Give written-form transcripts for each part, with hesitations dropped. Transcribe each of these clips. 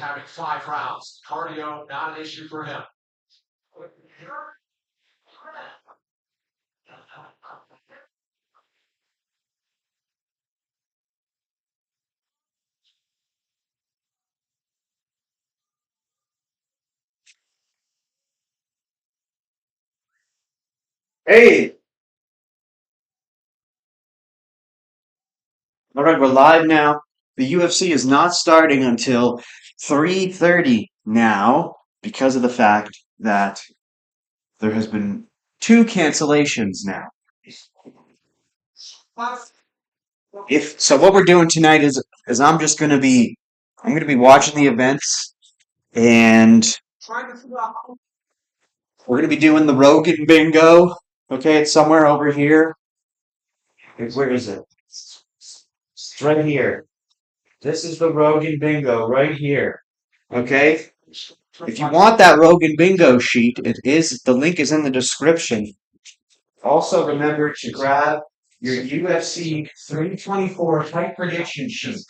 having 5 rounds. Cardio, not an issue for him. Hey, all right, we're live now. The UFC is not starting until 3:30 now because of the fact that there has been two cancellations now. If so, what we're doing tonight is I'm gonna be watching the events, and we're gonna be doing the Rogan Bingo. Okay, it's somewhere over here. Where is it? It's right here. This is the Rogan Bingo right here. Okay? If you want that Rogan Bingo sheet, the link is in the description. Also remember to grab your UFC 324 type prediction sheet.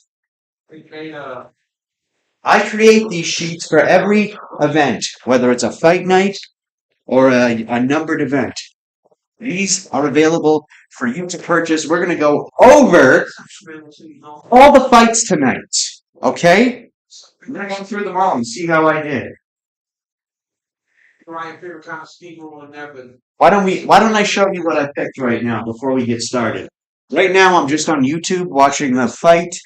I create these sheets for every event, whether it's a fight night or a numbered event. These are available for you to purchase. We're going to go over all the fights tonight. Okay? I'm going to go through them all and see how I did. Why don't I show you what I picked right now before we get started? Right now I'm just on YouTube watching the fight.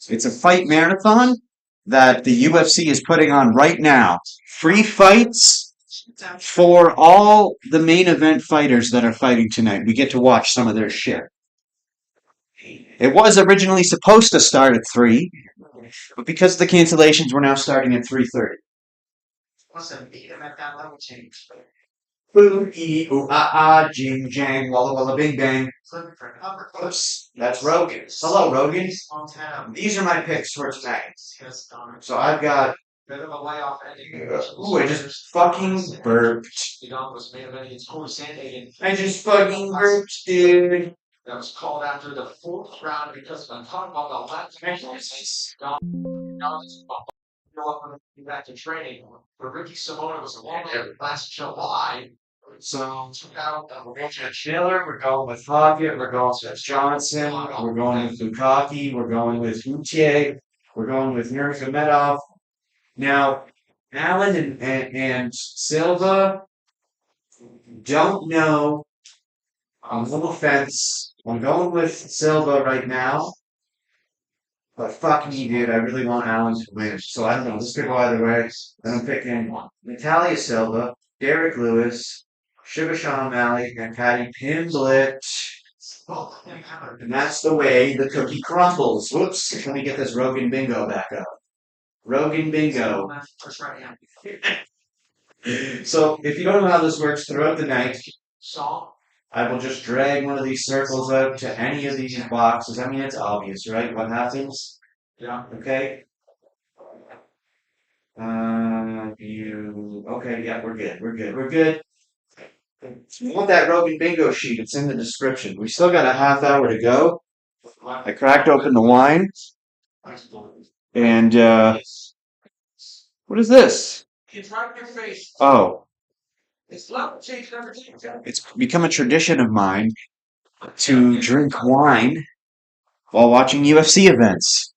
It's a fight marathon that the UFC is putting on right now. Free fights for all the main event fighters that are fighting tonight. We get to watch some of their shit. It was originally supposed to start at 3, but because of the cancellations, we're now starting at 3:30. Boogie, ooh ah ah, jing jang, walla walla bing bang. Oops, that's Rogan. Hello, Rogan. These are my picks for tonight. So I've got. Ooh, I just fucking burped. I just fucking burped, dude. That was called after the 4th round because I'm talking about the last match. Back to training. But Ricky Simona was eliminated last July. So we're going to Schiller, we're going with Hockett, we're going with Johnson, we're going with Lukaku, we're going with Utier, we're going with Nurmagomedov. Now, Allen and Silva don't know. No offense. I'm going with Silva right now. But fuck me, dude. I really want Allen to win. So I don't know. This could go either way. Then I'm picking Natalia Silva, Derek Lewis, Shivashan O'Malley, and Patty Pimblett. And that's the way the cookie crumbles. Whoops. Let me get this Rogan Bingo back up. Rogan Bingo. So if you don't know how this works throughout the night, I will just drag one of these circles out to any of these boxes. I mean, it's obvious, right? What happens? Yeah. Okay. Okay, yeah, we're good. We're good. If you want that Rogan Bingo sheet, it's in the description. We still got a half hour to go. I cracked open the wine. And, what is this? Oh. It's become a tradition of mine to drink wine while watching UFC events.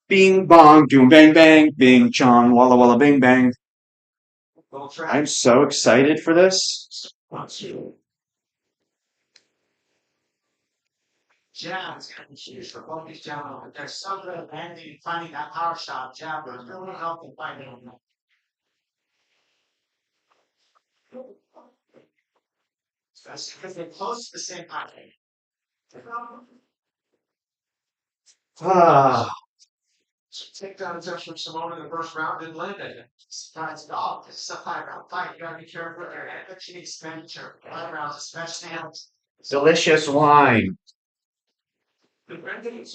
Bing bong, doom bang bang, bing chong, walla walla bing bang. I'm so excited for this. Jab is kind of huge for both these gentlemen, but they're so good at landing and finding that power shot. Jab will really help them fight it. Especially because they're close to the same height. Ah, Takedown attempts from Simone in the first round didn't land it. Surprise golf. This is a 5 round fight. You gotta be careful with your energy expenditure. 5 rounds, especially now. delicious wine. So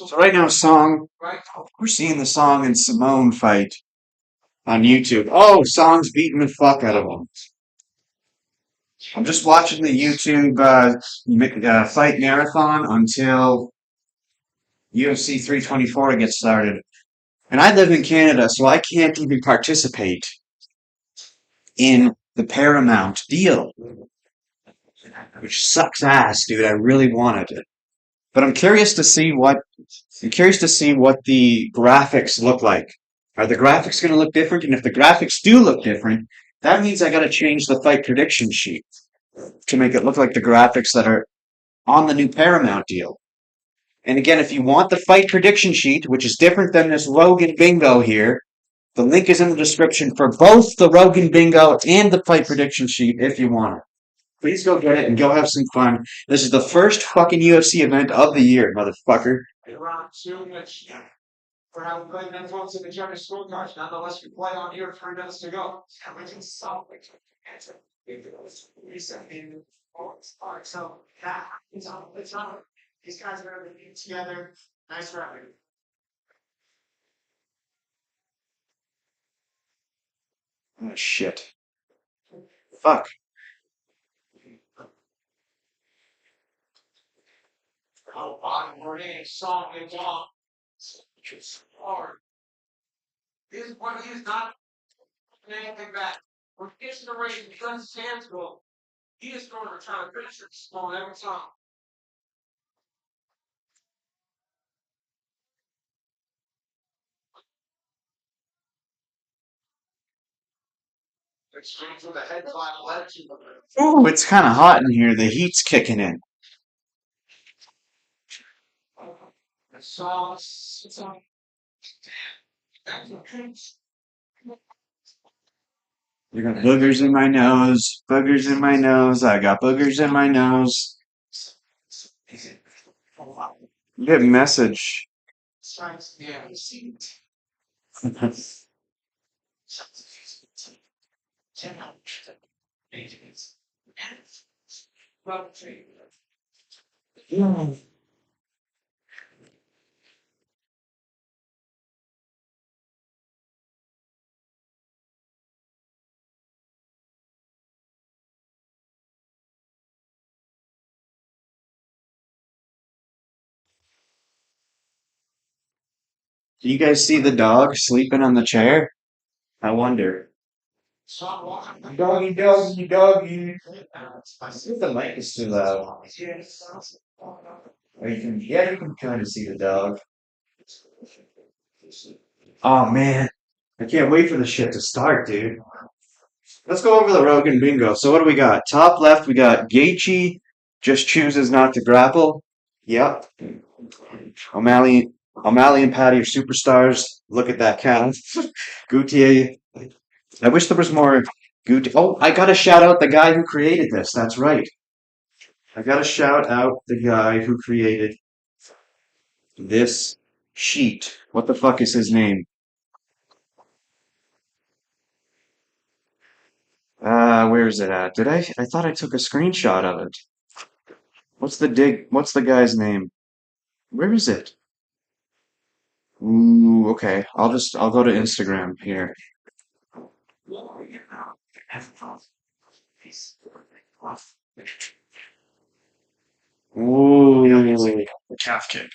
So right now, Song, right, we're seeing the Song and Simone fight on YouTube. Oh, Song's beating the fuck out of him. I'm just watching the YouTube fight marathon until UFC 324 gets started. And I live in Canada, so I can't even participate in the Paramount deal, which sucks ass, dude. I really wanted it. But I'm curious to see what the graphics look like. Are the graphics going to look different? And if the graphics do look different, that means I got to change the fight prediction sheet to make it look like the graphics that are on the new Paramount deal. And again, if you want the fight prediction sheet, which is different than this Rogan Bingo here, the link is in the description for both the Rogan Bingo and the fight prediction sheet if you want it. Please go get it and go have some fun. This is the first fucking UFC event of the year, motherfucker. round two, which we're having played men's ones in the judges' scorecards. Nonetheless, we play on here 3 minutes to go. Which is something. Recently, so that it's on. These guys are going to be together. Nice round. Oh, shit. Fuck. Oh, bottom morning, song and long. Just hard. This is what he's not anything back. When he gets in the race, he does his hands go. He is going to try to finish it small every time. Exchange with a head clap led to the Ooh, it's kind of hot in here. The heat's kicking in. sauce. It's on. That's a pinch. I got boogers in my nose. Boogers in my nose. I got boogers in my nose. Get message. Strikes. Yeah, you see. 10 out. 8 minutes. Well, 3. Do you guys see the dog sleeping on the chair? I wonder. Stop walking. Doggy, doggy, doggy. I see if the mic is too loud. Or you can kind of see the dog. Oh man, I can't wait for the shit to start, dude. Let's go over the Rogan Bingo. So what do we got? Top left, we got Gaethje just chooses not to grapple. Yep. O'Malley and Patty are superstars. Look at that count. Gutier. I wish there was more Gutier. Oh, I gotta shout out the guy who created this. That's right. I gotta shout out the guy who created this sheet. What the fuck is his name? Where is it at? I thought I took a screenshot of it. What's the guy's name? Where is it? Ooh, okay. I'll go to Instagram here. Ooh. Calf kick.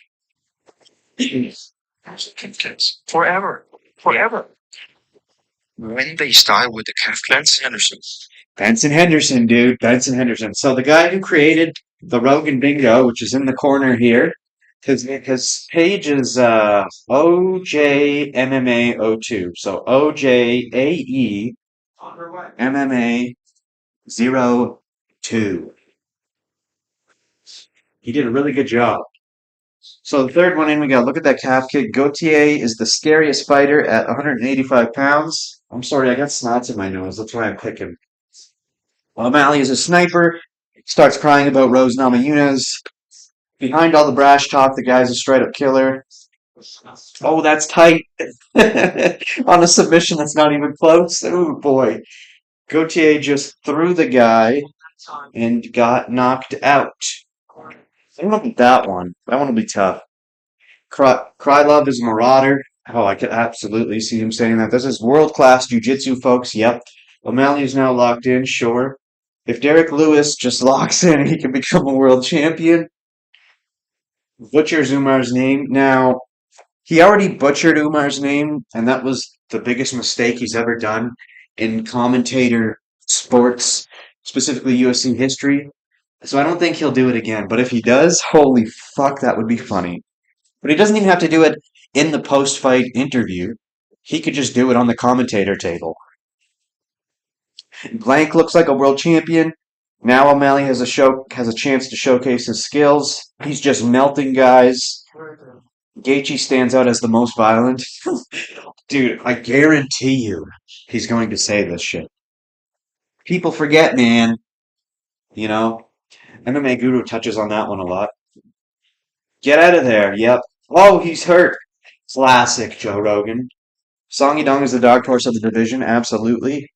Calf kicks. Forever. Forever. When they start with the calf Benson Henderson. Benson Henderson, dude. Benson Henderson. So the guy who created the Rogan Bingo, which is in the corner here, his page is OJMMA02. So OJAE MMA 02. He did a really good job. So the third one in, we got look at that calf kick. Gautier is the scariest fighter at 185 pounds. I'm sorry, I got snots in my nose. That's why I'm picking. O'Malley is a sniper. Starts crying about Rose Namajunas. Behind all the brash talk, the guy's a straight up killer. Oh, that's tight. On a submission that's not even close. Oh boy. Gautier just threw the guy and got knocked out. I don't know about that one. That one will be tough. Krylov is a marauder. Oh, I could absolutely see him saying that. This is world-class jiu-jitsu, folks. Yep. O'Malley is now locked in, sure. If Derek Lewis just locks in, he can become a world champion. Butchers Umar's name. Now, he already butchered Umar's name, and that was the biggest mistake he's ever done in commentator sports, specifically UFC history. So I don't think he'll do it again. But if he does, holy fuck, that would be funny. But he doesn't even have to do it in the post-fight interview. He could just do it on the commentator table. Blank looks like a world champion. Now O'Malley has a chance to showcase his skills. He's just melting guys. Gaethje stands out as the most violent. Dude, I guarantee you he's going to say this shit. People forget, man. You know, MMA Guru touches on that one a lot. Get out of there. Yep. Oh, he's hurt. Classic Joe Rogan. Song Yadong is the dark horse of the division. Absolutely.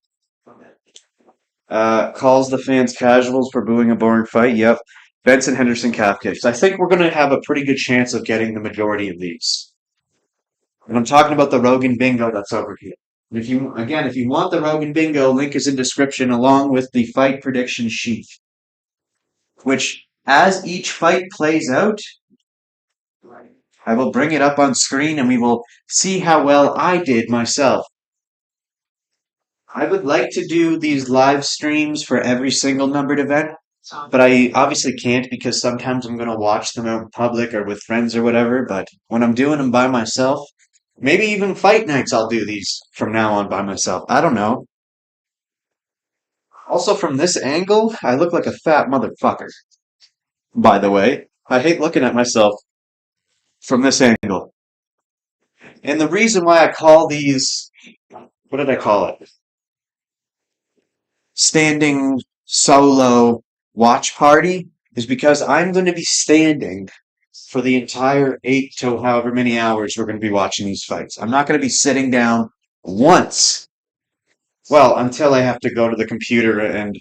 Calls the fans casuals for booing a boring fight. Yep. Benson Henderson calf kicks. I think we're going to have a pretty good chance of getting the majority of these. And I'm talking about the Rogan Bingo that's over here. And if you want the Rogan Bingo, link is in description along with the fight prediction sheet. Which, as each fight plays out, I will bring it up on screen and we will see how well I did myself. I would like to do these live streams for every single numbered event, but I obviously can't because sometimes I'm going to watch them out in public or with friends or whatever. But when I'm doing them by myself, maybe even fight nights, I'll do these from now on by myself. I don't know. Also, from this angle, I look like a fat motherfucker. By the way, I hate looking at myself from this angle. And the reason why I call these, what did I call it? Standing solo watch party is because I'm going to be standing for the entire 8 to however many hours we're going to be watching these fights. I'm not going to be sitting down once. Well, until I have to go to the computer and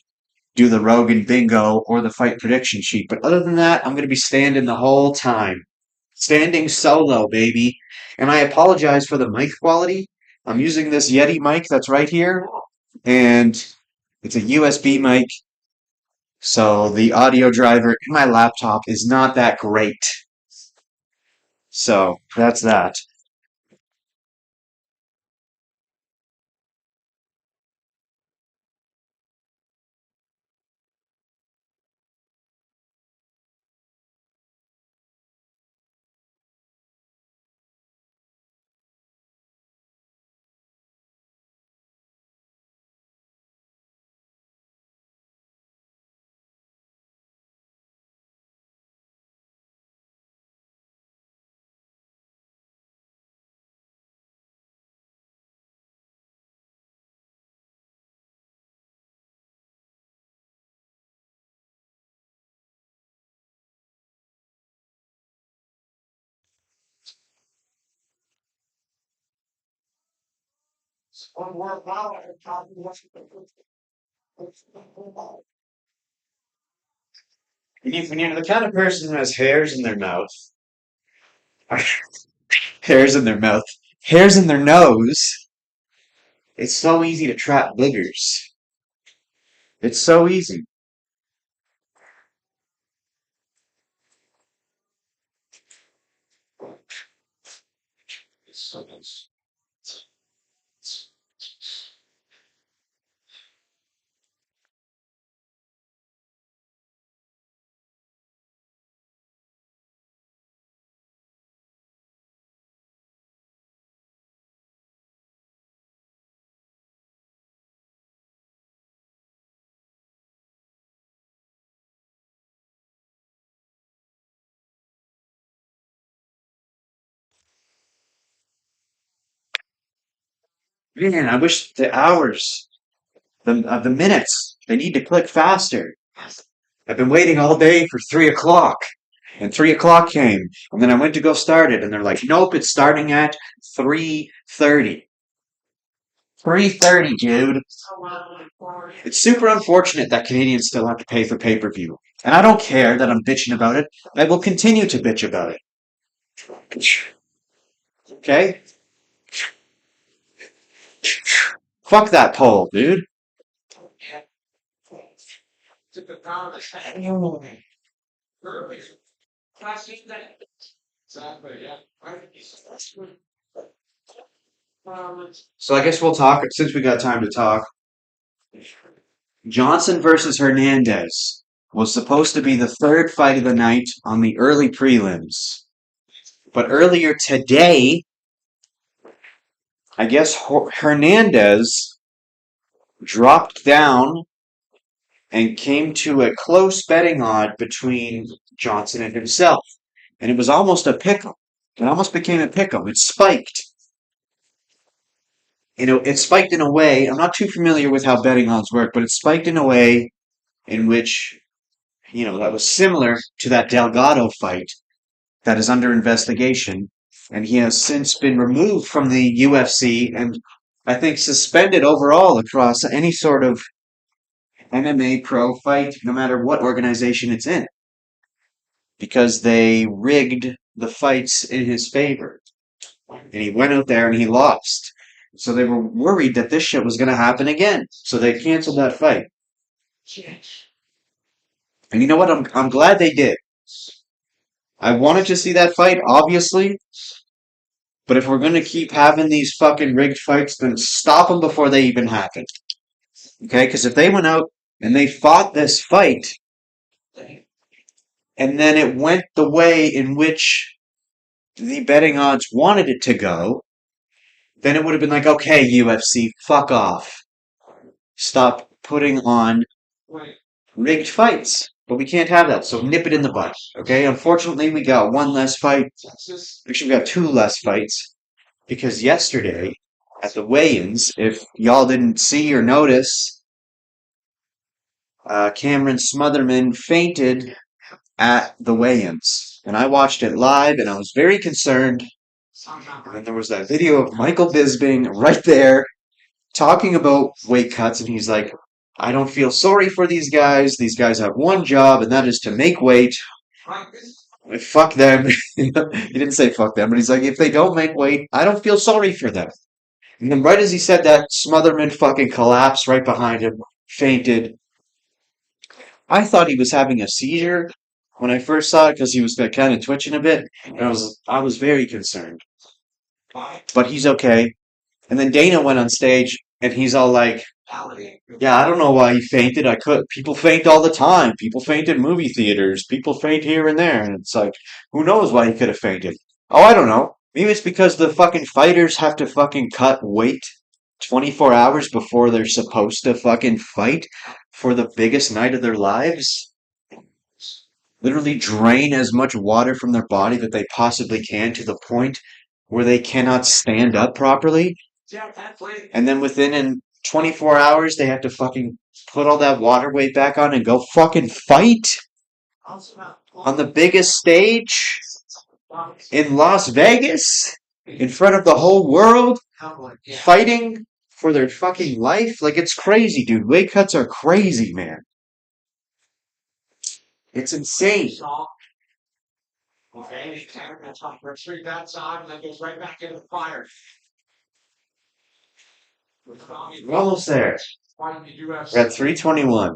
do the Rogan Bingo or the fight prediction sheet. But other than that, I'm going to be standing the whole time. Standing solo, baby. And I apologize for the mic quality. I'm using this Yeti mic that's right here. And it's a USB mic. So the audio driver in my laptop is not that great. So that's that. When you're the kind of person who has hairs in their mouth, hairs in their mouth, hairs in their nose, it's so easy to trap boogers. It's so easy. Man, I wish the hours, the minutes, they need to click faster. I've been waiting all day for 3 o'clock, and 3 o'clock came, and then I went to go start it, and they're like, "Nope, it's starting at 3:30." 3:30, dude. It's super unfortunate that Canadians still have to pay for pay-per-view. And I don't care that I'm bitching about it. I will continue to bitch about it. Okay? Fuck that poll, dude. So I guess we'll talk, since we got time to talk. Johnson versus Hernandez was supposed to be the third fight of the night on the early prelims. But earlier today, I guess Hernandez dropped down and came to a close betting odd between Johnson and himself. And it was almost a pick'em. It almost became a pick'em. It spiked. It spiked in a way, I'm not too familiar with how betting odds work, but it spiked in a way in which, that was similar to that Delgado fight that is under investigation. And he has since been removed from the UFC and I think suspended overall across any sort of MMA pro fight, no matter what organization it's in, because they rigged the fights in his favor. And he went out there and he lost. So they were worried that this shit was going to happen again. So they canceled that fight. And you know what? I'm glad they did. I wanted to see that fight, obviously. But if we're going to keep having these fucking rigged fights, then stop them before they even happen. Okay? Because if they went out and they fought this fight, and then it went the way in which the betting odds wanted it to go, then it would have been like, okay, UFC, fuck off. Stop putting on rigged fights. But we can't have that, so nip it in the bud. Okay? Unfortunately, we got one less fight. Actually, we got two less fights. Because yesterday, at the weigh-ins, if y'all didn't see or notice, Cameron Smotherman fainted at the weigh-ins. And I watched it live, and I was very concerned. And then there was that video of Michael Bisping right there talking about weight cuts, and he's like, I don't feel sorry for these guys. These guys have one job, and that is to make weight. Fuck them. He didn't say fuck them, but he's like, if they don't make weight, I don't feel sorry for them. And then right as he said that, Smotherman fucking collapsed right behind him, fainted. I thought he was having a seizure when I first saw it because he was kind of twitching a bit. And I was very concerned. But he's okay. And then Dana went on stage and he's all like, yeah, I don't know why he fainted. People faint all the time. People faint in movie theaters. People faint here and there. And it's like, who knows why he could have fainted? Oh, I don't know. Maybe it's because the fucking fighters have to fucking cut weight 24 hours before they're supposed to fucking fight for the biggest night of their lives. Literally drain as much water from their body that they possibly can to the point where they cannot stand up properly. And then within 24 hours, they have to fucking put all that water weight back on and go fucking fight on the biggest stage in Las Vegas in front of the whole world, fighting for their fucking life. Like, it's crazy, dude. Weight cuts are crazy, man. It's insane. We're almost there. We're at 321.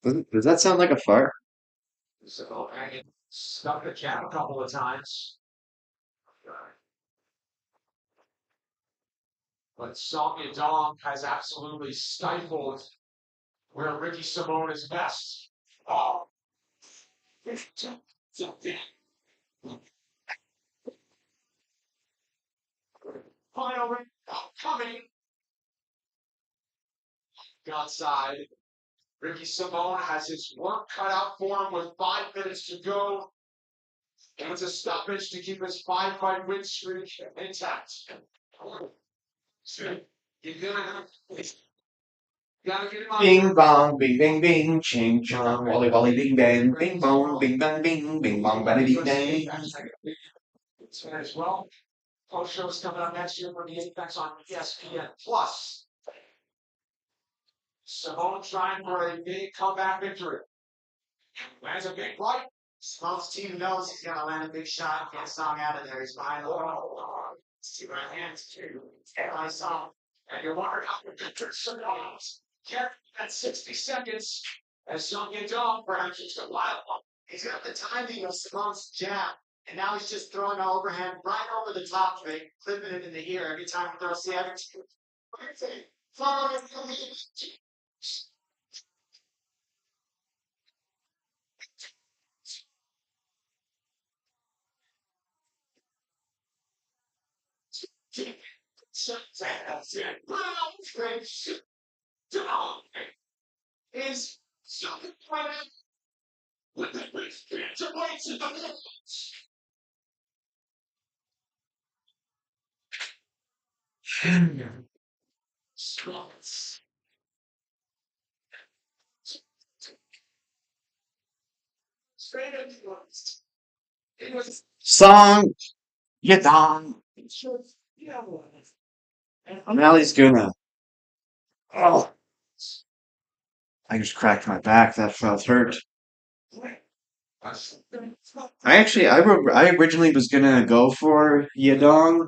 Does that sound like a fart? So I stuck the jab a couple of times. But Song Yadong has absolutely stifled where Ricky Simone is best. Oh, finally coming outside. Ricky Simone has his work cut out for him with 5 minutes to go. And it's a stoppage to keep his 5-fight win streak intact. You're gotta get him on. Bing bong, bing bing bing, ching chong, wally wally bing bang, bing bong, bing bang bing, bing bong, bada bing bang. As well. Post shows coming up next year for the Apex on ESPN Plus. Simone trying for a big comeback victory. Lands a big right. Simone's team knows he's gonna land a big shot. Get Song out of there. He's behind the wall. See right hands too. I saw. And you're wondering how the victor survives. Careful at 60 seconds. As Song gets off, perhaps it's a wild one. He's got the timing of Simone's jab. And now he's just throwing an overhand right over the top of it, clipping it in the ear every time he throws the other two. Is something with the to wait to the straight up it was Song Yadong. yeah. O'Malley's gonna. Oh, I just cracked my back. That felt hurt. I originally was gonna go for Yadong,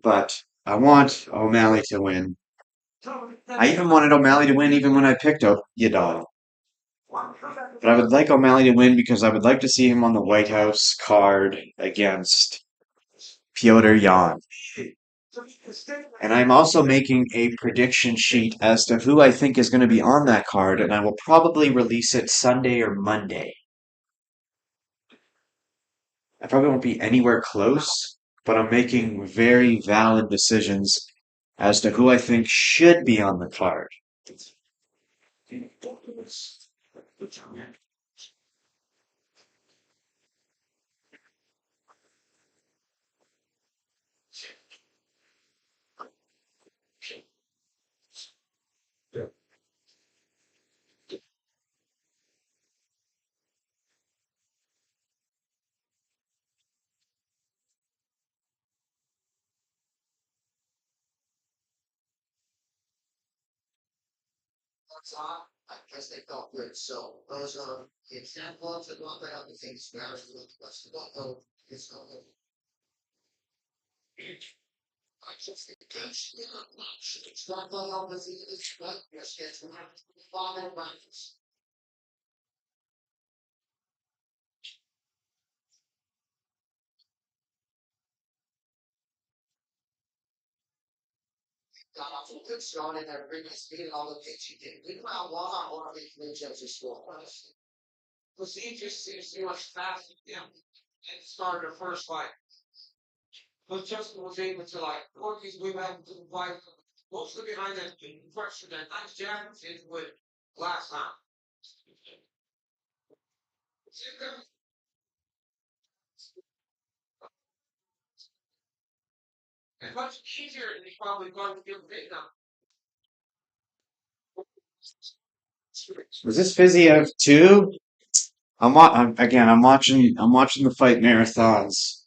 but I want O'Malley to win. I even wanted O'Malley to win even when I picked up Yadong. But I would like O'Malley to win because I would like to see him on the White House card against Piotr Jan. And I'm also making a prediction sheet as to who I think is going to be on that card, and I will probably release it Sunday or Monday. I probably won't be anywhere close, but I'm making very valid decisions as to who I think should be on the card. I guess they felt good. So those are the examples of what they have to think sparrows with the rest of the world. It's not I just think it's not the opposite of this right. Your schedule has to be followed by this. Got off to a good start in their previous speed and all the things you did. We round one on one of these three judges score. Procedure seems to be much faster than him. And started the first fight. But Justin was able to like work his way back into the fight. Mostly behind that pressure that nice jab is with last time. It's much easier than he's probably going to give it now. Was this Fiziev too? I'm watching the fight marathons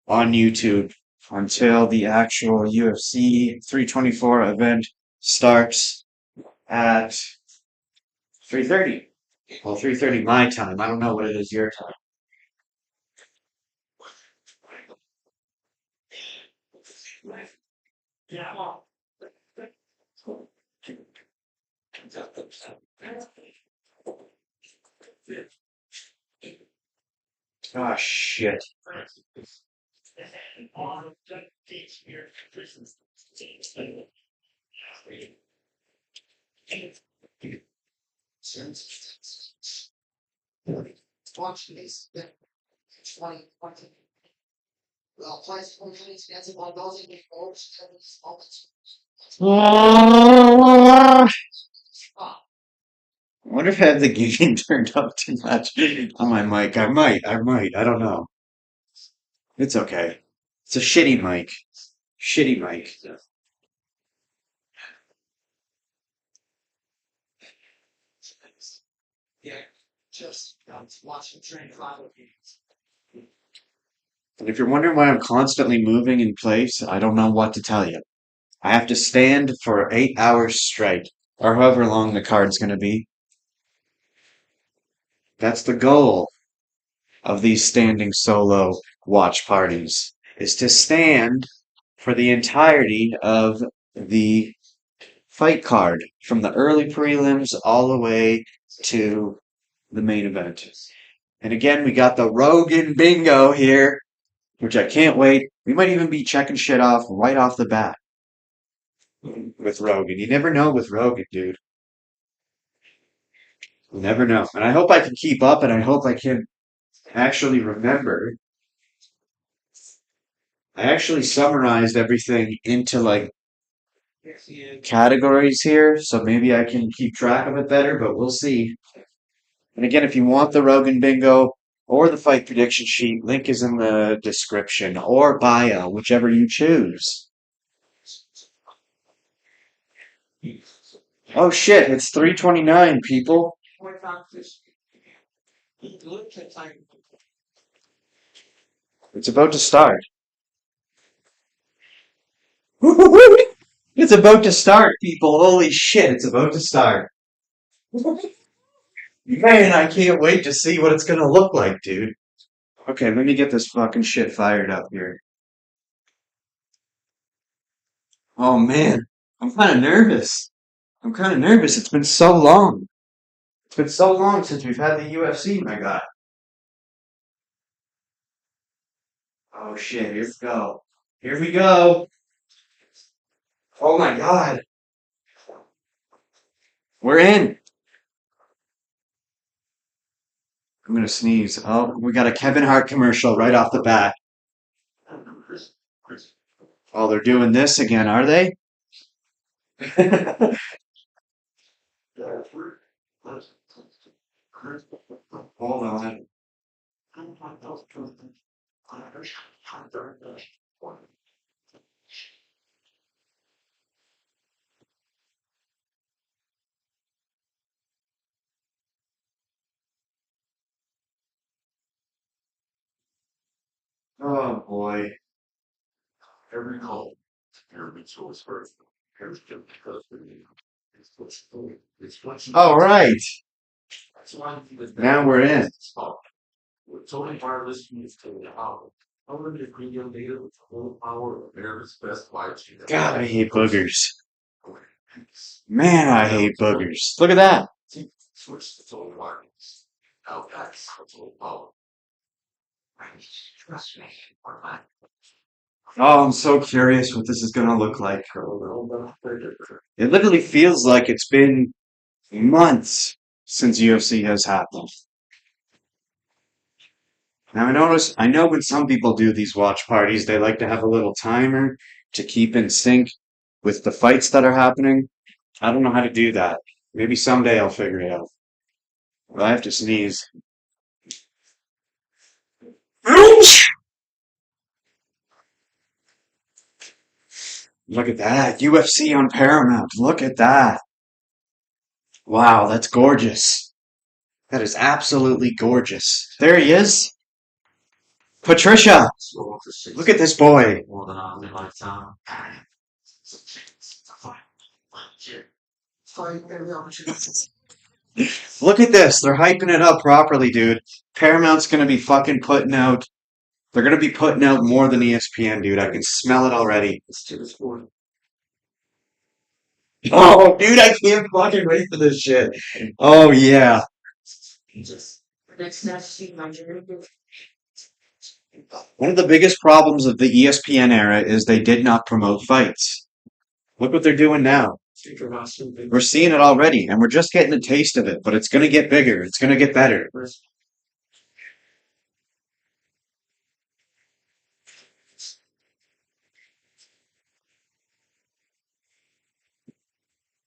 on YouTube until the actual UFC 324 event starts at 3:30. Well, 3:30 my time. I don't know what it is your time. Yeah. Oh shit. I wonder if I have the gain turned up too much on my mic. I might. I don't know. It's okay. It's a shitty mic. Shitty mic. And if you're wondering why I'm constantly moving in place, I don't know what to tell you. I have to stand for 8 hours straight, or however long the card's going to be. That's the goal of these standing solo watch parties, is to stand for the entirety of the fight card, from the early prelims all the way to the main event. And again, we got the Rogan Bingo here, which I can't wait. We might even be checking shit off right off the bat with Rogan. You never know with Rogan, dude. You never know. And I hope I can keep up, and I hope I can actually remember. I actually summarized everything into like categories here, so maybe I can keep track of it better, but we'll see. And again, if you want the Rogan Bingo or the fight prediction sheet, link is in the description or bio, whichever you choose. Oh shit, it's 3:29, people. It's about to start. It's about to start, people. Holy shit, it's about to start. Man, I can't wait to see what it's gonna look like, dude. Okay, let me get this fucking shit fired up here. Oh man, I'm kind of nervous. I'm kind of nervous. It's been so long. It's been so long since we've had the UFC, my God. Oh shit, here we go. Here we go. Oh my God. We're in. I'm gonna sneeze. Oh, we got a Kevin Hart commercial right off the bat. Oh, they're doing this again, are they? Hold on. Oh boy. All right. Now we're in. God, I hate boogers. Man, I hate boogers. Look at that. Oh, I'm so curious what this is going to look like. It literally feels like it's been months since UFC has happened. Now I know when some people do these watch parties, they like to have a little timer to keep in sync with the fights that are happening. I don't know how to do that. Maybe someday I'll figure it out. Well, I have to sneeze. Look at that. UFC on Paramount. Look at that. Wow, that's gorgeous. That is absolutely gorgeous. There he is. Patricia. Look at this boy. Look at this. They're hyping it up properly, dude. Paramount's gonna be fucking putting out. They're gonna be putting out more than ESPN, dude. I can smell it already. Oh, dude, I can't fucking wait for this shit. Oh, yeah. One of the biggest problems of the ESPN era is they did not promote fights. Look what they're doing now. We're seeing it already, and we're just getting a taste of it, but it's going to get bigger. It's going to get better.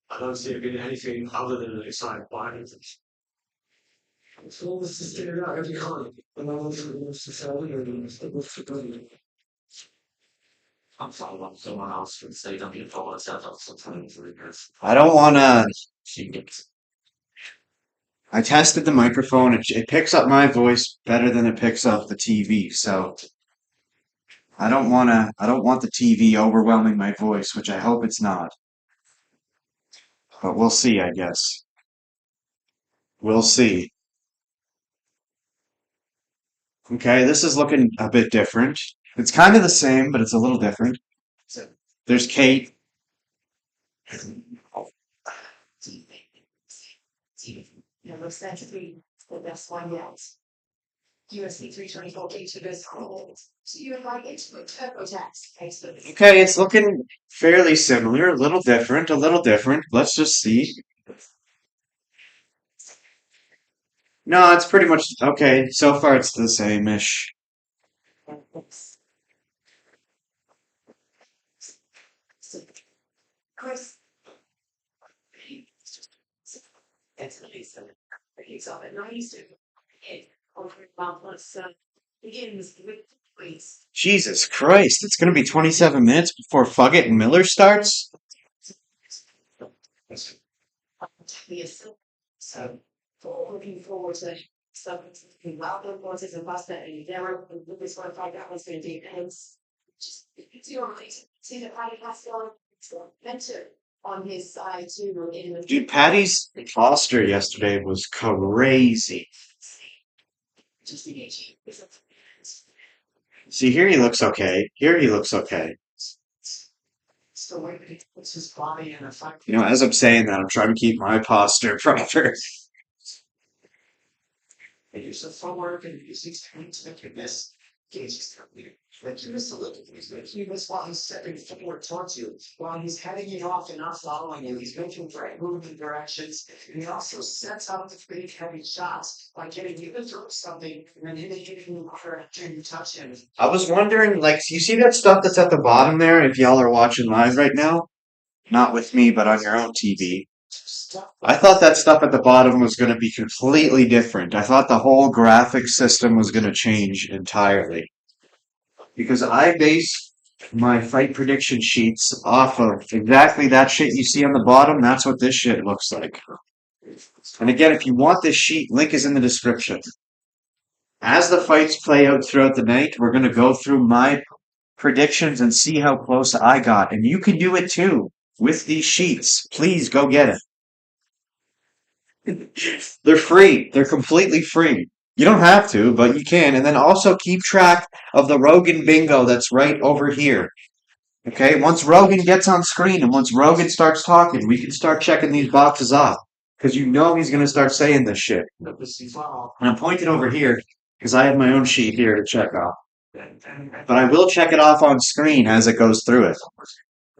I don't see it being anything other than an exciting fight. So let's just get it out every time. And I want to sell it. I'm fine with someone else would say don't get told it's out sometimes because I don't want to. she gets I tested the microphone. It picks up my voice better than it picks up the TV. So I don't want to. I don't want the TV overwhelming my voice, which I hope it's not. But we'll see, I guess. We'll see. Okay, this is looking a bit different. It's kind of the same, but it's a little different. There's Kate. It looks like to be the best one yet. UFC 324 gauge the best hold. So you invite it to a TurboTax Facebook. Okay, it's looking fairly similar, a little different, a little different. Let's just see. No, it's pretty much okay. So far, it's the same-ish. Chris. It's nice. He's up at nice to it. Over let's begins with please. Jesus Christ, it's gonna be 27 minutes before Fuggett and Miller starts? So looking forward to something welcome courses and pasta and dinner and this one find out what's going to be hence just see the party has gone mentor on his side too in the Dude, Patty's posture yesterday was crazy. just engage. See, here he looks okay. Here he looks okay. the way that he puts his body in a fight. You know, as I'm saying that, I'm trying to keep my posture proper. They use the footwork and use these techniques to make this gauge like you miss a little bit. You miss while he's stepping forward towards you, while he's heading you off and not following you. He's making great movement directions, and he also sets up the big heavy shots by getting you to throw something and then hitting you after you touch him. I was wondering, like, you see that stuff that's at the bottom there, if y'all are watching live right now? Not with me, but on your own TV. I thought that stuff at the bottom was going to be completely different. I thought the whole graphic system was going to change entirely. Because I base my fight prediction sheets off of exactly that shit you see on the bottom. That's what this shit looks like. And again, if you want this sheet, link is in the description. As the fights play out throughout the night, we're going to go through my predictions and see how close I got. And you can do it too with these sheets. Please go get it. They're free. They're completely free. You don't have to, but you can. And then also keep track of the Rogan Bingo that's right over here. Okay? Once Rogan gets on screen and once Rogan starts talking, we can start checking these boxes off. Because you know he's going to start saying this shit. And I'm pointing over here because I have my own sheet here to check off. But I will check it off on screen as it goes through it.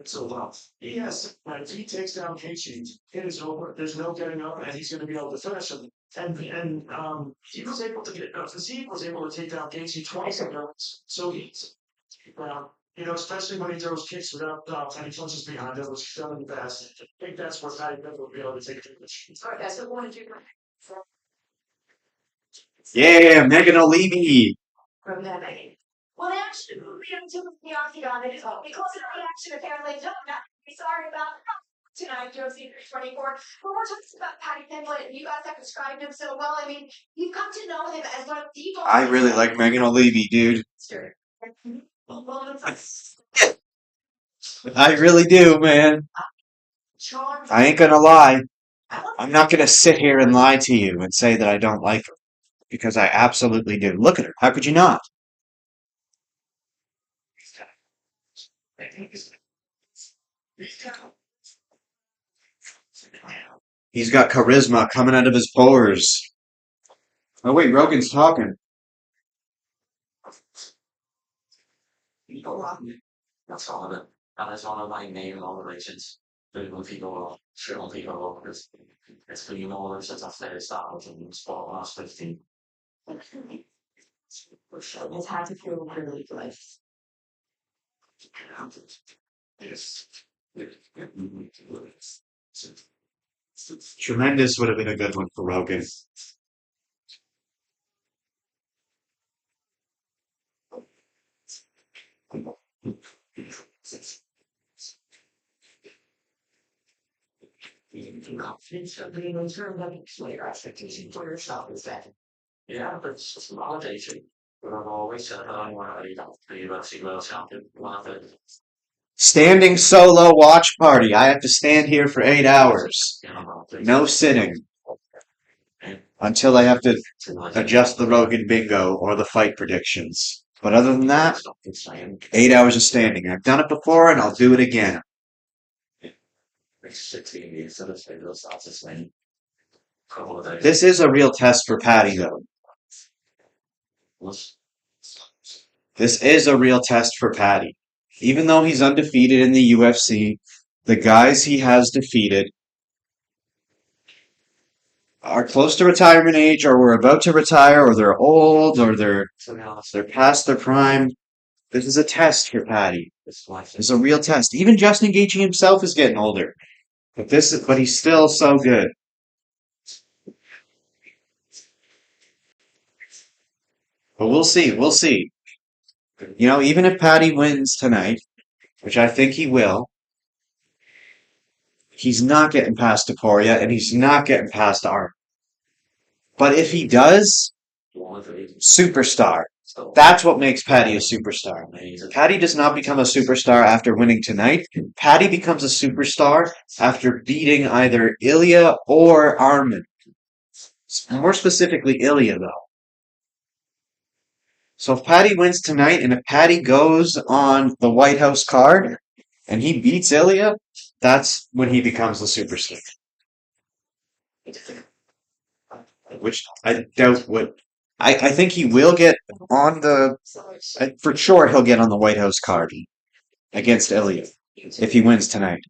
So yes, if he takes down Casey, it is over. There's no getting up, and he's going to be able to finish him. And he was able to get Steve was able to take down Casey twice in rows. So he's especially when he throws kicks without any punches behind it, which feeling fast. I think that's what Patty Bev will be able to take advantage. Sorry, that's the one you Yeah, Megan O'Leary. from that vein. Well, they actually moved him to the octagon because of the reaction apparently. No, not sorry about tonight, UFC 324. But we're talking about Patty Pimblett, and you guys have described him so well. I mean, you've come to know him as one of the most. I really like Megan O'Leary, dude. I really do, man. I ain't gonna lie. I'm not gonna sit here and lie to you and say that I don't like her. Because I absolutely do. Look at her. How could you not? He's got charisma coming out of his pores. Oh wait, Rogan's talking. That's all of it. And that's all of my name and all the relations. When people shit on people, it's for you know, there's a fair style and spot last 15. It's had to feel really good. Yes. Tremendous would have been a good one for Rogan. Confidence of being in terms of your expectation for yourself is that. Yeah, but it's just validation. But I've always said that I want to be UFC World Champion. Standing solo watch party. I have to stand here for 8 hours. No sitting. Until I have to adjust the Rogan Bingo or the fight predictions. But other than that, 8 hours of standing. I've done it before and I'll do it again. This is a real test for Patty, though. This is a real test for Patty. Even though he's undefeated in the UFC, the guys he has defeated are close to retirement age, or were about to retire, or they're old, or they're past their prime. This is a test for Patty. This is a real test. Even Justin Gaethje himself is getting older, but he's still so good. But we'll see. We'll see. You know, even if Patty wins tonight, which I think he will, he's not getting past Topuria, and he's not getting past Art. But if he does, superstar. That's what makes Patty a superstar. Patty does not become a superstar after winning tonight. Patty becomes a superstar after beating either Ilya or Arman. More specifically, Ilya, though. So if Patty wins tonight, and if Patty goes on the White House card, and he beats Ilya, that's when he becomes the superstar. Which I doubt would. I think he will get on for sure he'll get on the White House card against Ilya if he wins tonight.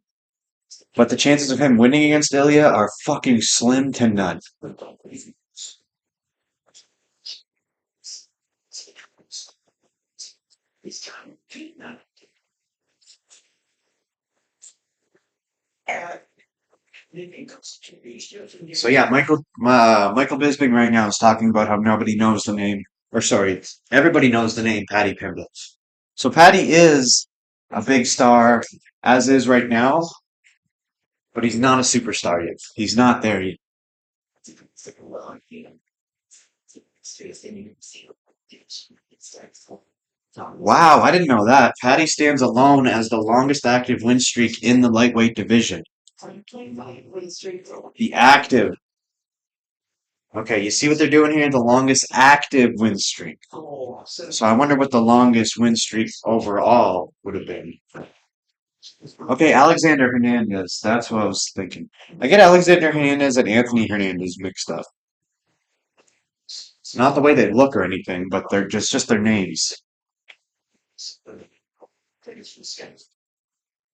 But the chances of him winning against Ilya are fucking slim to none. So yeah, Michael Bisping right now is talking about how nobody knows the name, or sorry, everybody knows the name Paddy Pimblett. So Paddy is a big star, as is right now, but he's not a superstar yet. He's not there yet. Wow, I didn't know that. Paddy stands alone as the longest active win streak in the lightweight division. The active. Okay, you see what they're doing here? The longest active win streak. So I wonder what the longest win streak overall would have been. Okay, Alexander Hernandez. That's what I was thinking. I get Alexander Hernandez and Anthony Hernandez mixed up. It's not the way they look or anything, but they're just their names.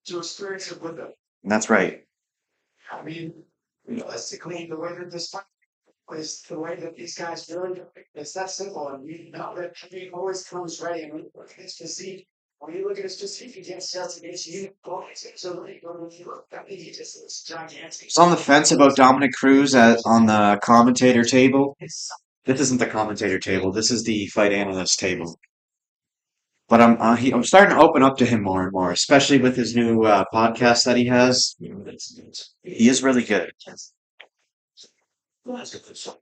To experience it with them. That's right. I mean, realistically, the way that this fight is the way that these guys really do it. It's that simple. And you know that he always comes ready. And look at his physique. When you look at his physique against Celtic, you go, so when you look at he just looks gigantic. It's on the fence about Dominic Cruz on the commentator table. This isn't the commentator table. This is the fight analyst table. But I'm starting to open up to him more and more, especially with his new podcast that he has. He is really good.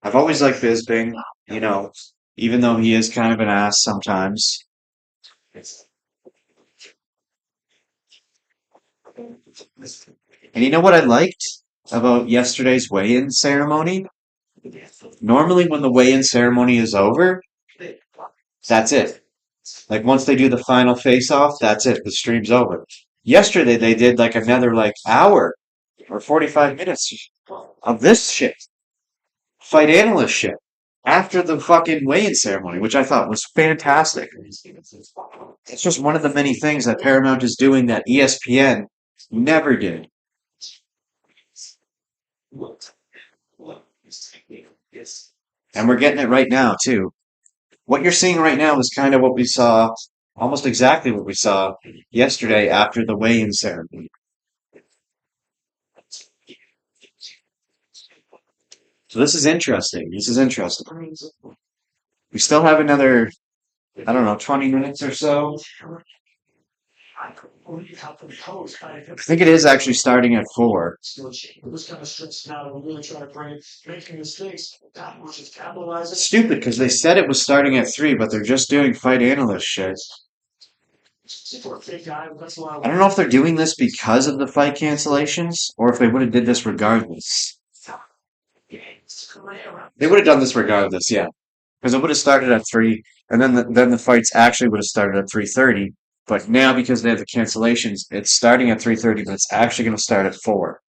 I've always liked Bisping, you know, even though he is kind of an ass sometimes. And you know what I liked about yesterday's weigh-in ceremony? Normally when the weigh-in ceremony is over, that's it. Like once they do the final face-off, that's it. The stream's over. Yesterday they did like another hour or 45 minutes of this shit. Fight analyst shit. After the fucking weigh-in ceremony, which I thought was fantastic. It's just one of the many things that Paramount is doing that ESPN never did. And we're getting it right now, too. What you're seeing right now is kind of what we saw, almost exactly what we saw yesterday after the weigh-in ceremony. So this is interesting. This is interesting. We still have another, I don't know, 20 minutes or so. I think it is actually starting at 4. It's stupid because they said it was starting at 3, but they're just doing fight analyst shit. I don't know if they're doing this because of the fight cancellations or if they would have did this regardless. They would have done this regardless, yeah. Because it would have started at 3, and then the fights actually would have started at 3:30. But now, because they have the cancellations, it's starting at 3:30, but it's actually going to start at 4.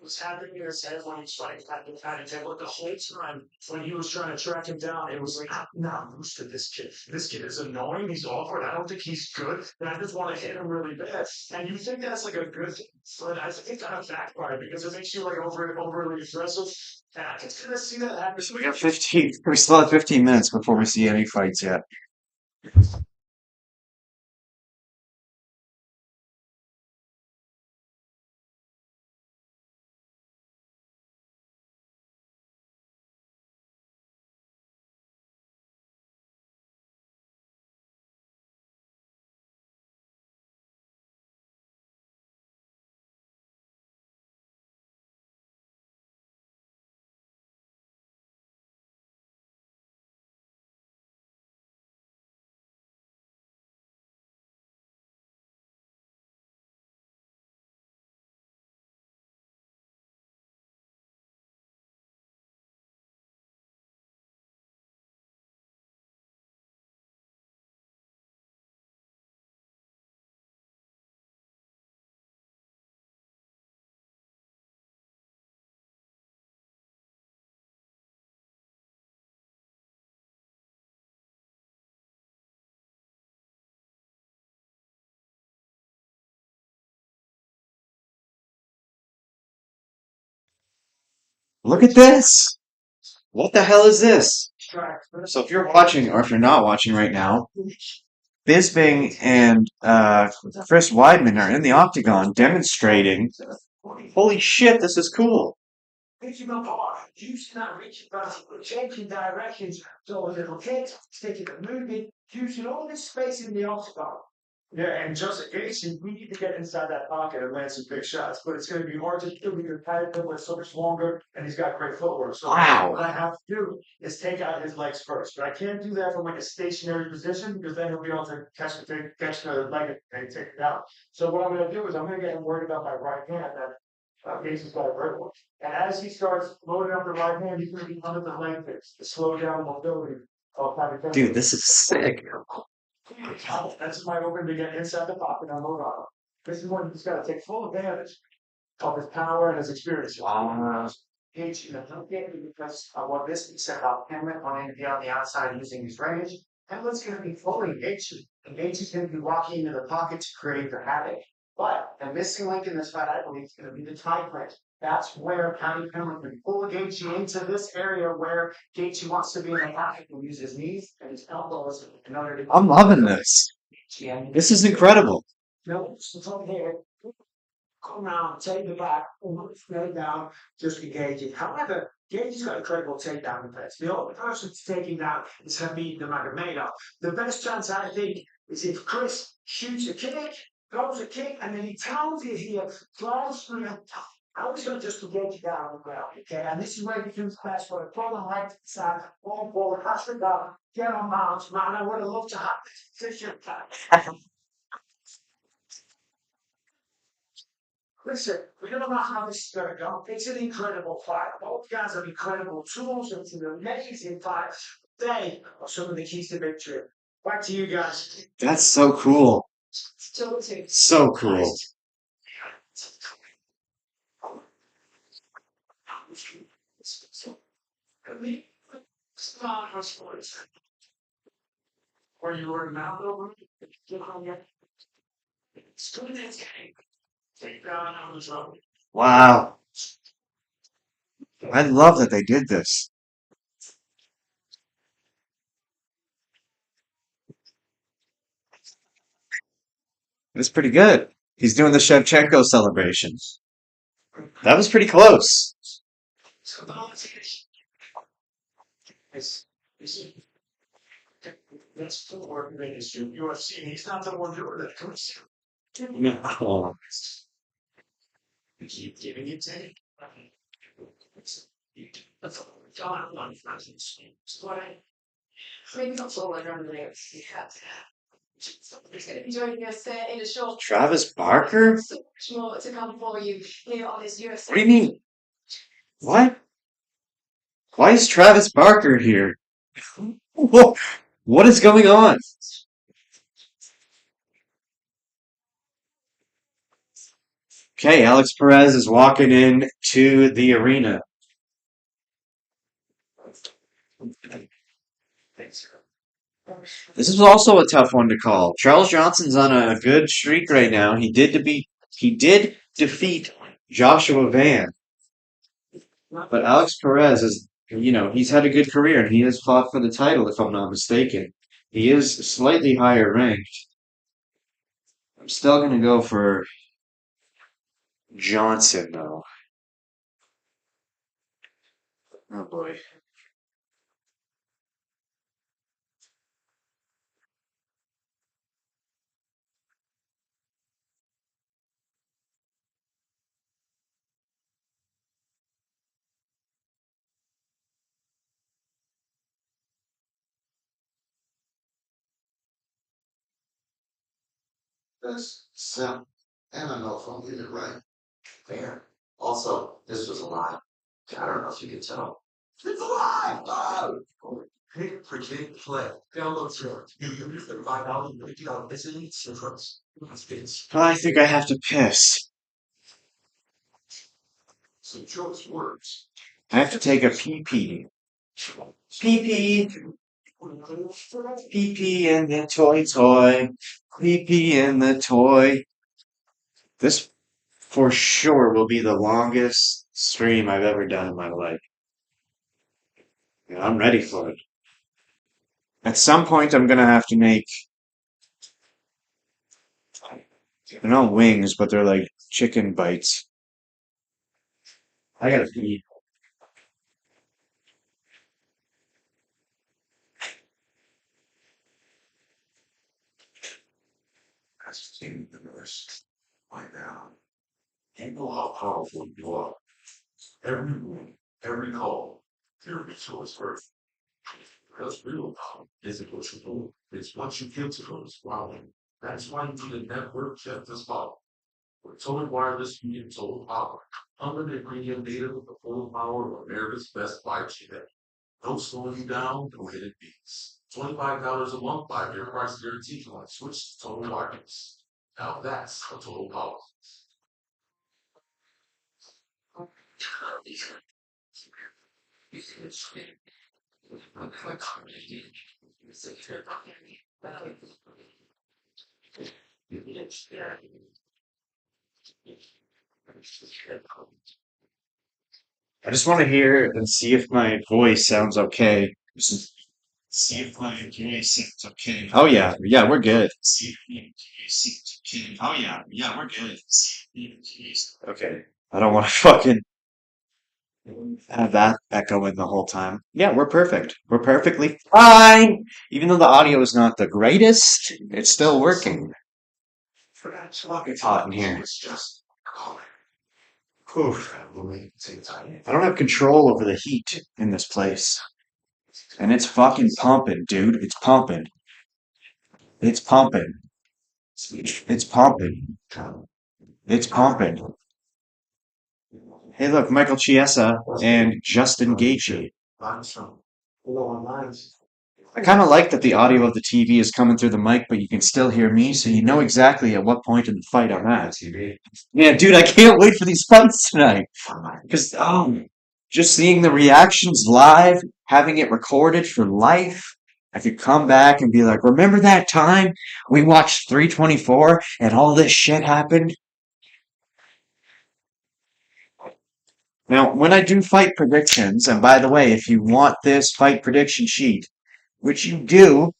Was happening in his head when he's fighting but the whole time when he was trying to track him down, it was like, I'm not used to this kid. This kid is annoying. He's awkward. I don't think he's good. And I just want to hit him really bad. And you think that's like a good thing, but I think kind of backfired because it makes you like overly aggressive. And I can kind of see that happen. So we got 15. We still have 15 minutes before we see any fights yet. Look at this! What the hell is this? So if you're watching, or if you're not watching right now, Bisping and Chris Weidman are in the octagon demonstrating. Holy shit, this is cool. Reaching apart, using that reaching back, changing directions, so a little kick, sticking and moving, using all this space in the octagon. Yeah, and just Gaethje, we need to get inside that pocket and land some big shots, but it's going to be hard to do because Paddy Pimblett is so much longer and he's got great footwork. So Wow. what I have to do is take out his legs first, but I can't do that from like a stationary position because then he'll be able to catch the leg and take it out. So what I'm going to do is I'm going to get him worried about my right hand that Gaethje's got a great one. And as he starts loading up the right hand, he's going to be under the leg picks to slow down the mobility of Paddy Pimblett. Dude, this is sick. That's my open to get inside the pocket and load on him. This is when he's got to take full advantage of his power and his experience. Wow. Gaethje, don't get me because of what this said about Pimblett wanting to be on the outside using his range. Pimlett's going to be fully Gaethje, and Gaethje's going to be walking into the pocket to create the havoc. But the missing link in this fight, I believe, is going to be the tie clinch. That's where Paddy Pimblett can pull Gaethje into this area where Gaethje wants to be in the pocket and use his knees and his elbows in order to. I'm loving this. This is incredible. No, so from here, come around, take the back, straight down, just engage it. However, Gaethje's got a credible takedown defense. The only person taking down is Habib Nurmagomedov. The best chance, I think, is if Chris shoots a kick, throws a kick, and then he pounds it here, flies through the top. I was going to just get you down the ground, okay? And this is where you can fast forward. Throw the light to the side, fall forward, hush it down, get on mounts, man. I would have loved to have this your time. Listen, we don't know how this is going to go. It's an incredible fight. Both guys have incredible tools. It's an amazing fight. They are some of the keys to victory. Back to you guys. That's so cool. Still two. So cool. Where you were now, over? It's good as game. Take down on the road. Wow. I love that they did this. It's pretty good. He's doing the Shevchenko celebration. That was pretty close. So that's for ministry UFC. He's not the one doing that. No. We keep giving it to him. That's all. John, one presence. Maybe not all around there. Yeah. He's going to be joining us in a short. Travis Barker? So much more to come for you here on this UFC. What do you mean? What? Why is Travis Barker here? What is going on? Okay, Alex Perez is walking in to the arena. This is also a tough one to call. Charles Johnson's on a good streak right now. He did defeat Joshua Van. But Alex Perez is, he's had a good career and he has fought for the title, if I'm not mistaken. He is slightly higher ranked. I'm still going to go for Johnson, though. Oh, boy. This sim, and I know if I'm getting it right. Fair. Also, this was a lie. I don't know if you can tell. It's a lie! Oh! Pick, predict, play. Download your. You use the $5 and $50 listening difference. I think I have to piss. Some choice words. I have to take a pee-pee. Pee-pee. Pee-pee in the toy. Pee-pee in the toy. This, for sure, will be the longest stream I've ever done in my life. And I'm ready for it. At some point, I'm gonna have to make. They're not wings, but they're like chicken bites. I gotta pee. As seen the nurse by now. You know how powerful you are. Every move, every call, every choice first. Because real power isn't what you do, it's what you give to those around you. That's why you need a network just as powerful. With total wireless, you need total power. Unlimited premium data with the full power of America's best 5G network. No slowing you down, no hidden beats. $25 a month, 5-year price guarantee when I switch to total wireless. Now that's a total power. I just want to hear and see if my voice sounds okay. See if my voice sounds okay. Oh yeah, yeah, we're good. See if my voice sounds okay. Oh yeah, we're good. Okay. I don't want to fucking have that echoing the whole time. Yeah, we're perfect. We're perfectly fine. Even though the audio is not the greatest, it's still working. It's hot in here. It's just calling. Whew. I don't have control over the heat in this place. And it's fucking pumping, dude. It's pumping. It's pumping. It's pumping. It's pumping. Hey, look, Michael Chiesa and Justin Gaethje. I kind of like that the audio of the TV is coming through the mic, but you can still hear me, so you know exactly at what point in the fight I'm at. Yeah, dude, I can't wait for these fights tonight. Because, just seeing the reactions live, having it recorded for life, I could come back and be like, remember that time we watched 324 and all this shit happened? Now, when I do fight predictions, and by the way, if you want this fight prediction sheet, which you do,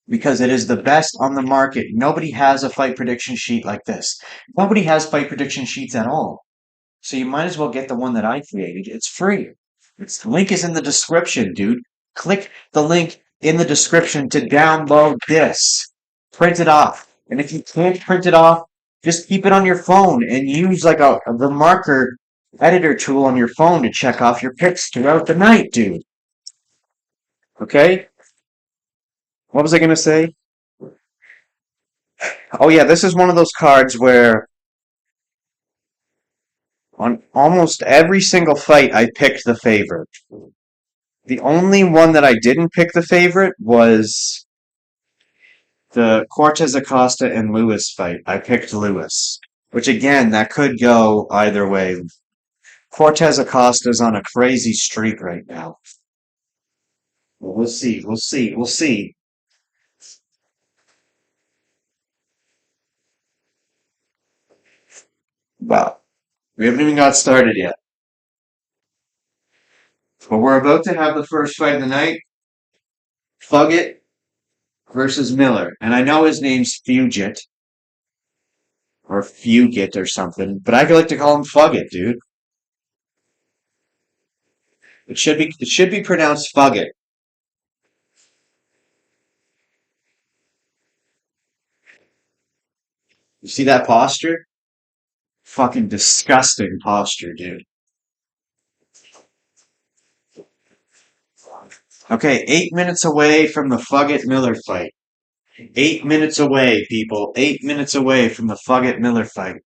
because it is the best on the market. Nobody has a fight prediction sheet like this. Nobody has fight prediction sheets at all. So you might as well get the one that I created. It's free. The link is in the description, dude. Click the link in the description to download this. Print it off. And if you can't print it off, just keep it on your phone and use like the marker editor tool on your phone to check off your picks throughout the night, dude. Okay? What was I going to say? Oh yeah, this is one of those cards where on almost every single fight I picked the favorite. The only one that I didn't pick the favorite was the Cortez Acosta and Lewis fight. I picked Lewis, which again, that could go either way. Cortez Acosta's on a crazy streak right now. We'll see, we'll see, we'll see. Well, we haven't even got started yet. But we're about to have the first fight of the night. Fugit versus Miller. And I know his name's Fugit. Or Fugit or something. But I like to call him Fugit, dude. It should be pronounced Fugit. You see that posture? Fucking disgusting posture, dude. Okay, 8 minutes away from the Fugit Miller fight. 8 minutes away, people. 8 minutes away from the Fugit Miller fight.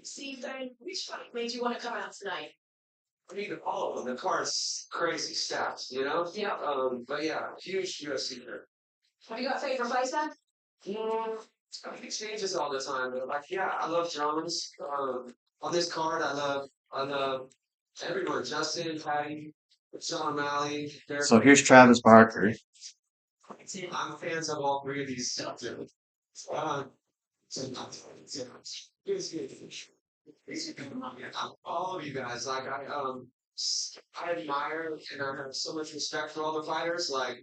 Steve, which fight made you want to come out tonight? I mean, all of them. The card's crazy stats, you know? Yeah. But yeah, huge UFC here. Have you got favorite fights then? I think it changes all the time, but like, yeah, I love Jones. On this card, I love everyone. Justin, Patty, Sean O'Malley. So here's Travis Barker. I'm fans of all three of these. Uh, all of you guys, like I admire and I have so much respect for all the fighters. Like,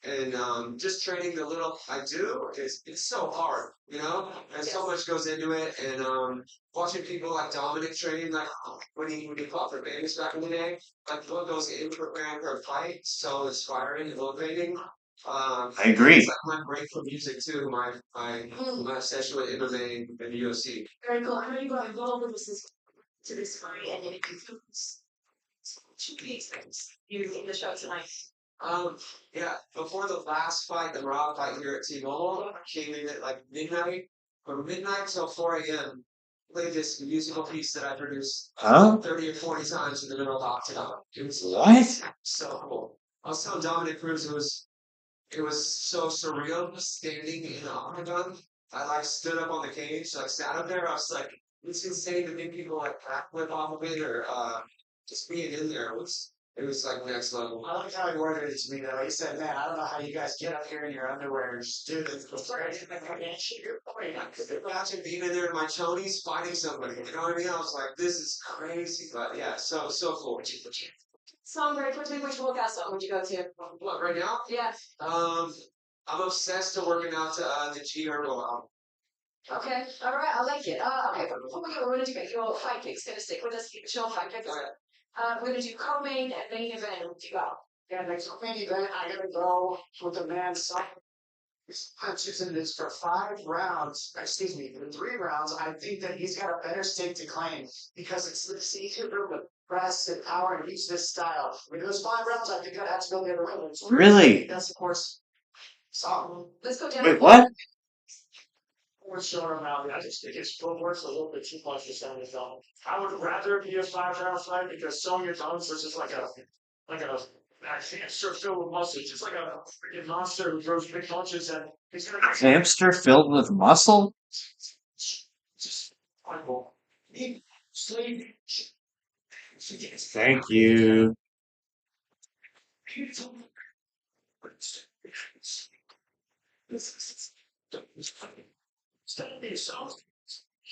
and just training the little I do is it's so hard, you know, and so much goes into it. And watching people like Dominic train, like when he fought for Vegas back in the day, like what goes into preparing for a fight, so inspiring and motivating. I agree. It's like my break from music too. My session with MMA and the UFC. Very cool. I know you got involved with this to this fight and it includes two things you in the show tonight. Yeah, before the last fight, the Raw fight here at T-Mobile, I came in at like midnight, from midnight till 4 a.m. Played this musical piece that I produced 30 or 40 times in the middle of the octagon. It was so cool. I was telling Dominic Cruz it was so surreal standing in the octagon. I like stood up on the cage, like sat up there. I was like, it's insane to think people like backflip off of it or just being in there it was like next level. I like how he worded it to me though. He said, "Man, I don't know how you guys get up here in your underwear and just do this." Imagine being in there in my chonies fighting somebody. You know what I mean? I was like, "This is crazy," but yeah, so cool. Song very quickly, which workout song would you go to? What right now? Yeah. I'm obsessed to working out to the G Herbo album. Okay, all right, I like it. Okay, but before we go, we're gonna do your fight picks. Gonna stick with us. Keep it short fight picks. We're gonna do co-main and main event. You go. Yeah, next main event, I gotta go with the man punches in this for 5 rounds. Excuse me, for 3 rounds. I think that he's got a better stake to claim because it's this easier to press and power and use this style. When those 5 rounds, I think that has to go the other way. Really? That's of course. So Let's go down. Wait, what? we're short amount. I just think his footwork's a little bit too much for Sonya Dawn. I would rather be a 5 round fight because Sonya Dawn's just like a hamster filled with muscle. Just like a freaking monster who throws big punches and he's gonna Hamster filled with muscle? just horrible. Eat, sleep. Thank you.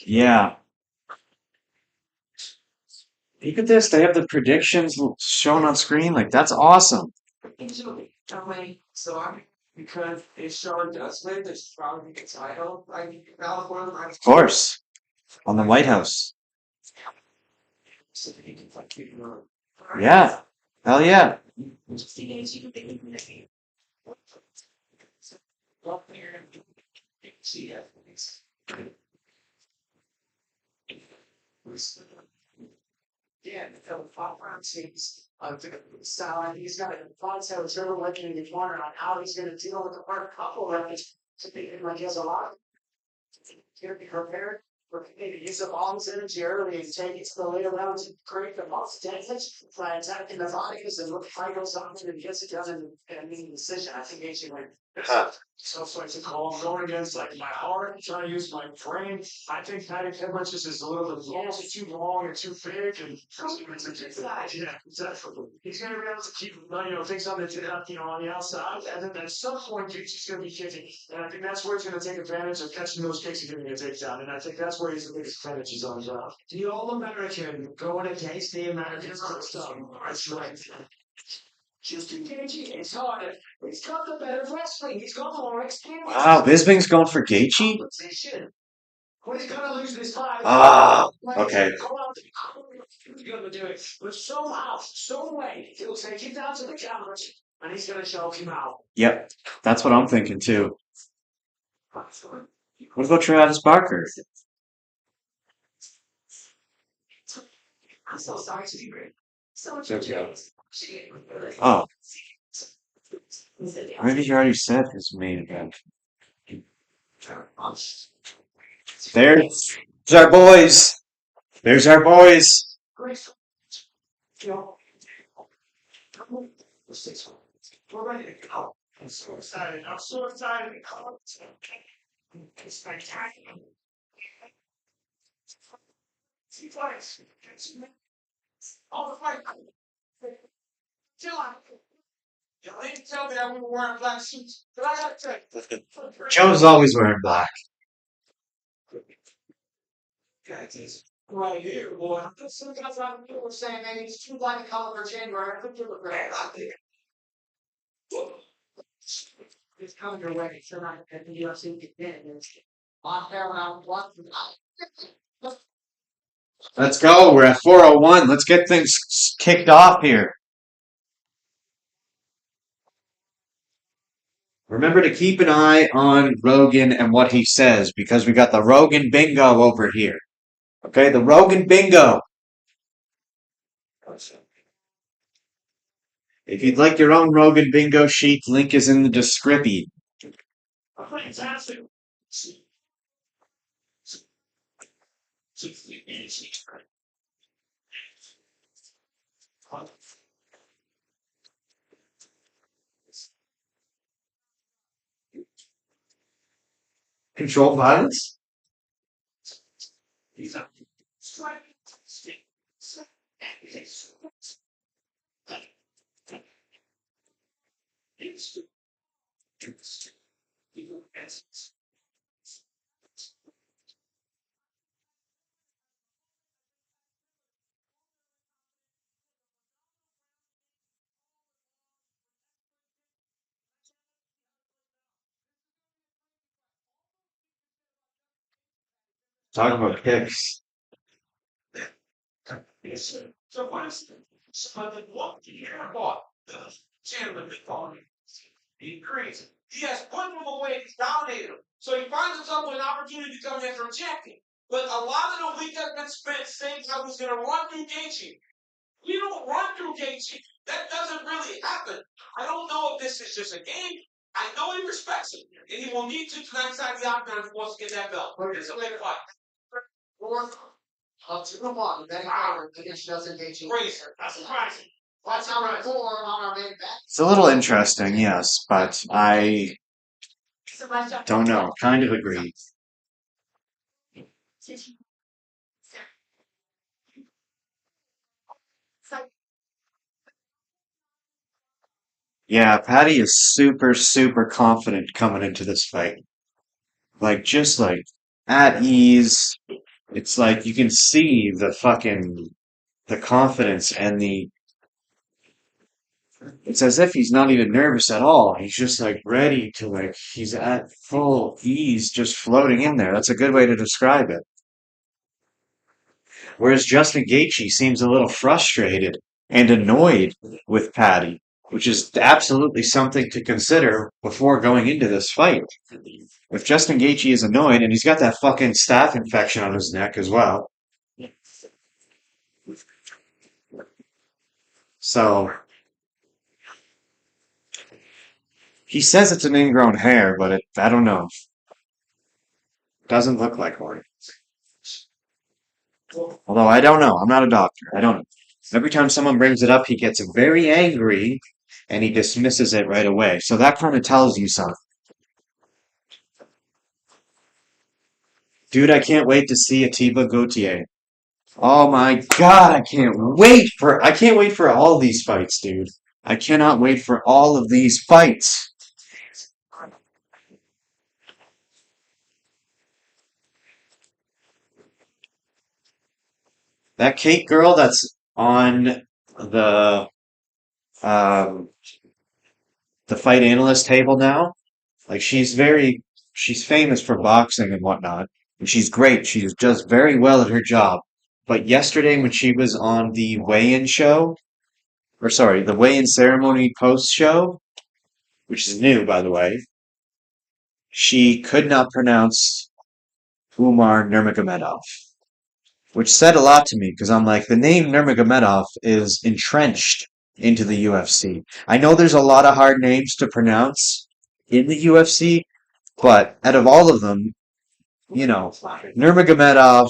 Yeah. Look at this. They have the predictions shown on screen. Like, that's awesome. So I'm because if Sean does win, there's probably a title. I mean, Of course. On the White House. Yeah. Hell yeah. Yeah, the 5 round seems the style, and he's got a fun set of drill working in the corner on how he's going to deal with the first couple rounds. To be like he has a lot. He's going to be prepared for maybe use up all his energy early and take it to the later rounds and create the most damage by attacking the bodies and look fight goes on and gets it done in a meaning decision. I think AJ win. So it's a call. I'm going against like my heart, trying to use my brain. I think Patty Pimblett just is a little bit too long and too big, and yeah, exactly. He's going to be able to keep things on on the outside, and then at some point he's just going to be kicking, and I think that's where he's going to take advantage of catching those kicks and getting a takedown, and I think that's where he's the biggest advantage is on his own. The All-American going against the American system. That's right. Just engaging, it's harder. He's got the better wrestling. He's got more experience. Wow, Bisping's going for Gaethje? Competition. But he's gonna lose this fight. Ah, okay. He's gonna do it. But somehow, some way, he'll take him down to the counters, and he's gonna choke him out. Yep. That's what I'm thinking too. What about Travis Barker? I'm so sorry to be rude. So much Oh. Maybe he already said his main event. There's our boys. There's our boys. We're ready to go. I'm so excited. I'm so excited. It's spectacular. See fights. All the fight. You didn't tell me that we were wearing black suits, but I gotta tell you. Joe's always wearing black. Right here, boy. Sometimes people were saying maybe it's too black a color for January. I think you look great. It's coming your way. Sure, not at the UFC again. On Paramount One. Let's go. We're at 4:01. Let's get things kicked off here. Remember to keep an eye on Rogan and what he says because we got the Rogan Bingo over here. Okay, the Rogan Bingo. If you'd like your own Rogan Bingo sheet, link is in the description. Fantastic. Controlled violence? Talking about picks. So what is what do you care about? Chandler He's crazy. He has put him away. He's dominated him. So he finds himself with an opportunity to come in and reject him. But a lot of the week has been spent saying I was going to run through Gaethje. We don't run through Gaethje. That doesn't really happen. I don't know if this is just a game. I know he respects him, and he will need to tonight's side of the octagon if he wants to get that belt. It's a later fight. Fourth of 2 to 1, betting forward against Justin Gaethje. Crazy. That's surprising. That's number 4 on our main bet. It's a little interesting, yes, but I So much up. don't know. Kind of agree. So Yeah, Patty is super, super confident coming into this fight. Like, just like at ease. It's like you can see the confidence and it's as if he's not even nervous at all. He's just like ready to he's at full ease, just floating in there. That's a good way to describe it. Whereas Justin Gaethje seems a little frustrated and annoyed with Patty, which is absolutely something to consider before going into this fight. If Justin Gaethje is annoyed and he's got that fucking staph infection on his neck as well, so he says it's an ingrown hair, but I don't know. Doesn't look like one. Although I don't know. I'm not a doctor. I don't know. Every time someone brings it up, he gets very angry and he dismisses it right away. So that kind of tells you something. Dude, I can't wait to see Atiba Gauthier. Oh my god, I can't wait for all these fights, dude. I cannot wait for all of these fights. That Kate girl that's on the um the fight analyst table now, like she's famous for boxing and whatnot, and she's great. She does very well at her job. But yesterday when she was on the weigh-in show, or sorry, the weigh-in ceremony post show, which is new by the way, she could not pronounce Umar Nurmagomedov, which said a lot to me because I'm like, the name Nurmagomedov is entrenched into the UFC. I know there's a lot of hard names to pronounce in the UFC, but out of all of them, Nurmagomedov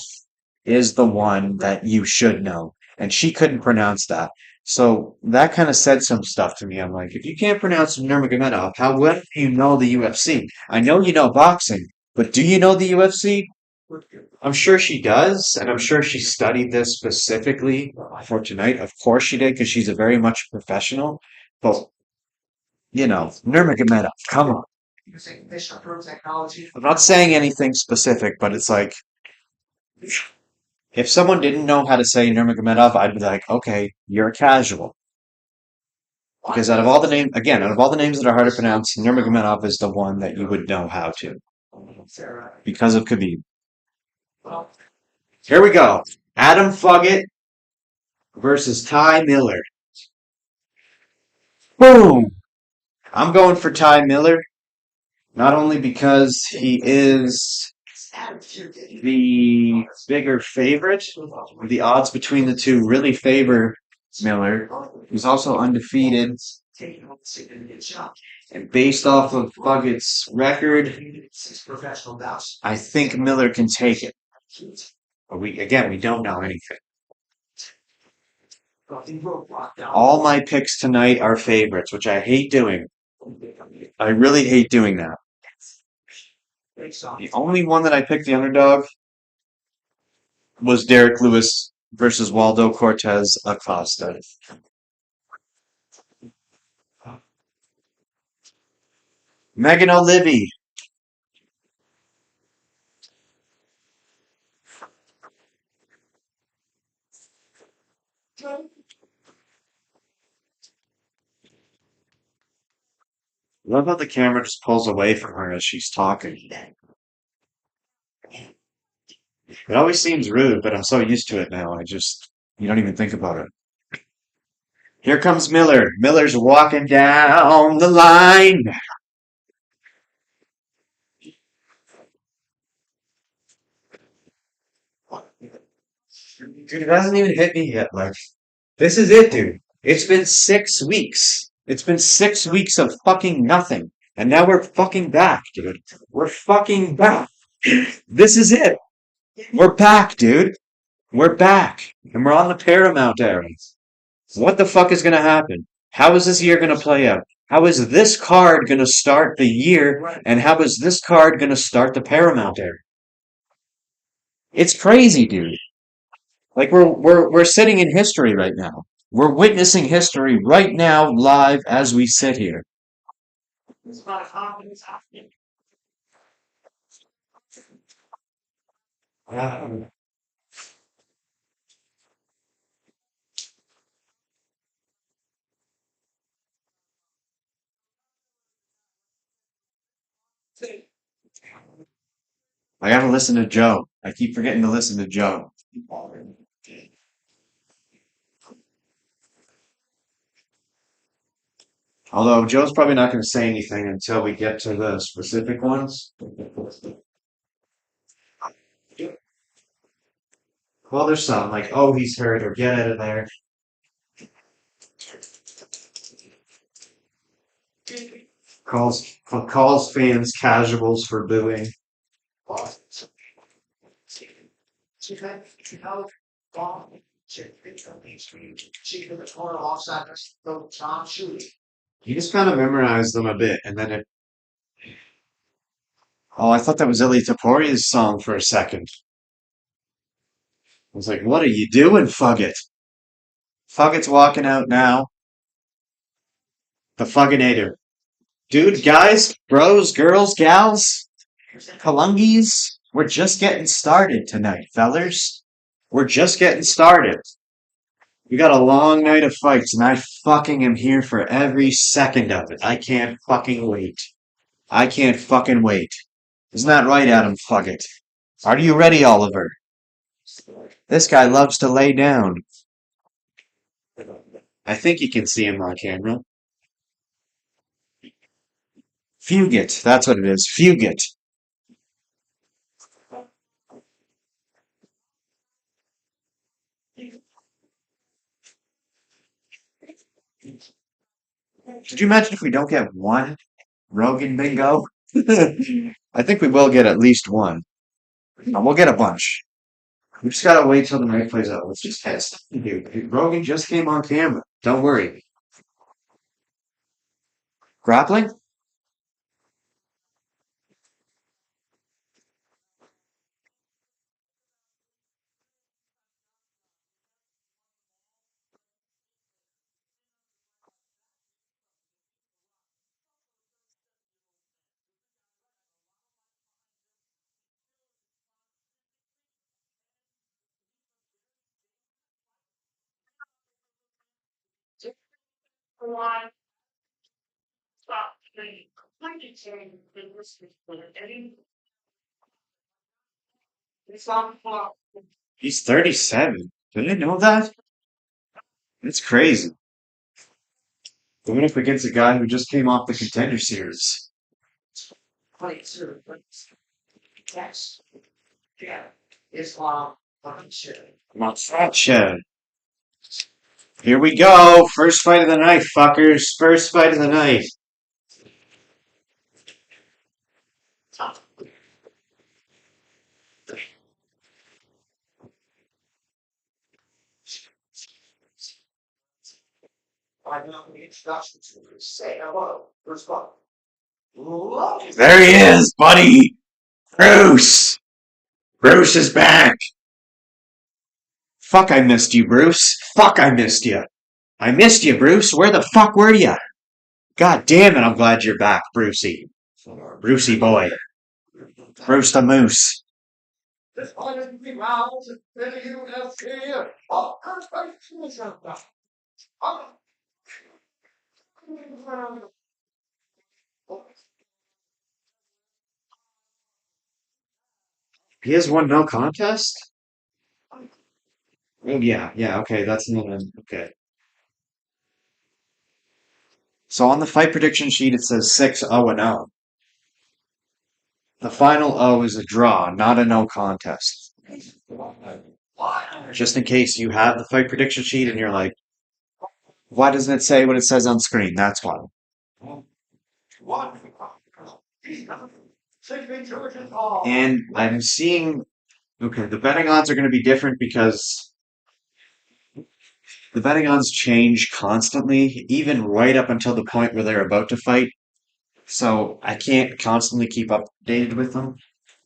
is the one that you should know. And she couldn't pronounce that. So that kind of said some stuff to me. I'm like, if you can't pronounce Nurmagomedov, how well do you know the UFC? I know you know boxing, but do you know the UFC? I'm sure she does, and I'm sure she studied this specifically for tonight. Of course she did, because she's a very much professional. But, Nurmagomedov, come on. using fish approved technology. I'm not saying anything specific, but it's like, if someone didn't know how to say Nurmagomedov, I'd be like, okay, you're a casual. Because out of all the names that are hard to pronounce, Nurmagomedov is the one that you would know how to. Because of Khabib. Here we go. Adam Fuggett versus Ty Miller. Boom! I'm going for Ty Miller. Not only because he is the bigger favorite, the odds between the two really favor Miller. He's also undefeated. And based off of Fuggett's record, I think Miller can take it. But we don't know anything. All my picks tonight are favorites, which I hate doing. I really hate doing that. The only one that I picked the underdog was Derek Lewis versus Waldo Cortez Acosta. Megan O'Livy. Love how the camera just pulls away from her as she's talking. It always seems rude, but I'm so used to it now. You don't even think about it. Here comes Miller. Miller's walking down the line. Dude, it hasn't even hit me yet. Like, this is it, dude. It's been 6 weeks. It's been 6 weeks of fucking nothing. And now we're fucking back, dude. We're fucking back. This is it. We're back, dude. We're back. And we're on the Paramount era. What the fuck is gonna happen? How is this year gonna play out? How is this card gonna start the year? And how is this card gonna start the Paramount era? It's crazy, dude. Like we're sitting in history right now. We're witnessing history right now, live as we sit here. I gotta listen to Joe. I keep forgetting to listen to Joe. Although Joe's probably not gonna say anything until we get to the specific ones. Well, there's some like, oh, he's hurt, or get out of there. Calls fans casuals for booing. You just kind of memorize them a bit, and then it. Oh, I thought that was Ilya Taporia's song for a second. I was like, what are you doing, Fugget? Fugget's walking out now. The Fugginator. Dude, guys, bros, girls, gals, Kalungis, we're just getting started tonight, fellers. We're just getting started. We got a long night of fights, and I fucking am here for every second of it. I can't fucking wait. I can't fucking wait. Isn't that right, Adam Fuggett? Are you ready, Oliver? This guy loves to lay down. I think you can see him on camera. Fugit, that's what it is. Fugit. Could you imagine if we don't get one Rogan Bingo? I think we will get at least one. No, we'll get a bunch. We just gotta wait till the night plays out. Let's just test. Dude, Rogan just came on camera. Don't worry. Grappling? He's 37. Did I know that? That's crazy. Even if against a guy who just came off the Contender Series. Gotcha. Here we go. First fight of the night, fuckers. First fight of the night. There he is, buddy. Bruce. Bruce is back. Fuck, I missed you, Bruce. Fuck, I missed you. I missed you, Bruce. Where the fuck were you? God damn it, I'm glad you're back, Brucey. Brucey boy. Bruce the Moose. He has won no contest? Oh, yeah, okay, that's not, okay. So on the fight prediction sheet, it says 6-0-0. The final O is a draw, not a no contest. Just in case you have the fight prediction sheet and you're like, why doesn't it say what it says on screen? That's why. And I'm seeing, okay, the betting odds are going to be different because the betting odds change constantly, even right up until the point where they're about to fight. So I can't constantly keep updated with them.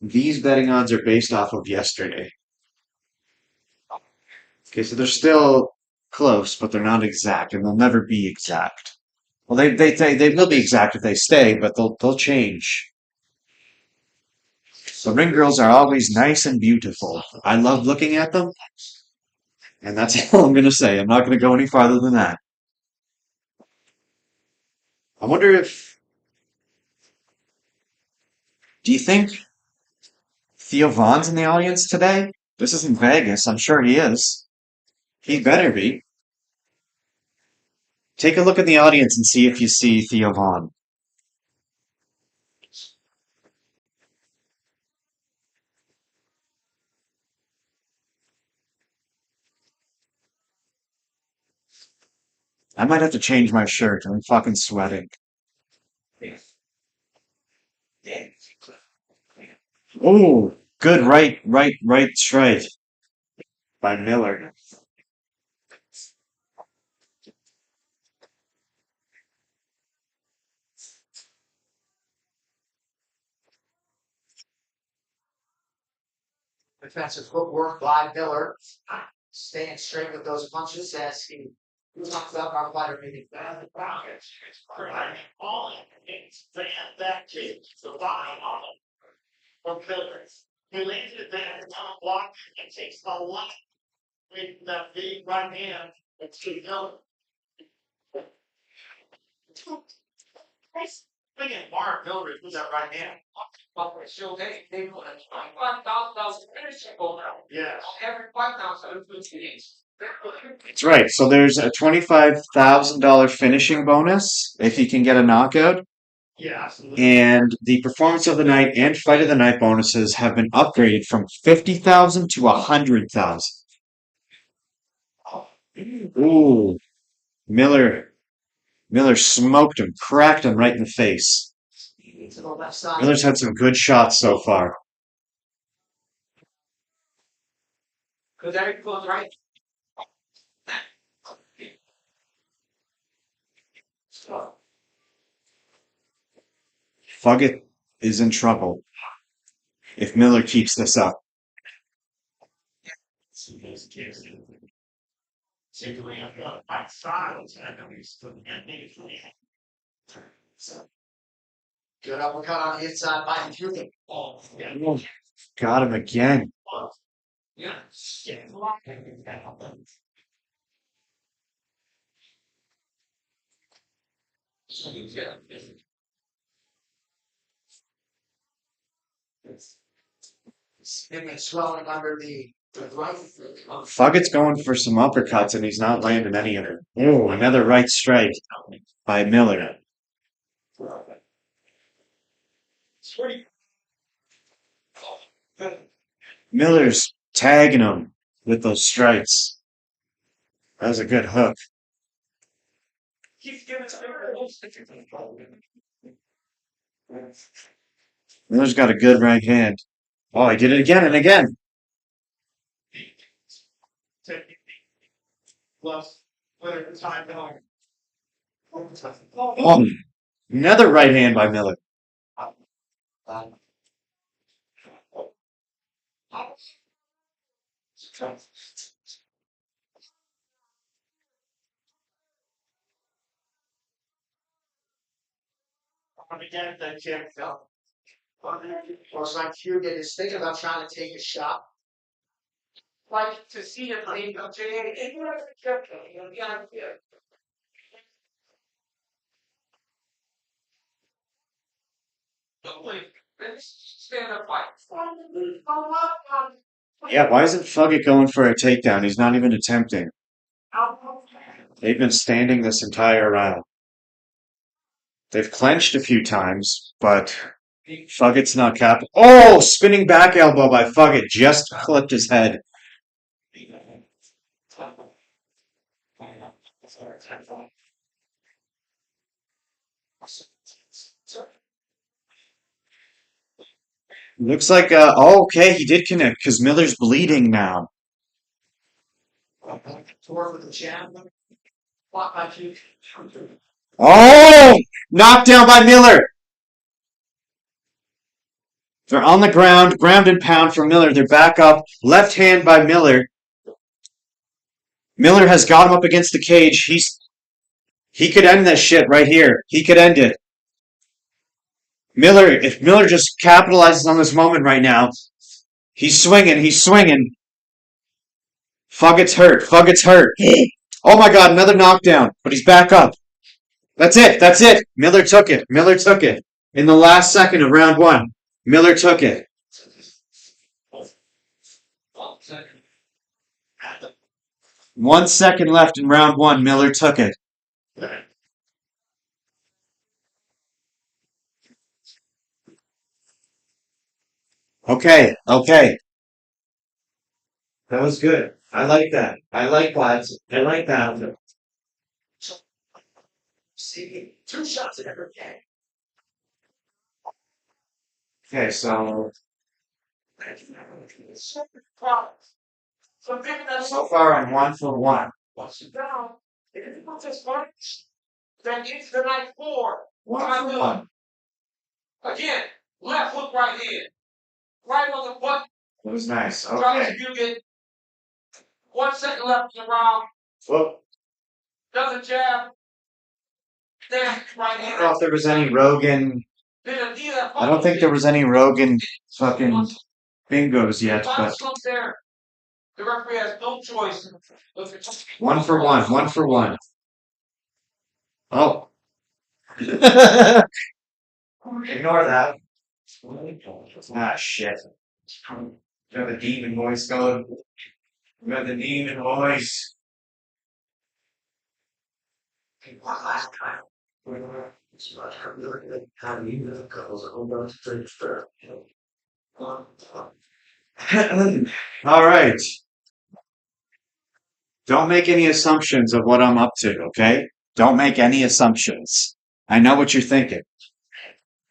These betting odds are based off of yesterday. Okay, so they're still close, but they're not exact, and they'll never be exact. Well, they will be exact if they stay, but they'll change. The ring girls are always nice and beautiful. I love looking at them, and that's all I'm gonna say. I'm not gonna go any farther than that. I wonder if, do you think Theo Vaughn's in the audience today? This isn't Vegas. I'm sure he is. He better be. Take a look at the audience and see if you see Theo Vaughn. I might have to change my shirt. I'm fucking sweating. Oh, good right straight by Miller. Defensive footwork by Miller. Staying straight with those punches as he talks about our fighter maybe bad pockets. All it's that kid survive on them from Phillips. He lands it there on the block and takes a lot with that big right hand. It's to Miller. Again, Mark Miller with that right hand. Still they put a $25,000 finishing goal now. Yes. Every fight now, so it's games. That's right. So there's a $25,000 finishing bonus if you can get a knockout. Yeah, absolutely. And the performance of the night and fight of the night bonuses have been upgraded from 50,000 to 100,000. Ooh, Miller smoked him, cracked him right in the face. To the left side. Miller's had some good shots so far. Because Eric goes right. Fuggett is in trouble if Miller keeps this up. Good uppercut on the inside by Fury. Oh, yeah. Got him again. Yeah. Him swelling under the right. Fuggett's going for some uppercuts and he's not landing any of it. Oh, another right strike by Miller. Miller's tagging him with those strikes. That was a good hook. Miller's got a good right hand. Oh, he did it again and again. Oh, another right hand by Miller. Again, that Jack felt. Or like Fury is thinking about trying to take a shot. Like to see if they go stand up fight. Yeah, why isn't Fugget going for a takedown? He's not even attempting. They've been standing this entire round. They've clenched a few times, but Fugget's not cap. Oh, spinning back elbow by Fugget. Just clipped his head. Looks like, oh, okay, he did connect because Miller's bleeding now. Oh, knocked down by Miller. They're on the ground, ground and pound for Miller. They're back up, left hand by Miller. Miller has got him up against the cage. He could end this shit right here. He could end it. If Miller just capitalizes on this moment right now, he's swinging. Fugget's hurt. Oh my god, another knockdown, but he's back up. That's it. Miller took it. In the last second of round one, Miller took it. One second left in round one, Miller took it. Okay. That was good. I like that. I like that. See, 2 shots in every game. Okay, so so far I'm 1 for 1. Down. If you put this fight, then it's the night 4. 1 for 1. Again, left hook, right hand. Right on the butt. That was nice. Trying Okay. to do it. 1 second left in the round. Whoop. Does a jab. Then right I don't hand. know if there was any Rogan. Then a knee that I don't think there was any Rogan fucking bingos yet, but there. The referee has no choice. 1 for 1. Oh. Ignore that. Ah, shit. You have the demon voice going. You have the demon voice. All right. Don't make any assumptions of what I'm up to, okay? Don't make any assumptions. I know what you're thinking.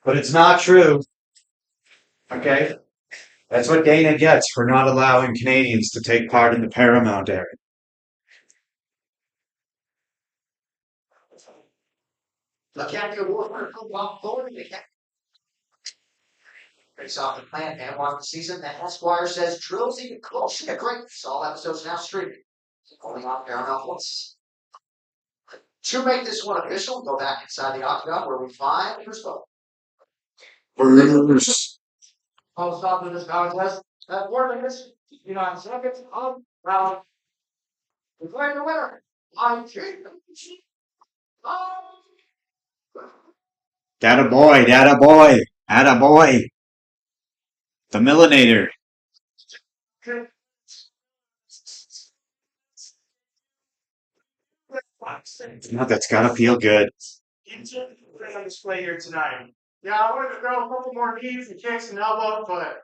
But it's not true. Okay? That's what Dana gets for not allowing Canadians to take part in the Paramount area. The Academy Award winner from Bob Thornton. Based off the plan, man, watch the season. The Esquire says Drill's even close. Yeah, great. So all episodes now streaming. Only on Paramount Plus. To make this one official, go back inside the octagon where we find Crispo. I'll stop in this contest. That word is United States of round. Declaring the winner. Atta boy. The Millinator. No, that's gotta feel good. On display here tonight. Yeah, I wanted to throw a couple more knees and kicks and elbows, but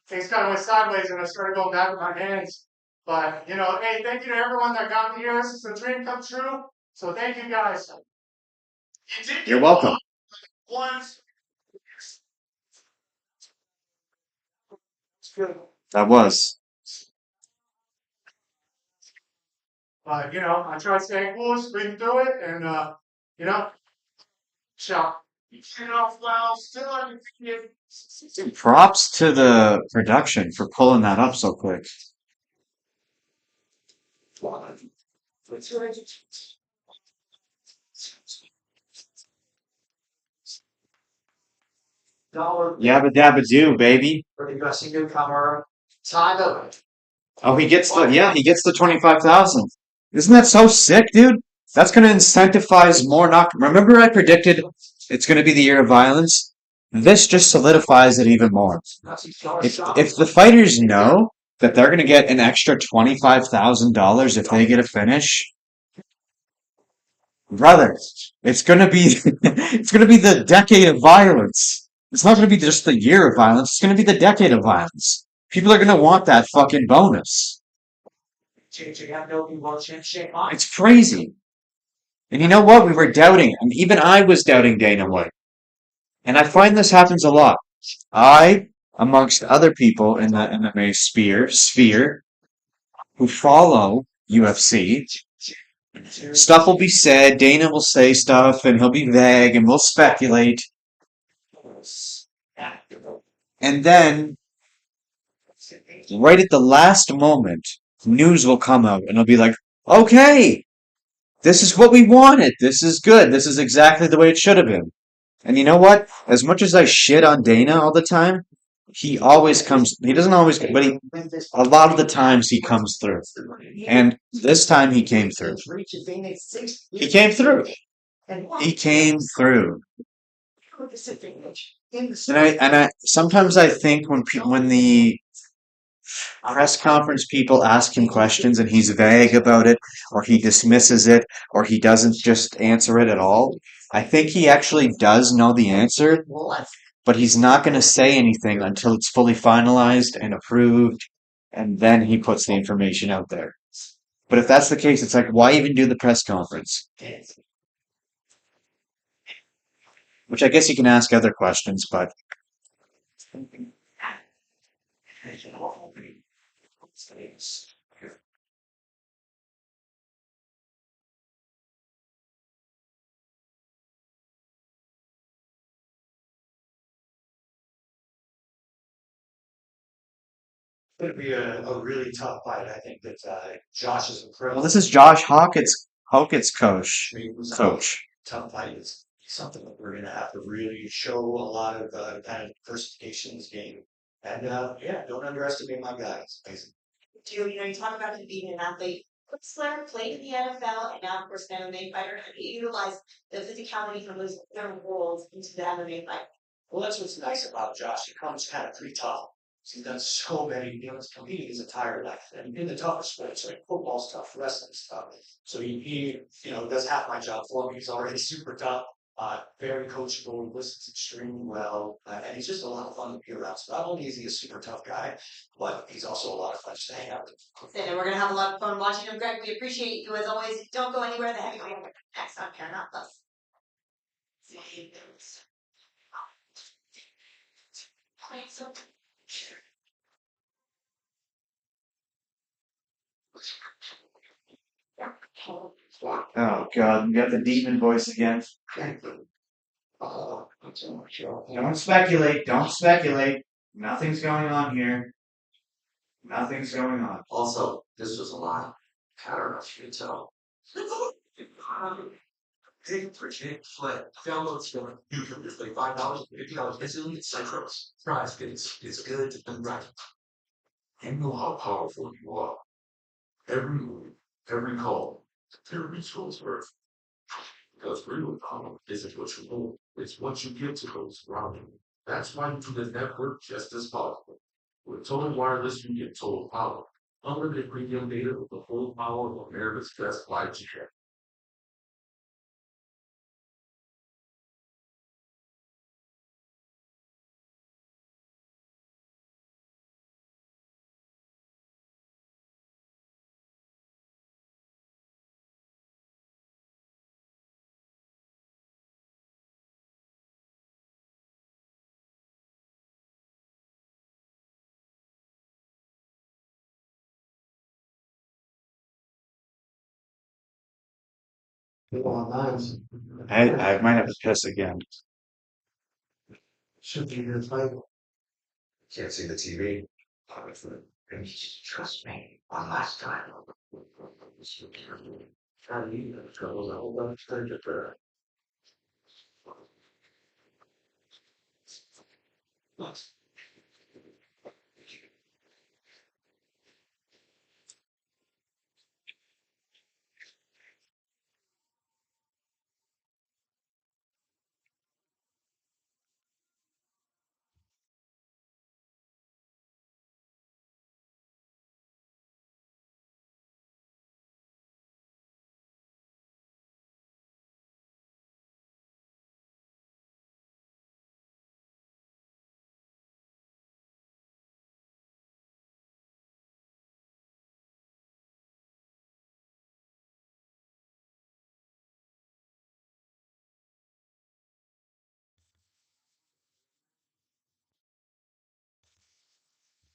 things kind of went sideways and I started going back with my hands. But hey, thank you to everyone that got me here. This is a dream come true. So thank you guys. You're welcome. Once. That was. But I try to stay cool, breathing through it, and so well, still undefeated. Props to the production for pulling that up so quick. Yabba dabba do, baby. For the UFC newcomer, Ty Miller. Oh, he gets the 25,000. Isn't that so sick, dude? That's gonna incentivize more knock. Remember I predicted it's gonna be the year of violence? this just solidifies it even more. If the fighters know that they're gonna get an extra $25,000 if they get a finish, brother, it's gonna be it's gonna be the decade of violence. It's not gonna be just the year of violence. It's gonna be the decade of violence. People are gonna want that fucking bonus. It's crazy. And you know what? We were doubting, and even I was doubting Dana White. And I find this happens a lot. I, amongst other people in the MMA sphere who follow UFC, stuff will be said, Dana will say stuff, and he'll be vague, and we'll speculate. And then, right at the last moment, news will come out, and it'll be like, okay, this is what we wanted. This is good. This is exactly the way it should have been. And you know what? As much as I shit on Dana all the time, he always comes. He doesn't always, but a lot of the times he comes through. And this time he came through. He came through. He came through. And I sometimes I think when the press conference people ask him questions and he's vague about it, or he dismisses it, or he doesn't just answer it at all, I think he actually does know the answer, but he's not going to say anything until it's fully finalized and approved, and then he puts the information out there. But if that's the case, it's like, why even do the press conference? Which I guess you can ask other questions, but It's going to be a really tough fight. I think that Josh is well, incredible. this is Josh Hawkett's coach. I mean, it was a Coach. tough fight. It's something that we're going to have to really show a lot of kind of diversification in this game. And yeah, don't underestimate my guy. It's amazing. You talk about him being an athlete. Whistler played in the NFL and now, of course, an MMA fighter. And he utilized the physicality from those other roles into the MMA fight. Well, that's what's nice about Josh. He comes kind of pretty tough. He's done so many, he's competed his entire life. And in the toughest sports, like football's tough, wrestling's tough. So he does half my job for me. He's already super tough, very coachable, listens extremely well, and he's just a lot of fun to be around. So not only is he a super tough guy, but he's also a lot of fun just to hang out with. And we're going to have a lot of fun watching him, Greg. We appreciate you as always. Don't go anywhere. The heavyweight next on Paramount Plus. Oh God, we got the demon voice again. Don't speculate. Don't speculate. Nothing's going on here. Nothing's going on. Also, this was a lot. I don't know if you can tell. Big Virginia Flint. Downloads for YouTube. It's like $5, $50. It's elite Cypros. Price, it's good and right. You know how powerful you are. Every move, every call, every school's worth. Because real power isn't what you hold, it's what you give to those around you. That's why you do the network just as powerful. With Total Wireless, you get total power. Unlimited premium data with the full power of America's best 5G. I might have to piss again. Should be your title. Can't see the TV. Trust me, one last time. Try to eat it. Trouble a whole bunch of things there.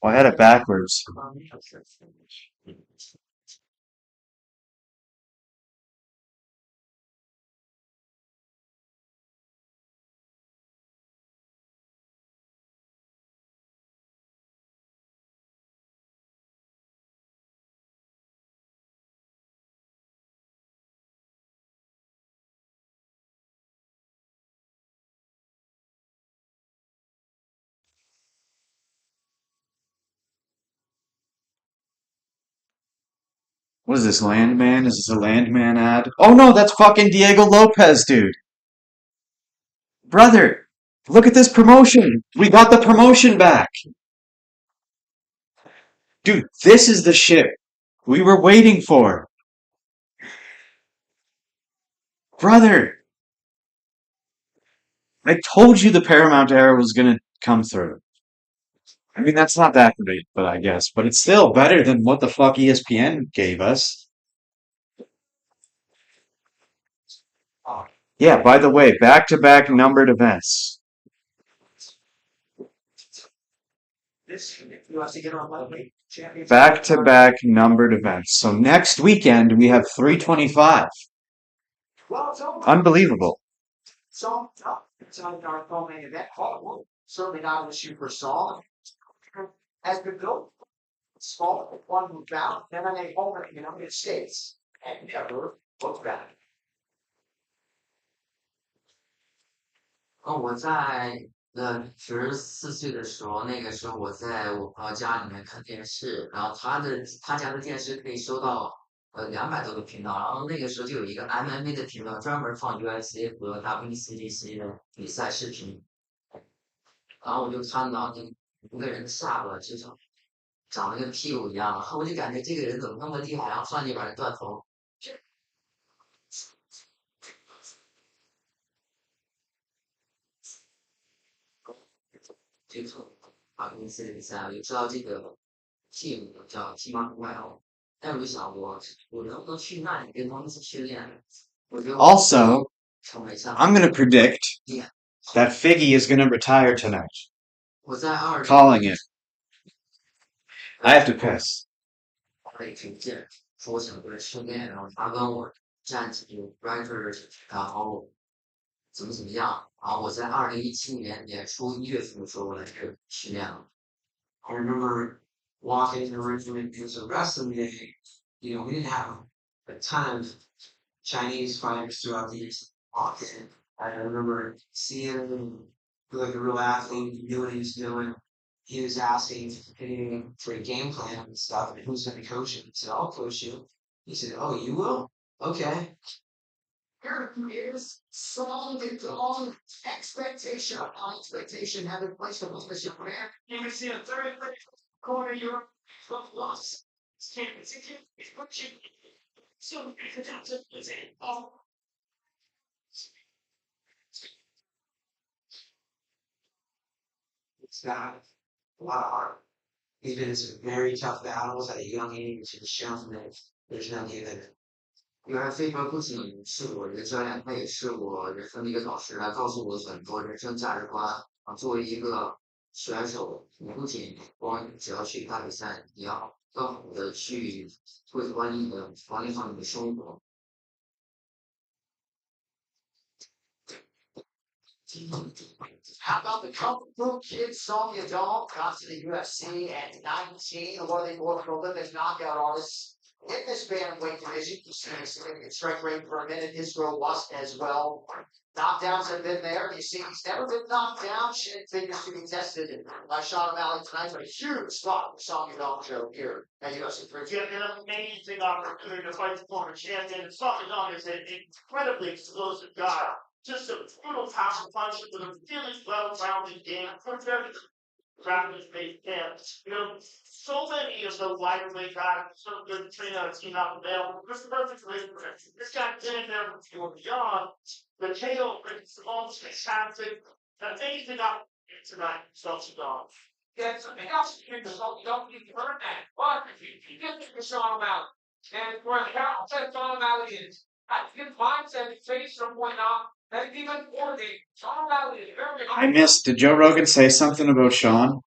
Well, I had it backwards. What is this, Landman? Is this a Landman ad? Oh no, that's fucking Diego Lopez, dude. Brother, look at this promotion. We got the promotion back. Dude, this is the shit we were waiting for. Brother, I told you the Paramount era was gonna come through. I mean, that's not that great, but I guess. But it's still better than what the fuck ESPN gave us. Yeah, by the way, back-to-back numbered events. Back-to-back numbered events. So next weekend we have 325. Unbelievable. So, it's on our co-main event. Certainly not an issue for Saul. As the goat, Saul, one moved out, then a home in the United States, and never looked back. 我在14岁的时候，那个时候我在我朋友家里面看电视，然后他家的电视可以收到200多个频道，然后那个时候就有一个 MMA 的频道专门放 UFC 和 WCDC 的比赛视频，然后我就看到那一个人的下巴就长得跟屁股一样，然后我就感觉这个人怎么那么厉害，然后突然就把人断头。这个打公司的比赛，我就知道这个 team 叫 Team Well，但我就想我能不能去那里跟他们一起训练？我觉得 Also, 成为像 I'm gonna predict Yeah. that Figgy is gonna retire tonight. 我在Calling it. I have to piss. 20推荐说我想过来训练，然后他跟我站起 record， 然后怎么样，然后我在2017年年初1月份的时候我来这训练了。I remember walking originally because of wrestling day, we didn't have a ton of Chinese fighters throughout the years walking. I remember seeing him like a real athlete, he knew what he was doing. He was asking for a game plan and stuff, and who's going to coach him? He said, I'll coach you. He said, oh, you will? Okay. Here is strong and long expectation upon expectation having placed upon this young man. You can see a third corner of your loss. So, It's got a lot of heart. He's been in some very tough battles at a young age and shown that there's no giving. 原来飞哥不仅是我的教练，他也是我人生的一个导师，他告诉我很多人生价值观啊。作为一个选手，你不仅只要去打比赛，你要更好的去管理好你的生活。how about the Kung Fu Kid Song Yadong got to the UFC at 19, one of the more prolific knockout artists in this bantamweight division. You see his significant strike rate per minute. His robust as well. Knockdowns have been there. You see, he's never been knocked down. Shit figures to be tested by Sean O'Malley tonight. But a huge spot for Song Yadong show here at UFC 3. Get an amazing opportunity to fight the former champion. And Song Yadong is an incredibly explosive guy. Just a brutal powerful punch with a really well-rounded game. Rapid based camps. So many of those lightweight guys are so good to train out a team out of available. This is the perfect way for it. This guy did it there with you beyond. The KO is almost fantastic. An amazing opportunity tonight, Song Yadong. Yeah, something else you don't need to earn that. But if you get to Sean O'Malley, and for the mindset Sean O'Malley is, I think mindset is based on whatnot. I missed. Did Joe Rogan say something about Sean?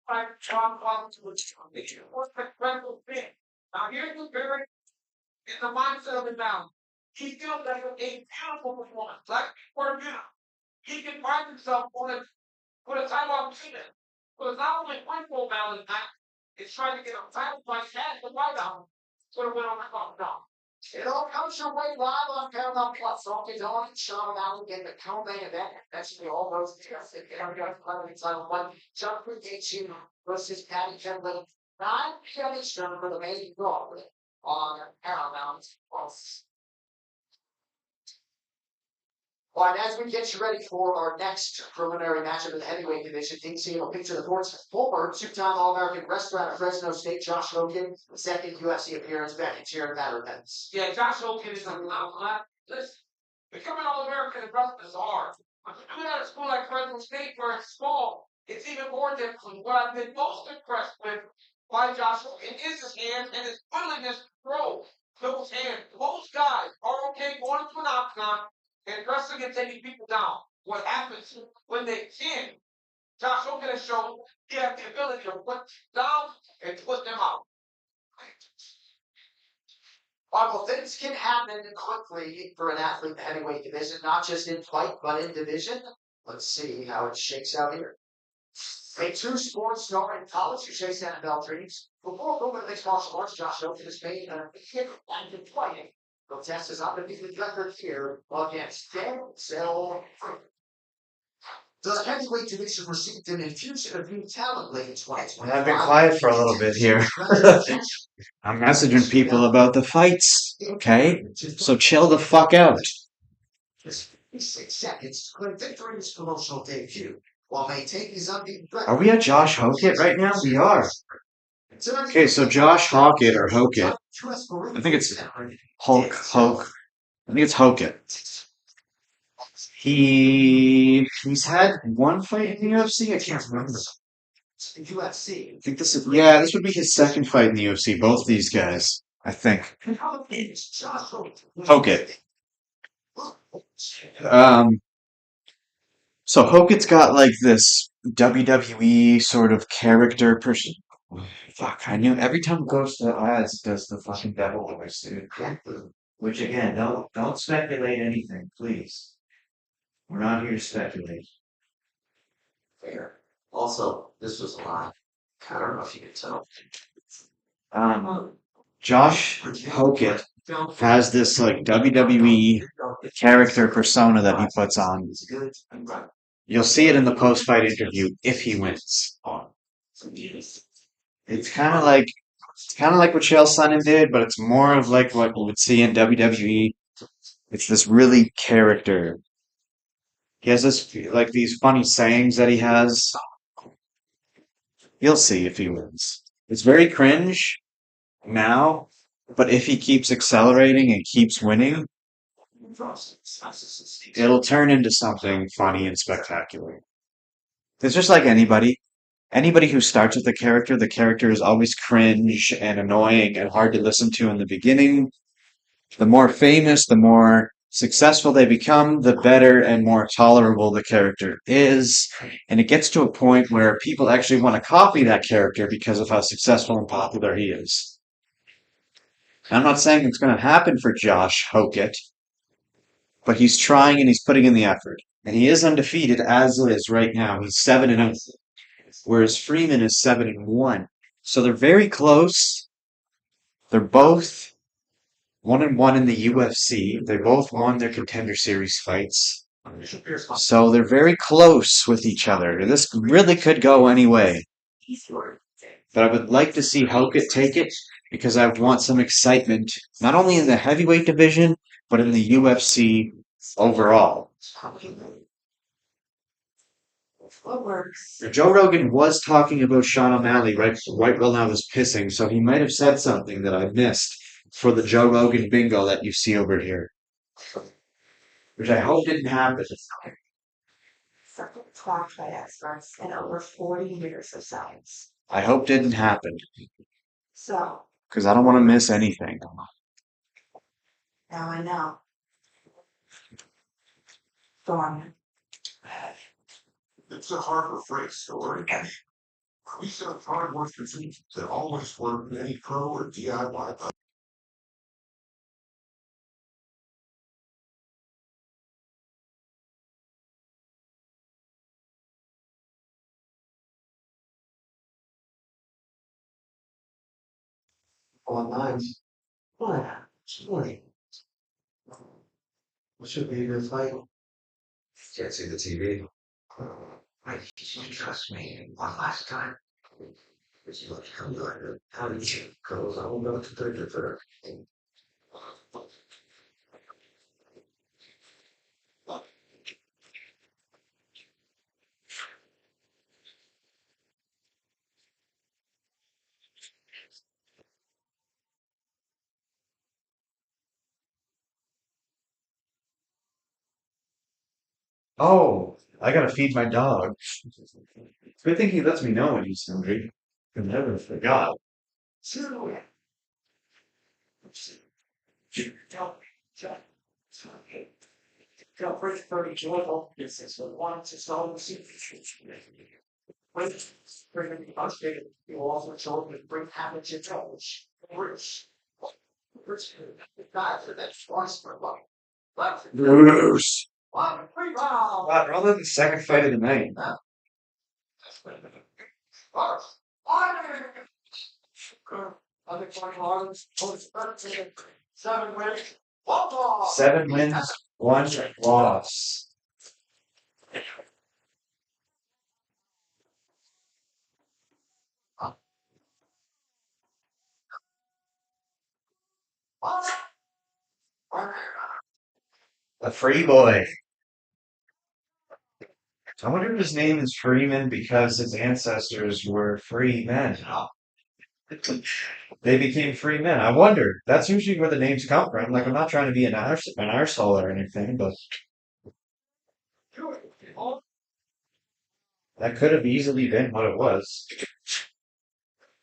Like John Paul to what's the incredible thing. Now here's the very in the mindset of it now. He feels like a beautiful performance. Like for now. He can find himself on a put a title on Cena. So it's not only one full balance match, it's trying to get a title fight and the fight out. So it went on the clock now. It all comes your way live on Paramount Plus. So it's on Sean O'Malley getting the co-main event. Actually, all those tickets. Every got plenty of time. One Jumper Gaethje versus Patty Kembley. 9 p.m. Eastern for the main draw on Paramount Plus. All right, as we get you ready for our next preliminary matchup in the heavyweight division, you can see a picture of the former two-time All-American wrestler out of Fresno State, Josh Hogan, the second UFC appearance back in Sharon Matter events. Yeah, Josh Hogan is a lot. Listen, becoming All-American in wrestling is hard. When you're doing it at a school like Fresno State where it's small, it's even more difficult. What I've been most impressed with by Josh Hogan is his hands and his willingness to throw those hands. Most guys are okay going into an octagon and wrestling and taking people down. What happens when they can? Josh Hogan has shown he has the ability to put down and put them out. Well, things can happen quickly for an athlete in the heavyweight division, not just in fight, but in division. Let's see how it shakes out here. A true sports star in college who chased NFL dreams. Before moving to mixed martial arts, Josh Hogan has made a hit and in fighting. The test is undefeated record here against Denzel. The heavyweight division received an infusion of new talent late in 2020. I've been quiet for a little bit here. I'm messaging people about the fights, okay? So chill the fuck out. 6 seconds to claim victory in his promotional debut, while maintaining his unbeaten record. Are we at Josh Hockett right now? We are. Okay, so Josh Hockett or Hockett. I think it's Hoke. I think it's Hockett. He's had one fight in the UFC. I can't remember. UFC. I think this would be his second fight in the UFC. Both these guys, I think. Hockett. So Hockett's got like this WWE sort of character person. Fuck, I knew every time it goes to the ads, it does the fucking devil voice, dude. Which again, don't speculate anything, please. We're not here to speculate. Fair. Also, this was a lot. I don't know if you could tell. Josh Hockett has this like WWE character persona that he puts on. You'll see it in the post-fight interview if he wins. It's kind of like what Chael Sonnen did, but it's more of like what you would see in WWE. It's this really character. He has this like these funny sayings that he has. You'll see if he wins. It's very cringe now, but if he keeps accelerating and keeps winning, it'll turn into something funny and spectacular. It's just like anybody. Anybody who starts with the character is always cringe and annoying and hard to listen to in the beginning. The more famous, the more successful they become, the better and more tolerable the character is. And it gets to a point where people actually want to copy that character because of how successful and popular he is. I'm not saying it's going to happen for Josh Hockett, but he's trying and he's putting in the effort. And he is undefeated as is right now. He's 7-0. Whereas Freeman is 7-1. So they're very close. They're both 1-1 in the UFC. They both won their Contender Series fights. So they're very close with each other. This really could go any way. But I would like to see Hockett take it because I want some excitement, not only in the heavyweight division, but in the UFC overall. Joe Rogan was talking about Sean O'Malley right while I was pissing, so he might have said something that I missed for the Joe Rogan Bingo that you see over here, which I hope didn't happen. Talked by experts in over 40 years of science. I hope didn't happen So because I don't want to miss anything. now I know. Thorn. It's a Harbor Freight story. We serve hardware solutions that always work in any pro or DIY. Online. What? Sorry. What should be your fight? Can't see the TV. I you trust me one last time. Would you like to come later? How did you? Girls, I will go to the third. Oh, I gotta feed my dog. Good thing he lets me know when he's hungry. I never forgot. Feel free to be joyful. This is what wants to solve the situation. With bringing the frustrated, you also show me bring habits and knowledge. Rich. Guys, that's twice for life. Bruce. Wow. Wow, rather than the second fight of the night. Seven wins. 7 wins, 1 loss. A free boy. I wonder if his name is Freeman because his ancestors were free men. They became free men. I wonder. That's usually where the names come from. Like, I'm not trying to be an arsehole or anything, but that could have easily been what it was.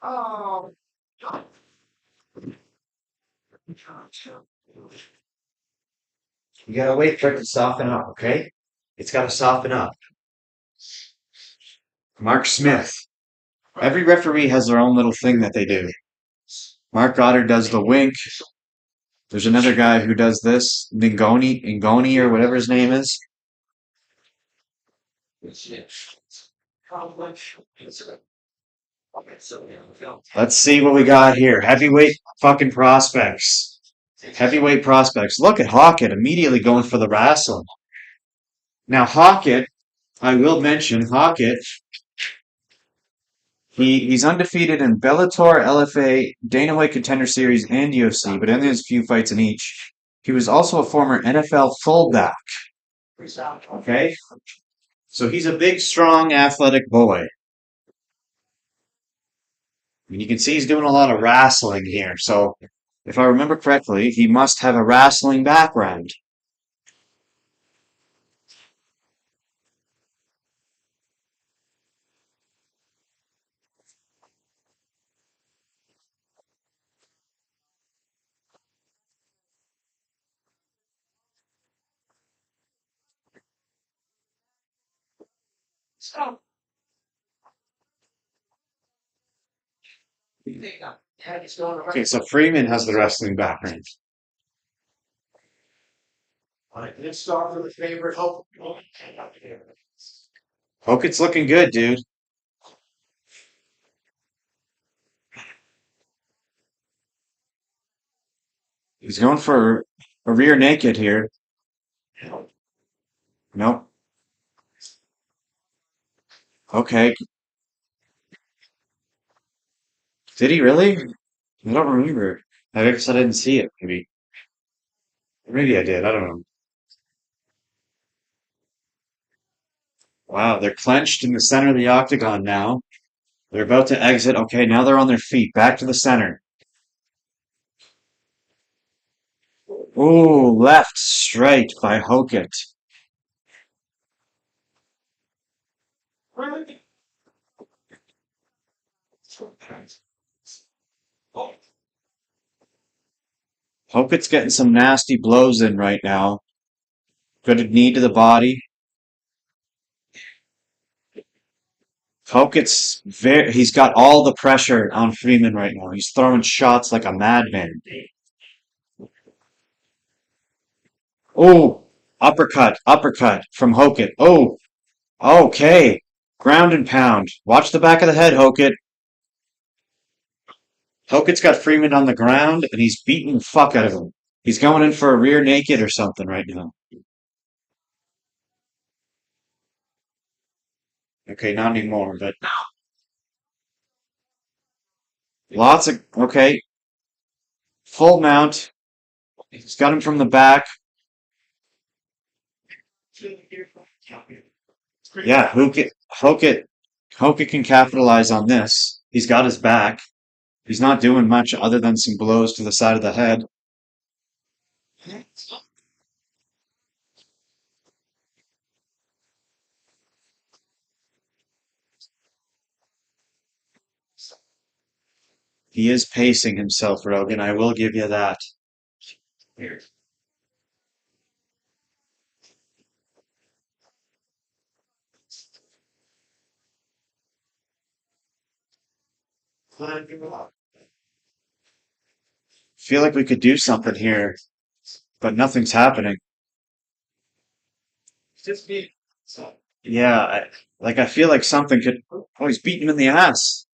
Oh. You gotta wait for it to soften up, okay? It's gotta soften up. Mark Smith. Every referee has their own little thing that they do. Mark Goddard does the wink. There's another guy who does this, Ngoni or whatever his name is. Let's see what we got here. Heavyweight fucking prospects. Heavyweight prospects. Look at Hawkett immediately going for the wrestling. Now Hawkett, I will mention Hawkett. He's undefeated in Bellator, LFA, Dana White Contender Series, and UFC, but only has a few fights in each. He was also a former NFL fullback. Okay? So he's a big, strong, athletic boy. And you can see he's doing a lot of wrestling here. So if I remember correctly, he must have a wrestling background. Okay, so Freeman has the wrestling background. Let's start with the favorite hope. Hockett's looking good, dude. He's going for a rear naked here. Nope. Okay. Did he really? I don't remember. I guess I didn't see it, maybe. Maybe I did. I don't know. Wow, they're clenched in the center of the octagon now. They're about to exit. Okay, now they're on their feet. Back to the center. Ooh, left straight by Hokett. Hokett's getting some nasty blows in right now. Good knee to the body. He's got all the pressure on Freeman right now. He's throwing shots like a madman. Oh, uppercut from Hokett. Oh, okay. Ground and pound. Watch the back of the head, Hokett. Hokett's got Freeman on the ground and he's beating the fuck out of him. He's going in for a rear naked or something right now. Okay, not anymore, but lots of, okay. Full mount. He's got him from the back. Yeah, Hokett can capitalize on this. He's got his back. He's not doing much other than some blows to the side of the head. He is pacing himself, Rogan. I will give you that. Feel like we could do something here, but nothing's happening. Yeah, I feel like something could. Oh, he's beating him in the ass.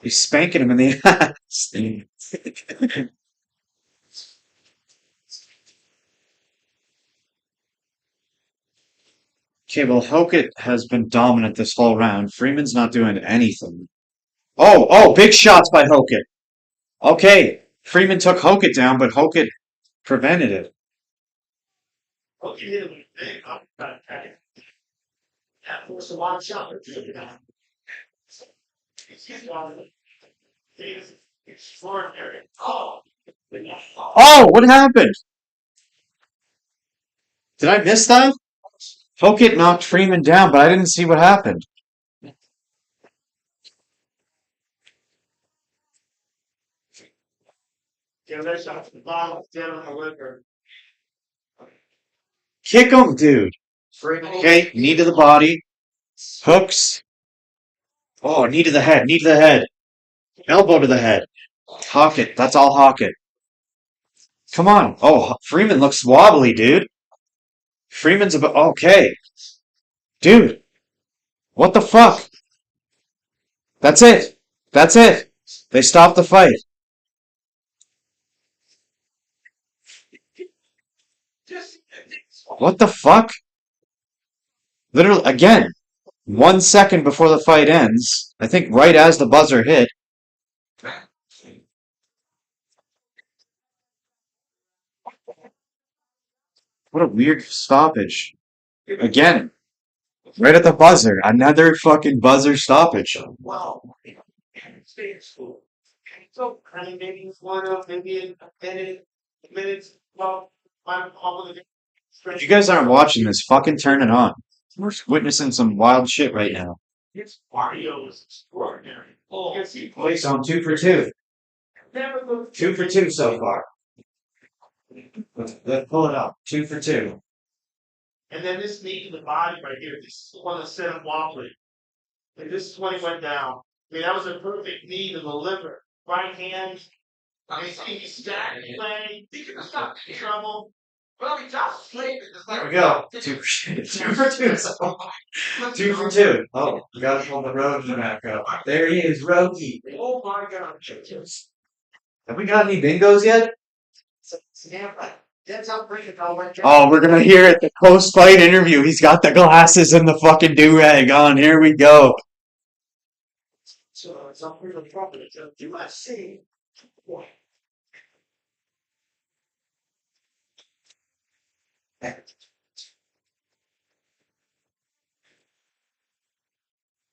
He's spanking him in the ass. Okay, well, Hokett has been dominant this whole round. Freeman's not doing anything. Oh, big shots by Hokett. Okay, Freeman took Hokett down, but Hokett prevented it. Oh, what happened? Did I miss that? Hokett knocked Freeman down, but I didn't see what happened. Kick him, dude. Okay, knee to the body. Hooks. Oh, knee to the head, knee to the head. Elbow to the head. Hokett, that's all Hokett. Come on. Oh, Freeman looks wobbly, dude. Freeman's about. Okay. Dude, what the fuck? That's it. That's it. They stopped the fight. What the fuck? Literally, again, 1 second before the fight ends, I think right as the buzzer hit. What a weird stoppage. Again, right at the buzzer. Another fucking buzzer stoppage. If you guys aren't watching this, fucking turn it on. We're witnessing some wild shit right now. Place on 2 for 2. 2 for 2 so far. Let's pull it up. 2 for 2. And then this knee to the body right here. This is the one that set him wobbly. Like this is when he went down. I mean, that was a perfect knee to the liver. Right hand. I mean, he's stacked play. He could stop in trouble. Well, he just sleep. There we go. 2 for 2. So 2 for 2. Oh, we got it on the road back up. There he is, Rogie. Oh my God. Have we got any bingos yet? That's how pretty it all went down. Oh, we're gonna hear it. The post-fight interview. He's got the glasses and the fucking do-rag on. Here we go. So it's up here to the property. UFC.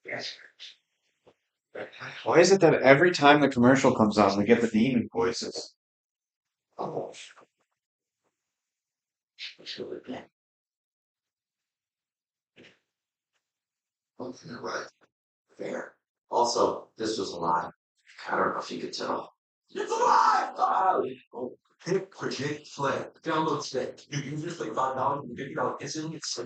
Yes. Why is it that every time the commercial comes on, we get the demon voices? Oh. You're right. Fair. Also, this was a lie. I don't know if you could tell. It's a lie! Oh, pick, predict, play. Download today. You use like $5 and $50 instantly. It's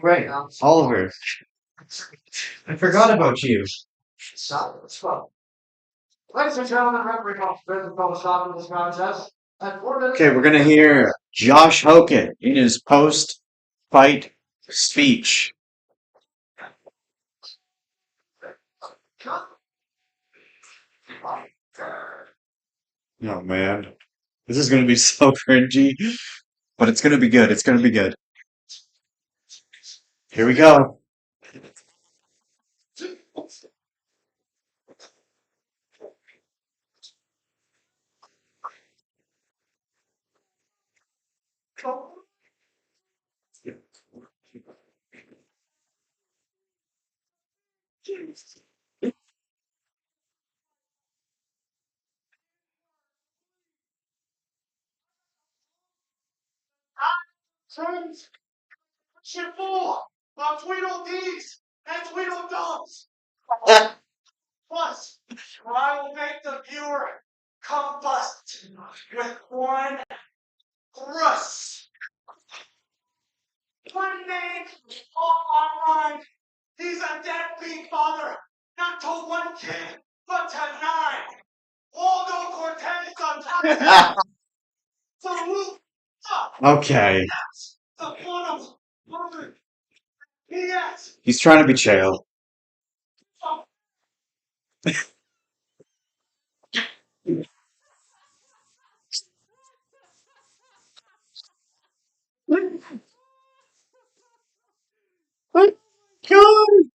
Right, Oliver. I forgot about you. So, let's go. Ladies and gentlemen, referee calls physical stop in this contest. At 4 minutes. Okay, we're gonna hear Josh Hogan in his post-fight speech. Oh man, this is gonna be so cringy, but it's gonna be good. It's gonna be good. Here we go. Friends, shit full of Tweedledees and Tweedledums. Plus, I will make the viewer combust with one thrust. One name, all online. He's a deadbeat father, not to one kid, but to 9. Waldo Cortez on top of that. Salute up. Okay, The bottom woman. P.S. he's trying to be chill. Oh God!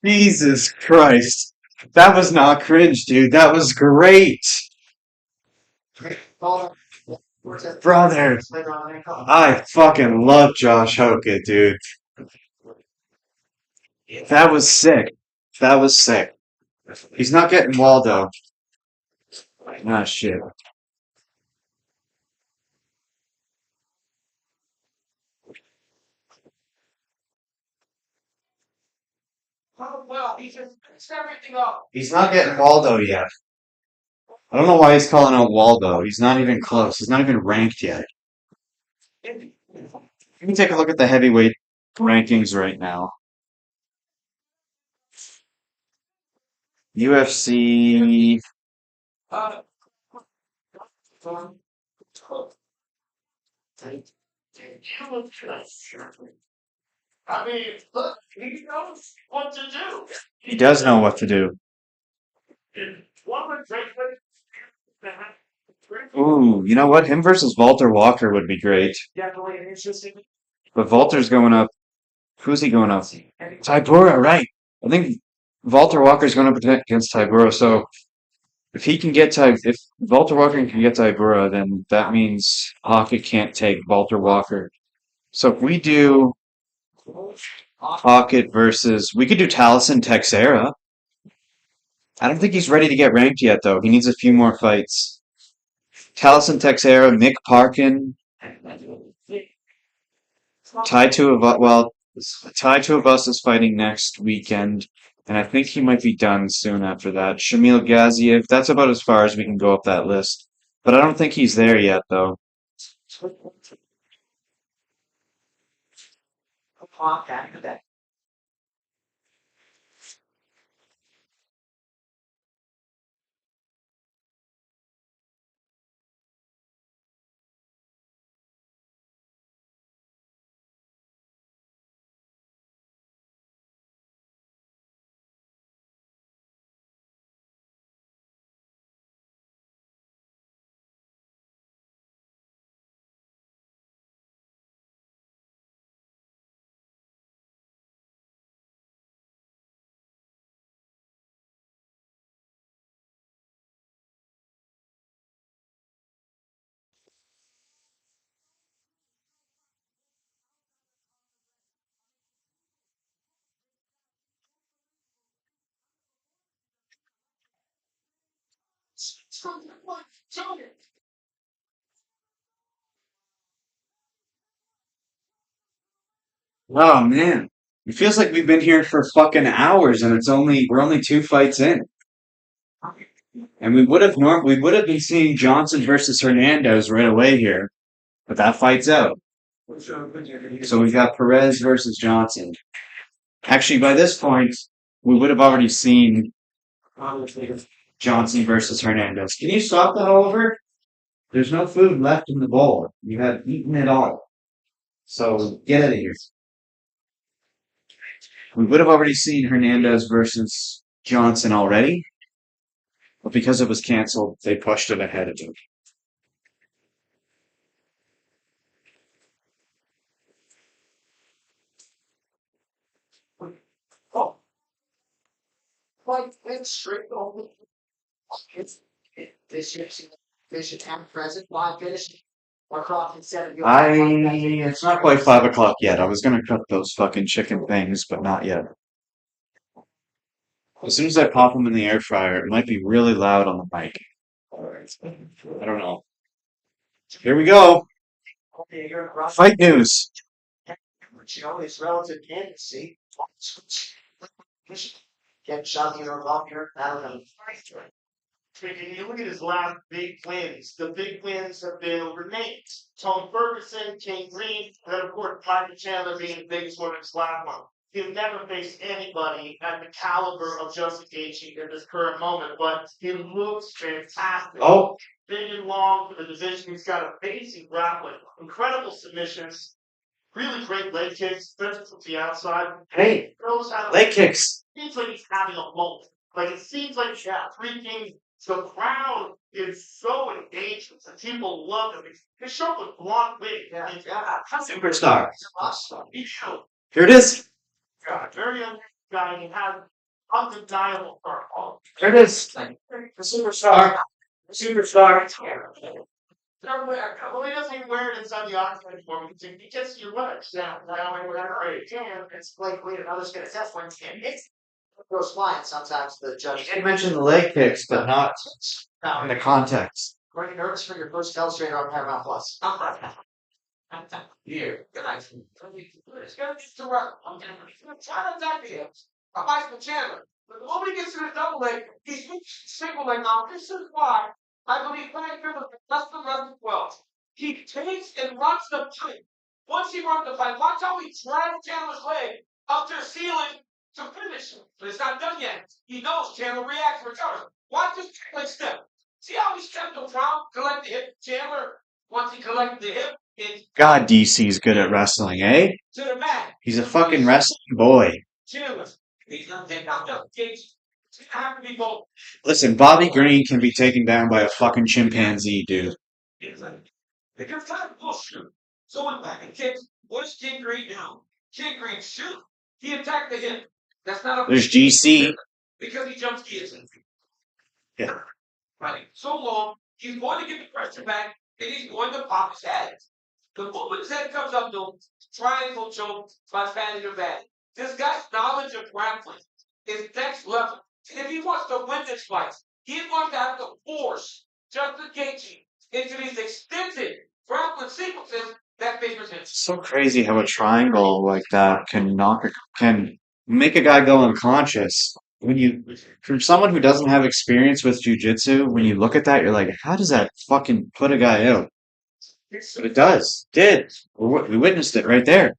Jesus Christ, that was not cringe, dude. That was great, brother. I fucking love Josh Hogan, dude. That was sick. That was sick. He's not getting Waldo. Ah, shit. Oh, well, he just fixed everything up. He's not getting Waldo yet. I don't know why he's calling out Waldo. He's not even close. He's not even ranked yet. Let me take a look at the heavyweight rankings right now. UFC. Uh, I mean, look, he knows what to do. He does know what to do. What would Drake Ooh, you know what? Him versus Walter Walker would be great. definitely interesting? But Walter's going up. Who's he going up? Tybura, right. I think Walter Walker's going up against Tybura, so if Walter Walker can get Tybura, then that means Hockett can't take Walter Walker. So if we do Hockett versus, we could do Taliesin Texera. I don't think he's ready to get ranked yet, though. He needs a few more fights. Taliesin Texera, Mick Parkin, Tai Tuivasa is fighting next weekend, and I think he might be done soon after that. Shamil Gaziev, that's about as far as we can go up that list. But I don't think he's there yet, though. Oh man, it feels like we've been here for fucking hours, and we're only 2 fights in. And we would have been seeing Johnson versus Hernandez right away here. But that fight's out. So we've got Perez versus Johnson. Actually, by this point, we would have already seen Johnson versus Hernandez. Can you stop that, Oliver? There's no food left in the bowl. You have eaten it all. So get out of here. We would have already seen Hernandez versus Johnson already, but because it was canceled, they pushed it ahead of it. Oh, like it's straight over. They should have present live finish or cross instead of your It's not quite 5 o'clock yet. I was gonna cook those fucking chicken things, but not yet. As soon as I pop them in the air fryer, it might be really loud on the mic. I don't know. Here we go. Fight news. His relative candidacy. Get shot here, off here, I don't know. When you look at his last big wins, the big wins have been over Nate, Tony Ferguson, King Green, and then of course Michael Chandler being the biggest one in his last one. He'll never face anybody at the caliber of Justin Gaethje at this current moment, but he looks fantastic. Oh, Big and long for the division. He's got amazing grappling, incredible submissions, really great leg kicks, especially from the outside. hey, Knows how to leg kicks. seems like he's having a moment. Like it seems like freaking the crowd is so engaged and people love him. His shirt was blonde wig. Superstar. He's so Here it is. very unusual guy and he has undeniable power. Here it is. The superstar. Superstar. Well, he doesn't even wear it inside the octagon anymore because he gets your legs. Yeah, It's like wait, I was gonna test one. It's goes flying sometimes the You judge. did mention the leg kicks, but not in the context. Are you nervous for your first telestrator on Paramount Plus? Here, good night. It's gonna get to run. I'm gonna try to attack him. I'm Michael Chandler. But the moment he gets to the double leg, he's single leg now. This is why I believe Frank Miller less than 12. He takes and runs the fight. Once he runs the fight, watch how he drags Chandler's leg up to the ceiling to finish. But it's not done yet. He knows Chandler reacts, recovers. Watch this leg step. See how he stepped around, collect the hip. Chandler, once he collected the hip, it's God, DC's good at wrestling, eh? to the mat. He's a fucking wrestling boy. Chandler, he's gonna take out the cage. It's gonna have to be both. Listen, Bobby Green can be taken down by a fucking chimpanzee, dude. It's like, because time bullshit. So when back and kicks, what does King Green do? King Green shoot. He attacked the hip. That's not a There's GC. because he jumps guillotine. Yeah. Right. So long, he's going to get the pressure back, and he's going to pop his head. The moment his head comes up, though, triangle choke by Fanny the Bad. This guy's knowledge of grappling is next level. If he wants to win this fight, he's going to have to force Justin Gaethje into these extended grappling sequences that favors him. It's so crazy how a triangle like that can make a guy go unconscious. From someone who doesn't have experience with jujitsu, when you look at that, you're like, how does that fucking put a guy out? But it does. Did. We witnessed it right there.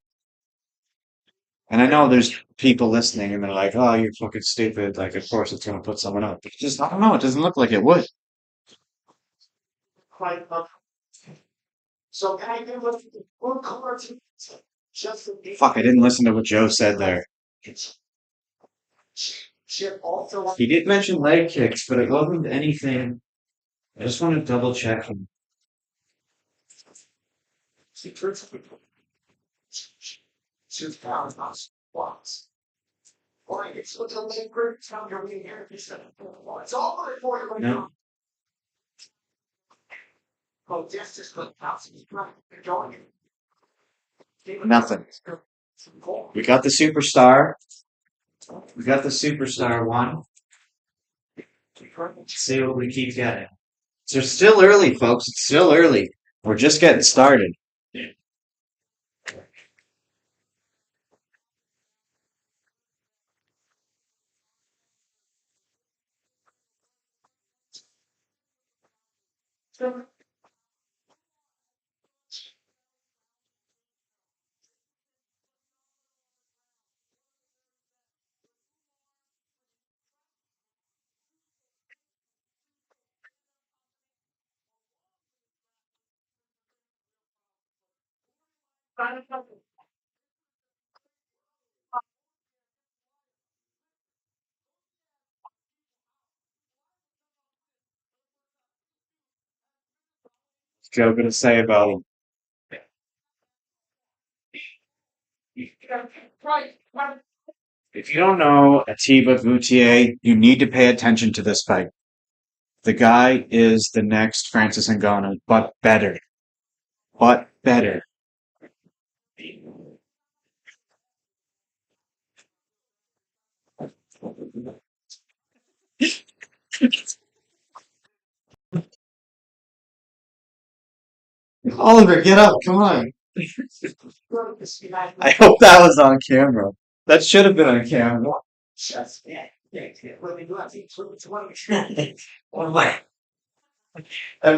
And I know there's people listening and they're like, oh, you're fucking stupid. Like, of course it's going to put someone up. But I don't know. It doesn't look like it would. Quite up. So can I give us the full cards? Just Fuck, I didn't listen to what Joe said there. Shit also He did mention leg kicks, but it wasn't anything. I just want to double check him. squats. Or it's with the leg grip, tell your knee here. It's all good for you right No. now. Oh, yes, just put pounds in the going. Nothing. We got the superstar. We got the superstar one. Let's see what we keep getting. So it's still early, folks. It's still early. We're just getting started. Joe gonna say about him? If you don't know Atiba Boutier, you need to pay attention to this fight. The guy is the next Francis Ngannou, but better. But better. Oliver, get up! Come on! I hope that was on camera. That should have been on camera. That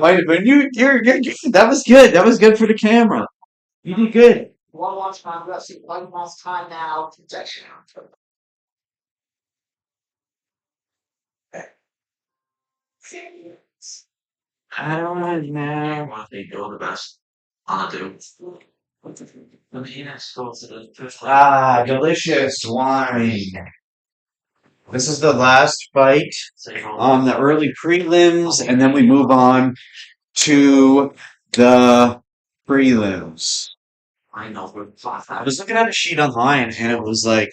might have been you. That was good. That was good for the camera. You did good. One watch my UFC 1 month time now. I don't know. Want to go the best. I do. The peanuts go to the first Ah, delicious wine. This is the last fight on the early prelims, and then we move on to the prelims. I know we're I was looking at a sheet online, and it was like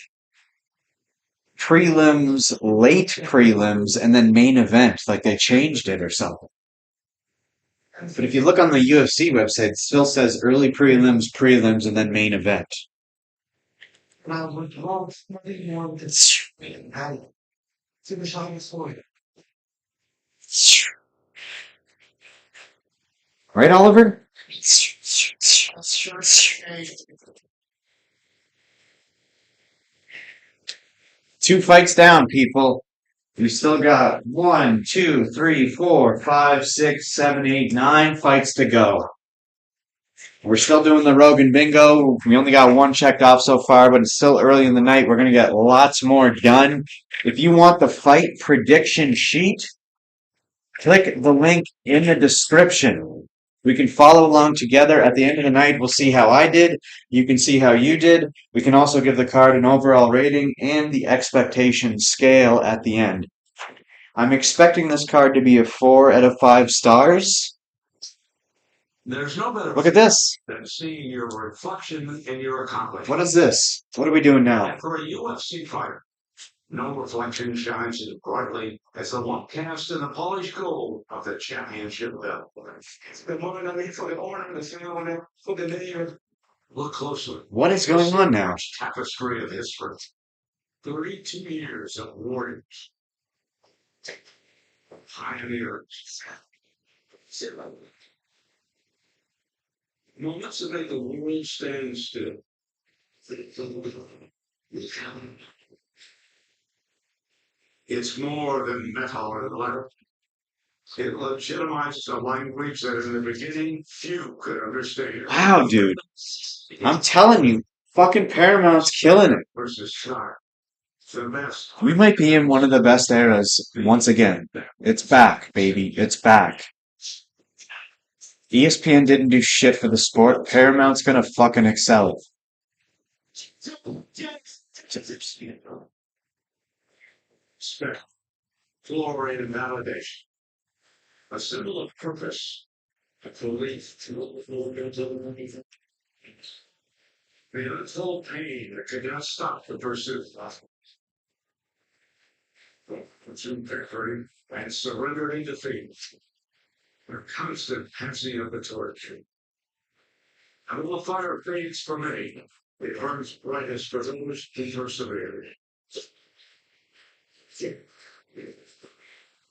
prelims, late prelims, and then main event. Like they changed it or something. But if you look on the UFC website, it still says early prelims, prelims, and then main event. Right, Oliver? Two fights down, people. We still got 1, 2, 3, 4, 5, 6, 7, 8, 9 fights to go. We're still doing the Rogan Bingo. We only got one checked off so far, but it's still early in the night. We're going to get lots more done. If you want the fight prediction sheet, click the link in the description. We can follow along together. At the end of the night, we'll see how I did. You can see how you did. We can also give the card an overall rating and the expectation scale at the end. I'm expecting this card to be a 4 out of 5 stars. There's no better Look at this. than seeing your reflection in your accomplishment. What is this? What are we doing now? And for a UFC fighter, no reflection shines as brightly as the one cast in the polished gold of the championship belt. Look closely. What is going on now? Tapestry of history. 32 years of warriors, pioneers, moments that make the world stand still. It's more than metal and letter. It legitimizes a language that in the beginning few could understand. Wow, dude. I'm telling you, fucking Paramount's killing it. Versus Shark. The best. We might be in one of the best eras once again. It's back, baby. It's back. ESPN didn't do shit for the sport. Paramount's gonna fucking excel it. Respect, glory, and validation. A symbol of purpose, a belief the untold pain that could not stop the pursuit. Through victory and surrendering defeat, a constant passing of the torch. And the fire fades for many, it burns brightest for those who persevere.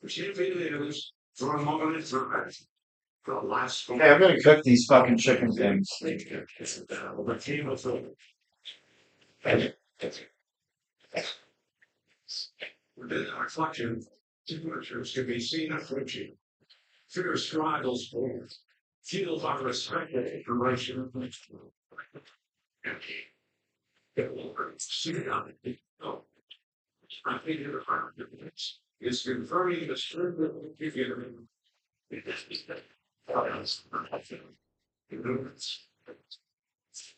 Champion is for a moment in time. The last one. Hey, I'm gonna cook these fucking chicken things. Became a film. Within our reflection, temperatures can be seen approaching. Fierce struggles forth, fueled by respect and information. I think is confirming the strength of the beginning.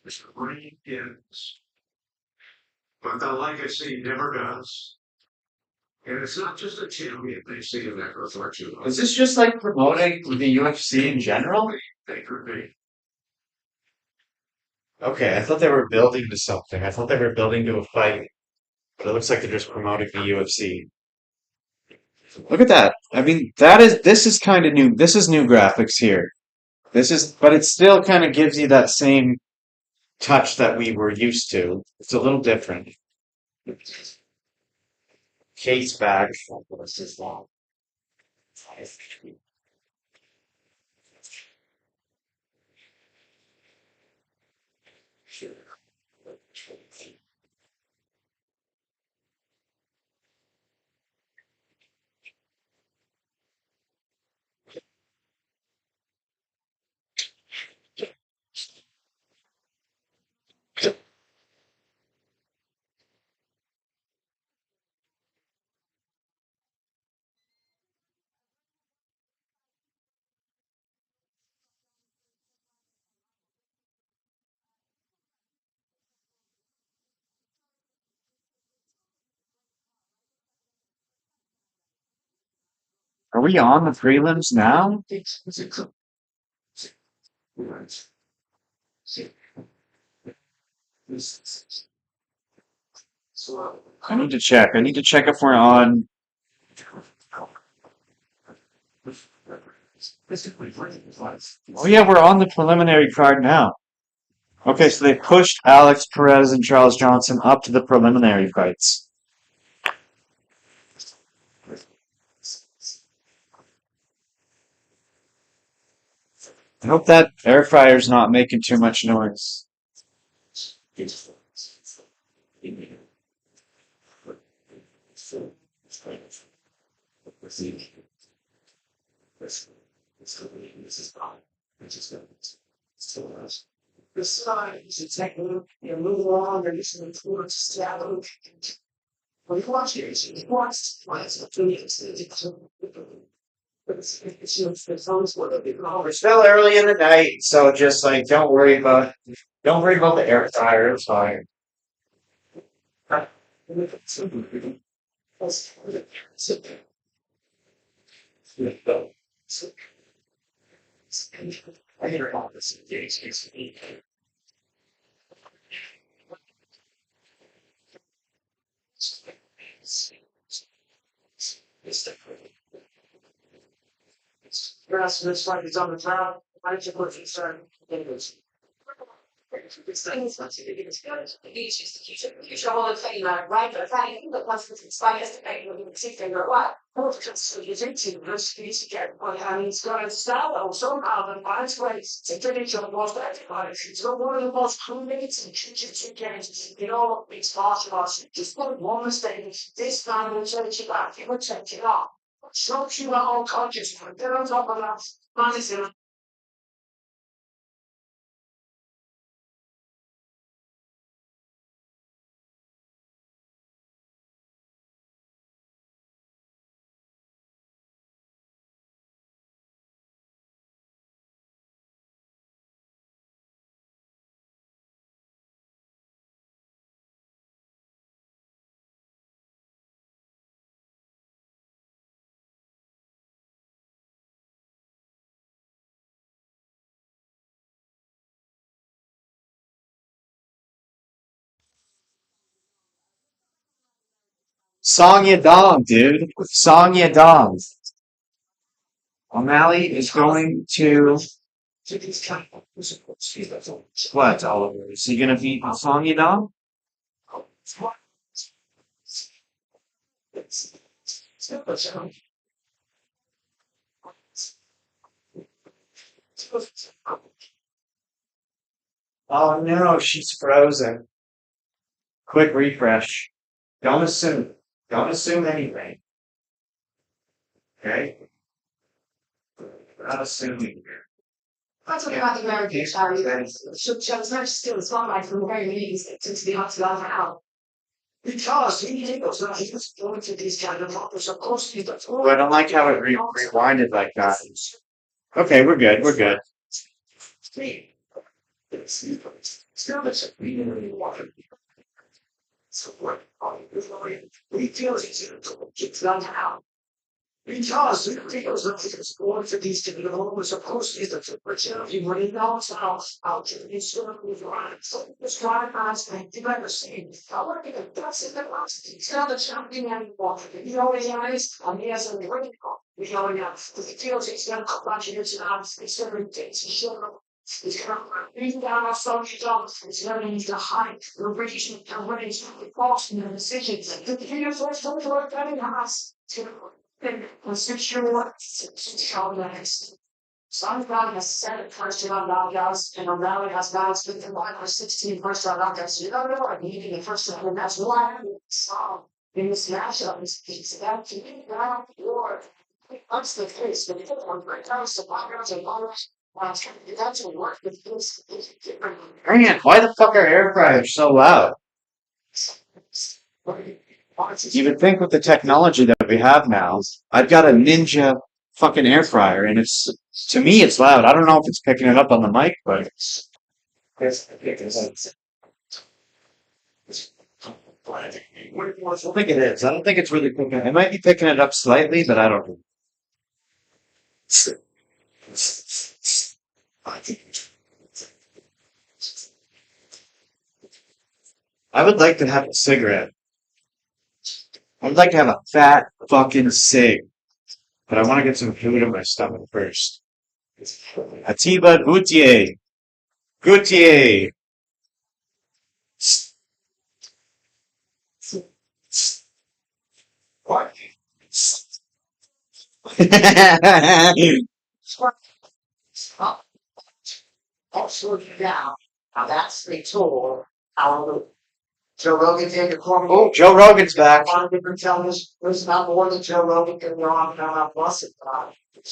The brain is. But the legacy never does. And it's not just a champion they see in that reflection. Is this just like promoting the UFC in general? They could be. Okay, I thought they were building to something. I thought they were building to a fight, but it looks like they're just promoting the UFC. Look at that. I mean, this is kind of new. This is new graphics here. But it still kind of gives you that same touch that we were used to. It's a little different. Case back. Are we on the prelims now? I need to check. I need to check if we're on. Oh yeah, we're on the preliminary card now. Okay, so they pushed Alex Perez and Charles Johnson up to the preliminary fights. I hope that air fryer's not making too much noise. The signs, it's like you move along and listen to it, stab. When you watch it, it's always what a big We're still early in the night, so just like don't worry about the air fryer. It's fine. I hear all this. Grass this fight is on the ground. I just put it started. This thing is much bigger than it's good. You should all the thing like right, but I think that once it's inspired to make you see figure what. So you think to this piece again, and it's got a style somehow that finds ways to get each other most everybody. It's not one of the most crewmates and teachers games. You know, it's fast for us. Just put one mistake. This time we'll change it back. We'll change it up. So you are all conscious. They're on top of that. Honestly, Song Yadong, dude. Song Yadong. O'Malley is going to what, Oliver? Is he gonna beat Song Yadong? Oh no, she's frozen. Quick refresh. Don't assume. Don't assume anything. Okay? We're not assuming here. that's what about the American charity. Should as much still as one from the very least to be hot to laugh out. Because he was not just going to these kind of offers, of course he does. Well, I don't like how it rewinded like that. Okay, we're good. We're good. Because it's going for these to be almost supposed to be the temperature. You really know how to historically right. So it's dry eyes and you ever seen. I want to get that's in the last. It's not a champion anymore. You know his eyes, and he has a ring. You know, the feels he's gonna clutch it into the house. It's gonna be he's gonna bring down our social jobs. It's gonna need to hide. The British and British false in the decisions. The feels are still working house. And secure next. Some God has set a first round knockouts, and O'Malley has now been combined for 16 first round knockouts. You don't know what needing a first round, and that's why I saw in this matchup is that to me round war. That's the case, but if it were right now, survivors and others, that's a work with this different. Man, why the fuck are air fryers so loud? You would think with the technology that we have now, I've got a Ninja fucking air fryer, and it's to me it's loud. I don't know if it's picking it up on the mic, but I don't think it is. I don't think it's really picking it. It might be picking it up slightly, but I don't know. I would like to have a cigarette. I would like to have a fat fucking cig, but I want to get some food in my stomach first. Atiba Gutier. Gutier. What? Also down. Now that's the tool. Our Joe Rogan take a corner. Oh, Joe Rogan's back. A lot of different television. There's not more than Joe Rogan can go on and on busted.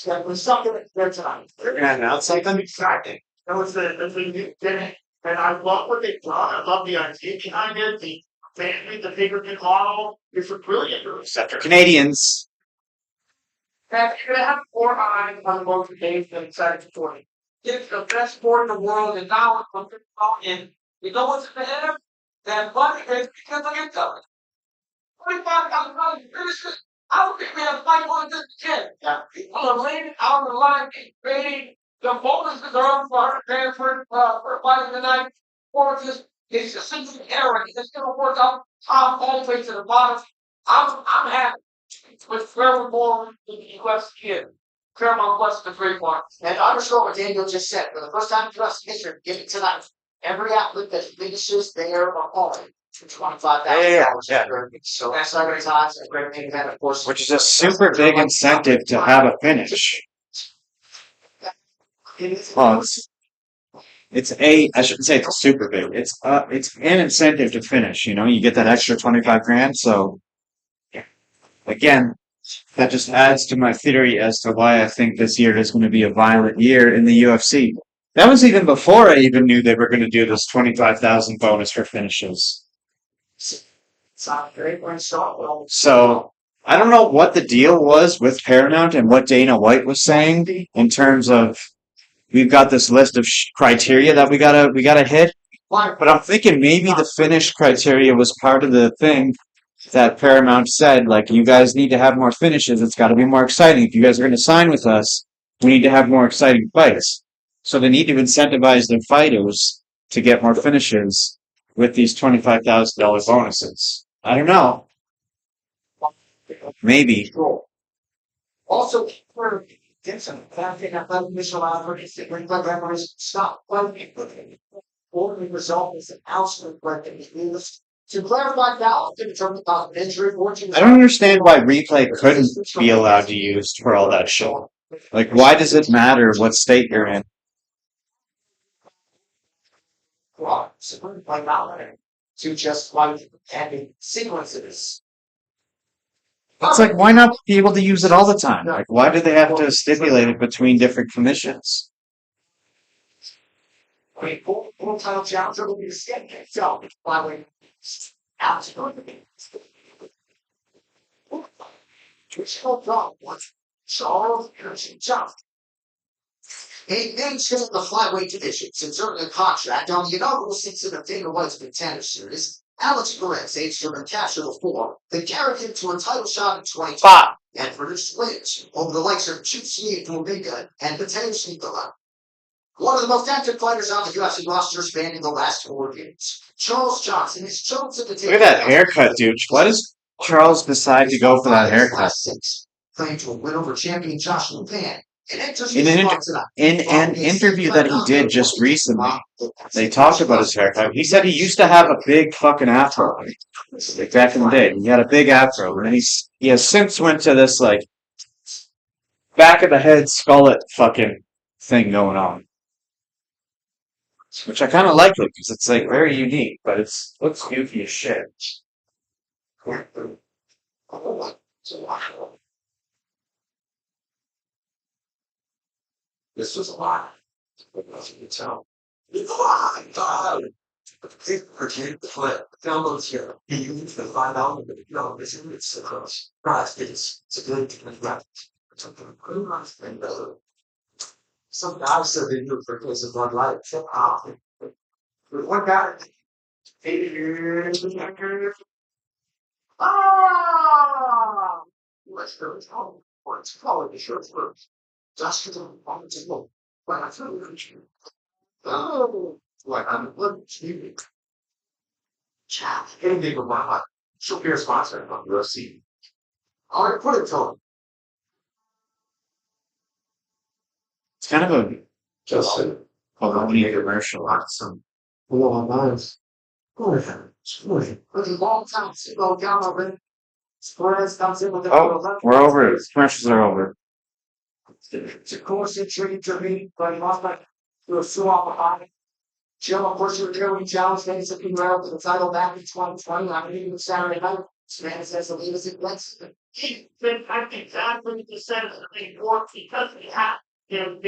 There's something that they're trying. They're gonna announce something exciting. That was the new thing. And I love what they've done. I love the idea behind it. The family, the figure model. It's brilliant. Except for Canadians. And you're gonna have 4 eyes on both the games and excited for it. It's the best sport in the world, and now I'm in. You know what's in the air? That money is because of income. $25,000 business. I don't think we have fight on this kid. People are laying out on the line, getting the bonuses are up for transfer for fighting tonight. Or it's just simply error. It's gonna work out top all the way to the bottom. I'm happy with Trevor Moore in the US kid. Claremont West the 3 points. And to underscore what Daniel just said, for the first time in US history, give it tonight. Every athlete that finishes their opponent for $25,000. Yeah. So that's every time. It's a great thing that, of course. Which is a super big incentive to have a finish. Well, I shouldn't say it's a super big. It's an incentive to finish. You know, you get that extra 25 grand. So again, that just adds to my theory as to why I think this year is going to be a violent year in the UFC. That was even before I even knew they were going to do this 25,000 bonus for finishes. So I don't know what the deal was with Paramount and what Dana White was saying in terms of we've got this list of criteria that we gotta hit. But I'm thinking maybe the finish criteria was part of the thing that Paramount said, like, you guys need to have more finishes. It's got to be more exciting. If you guys are going to sign with us, we need to have more exciting fights. So they need to incentivize their fighters to get more finishes with these $25,000 bonuses. I don't know. Maybe. Also, for Gibson, that thing that led Mitchell Albert is to bring blood memories stop flooding. Or the result is an ounce blood that is used. To clarify that, in terms of injury, I don't understand why replay couldn't be allowed to use for all that shit. Like, why does it matter what state you're in? To just like having sequences. It's like, why not be able to use it all the time? Like, why do they have to stipulate it between different commissions? I mean, full title challenger will be the skin itself. By the way, absolutely. Which helped out with Charles Pearson Johnson. He maintained the flyweight division since earning a contract on the inaugural season of Dana White's Contender Series. Alex Perez, aged from Capture before, then carried him to a title shot in 2020 and produced wins over the likes of Juicy Dominga and Potato Sneakola. One of the most active fighters on the UFC roster spanning the last 4 years. Charles Johnson is chosen to take. Look at that haircut, dude. Why does Charles decide to go for that haircut? Claimed to win over champion Josh Lupan. In an interview that he did just recently, they talked about his haircut. He said he used to have a big fucking afro, like back in the day. He had a big afro, and he has since went to this like back of the head skullet fucking thing going on, which I kind of like it because it's like very unique, but it's looks goofy as shit. This was a lot. As you can tell. It's a lot. God. Forget the flip. Downloads here. You use the $5 no, this is it's a cross. Price it's a good thing. Some guy said they knew for place of Bud Light. One guy. Ah! Let's go. Let's follow the shirt first. Just for the moment to look. But I feel like oh, like I'm looking to you. Chat. Anything with my life. She'll be a sponsor on UFC. I'll put it to him. It's kind of a just a baloney commercial on some. Hello, guys. It's a long time to go down over. Suarez comes in with the Oh, we're over. Commercials are over. It's a course intrigued to me, but he lost by to a two off behind. Jill, of course, you're there when challenged basically around for the title back in 2020. I believe it was Saturday night. Man says to leave us in place. He's been, I think, exactly the same as the work because we have the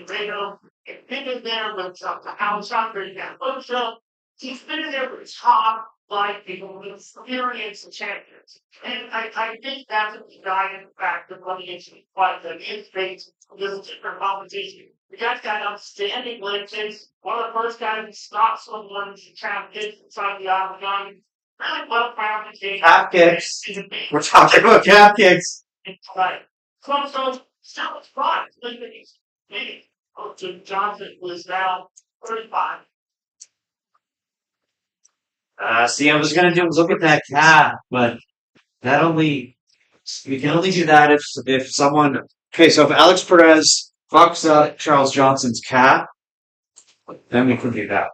radio. He's been in there with the House Hunter, you got Ocho. He's been in there with top like people with experience and champions. And I think that's a giant factor when he actually fights in his face. This is different competition. The guy's got outstanding lenses. One of the first guys who stopped someone to trap kids inside the octagon. Really well rounded kid. Calf kicks. We're talking about calf kicks. Right. So still it's fine. Maybe Johnson was now 35. See, I was gonna look at that calf, but we can only do that if someone. Okay, so if Alex Perez fucks up Charles Johnson's calf, then we can do that.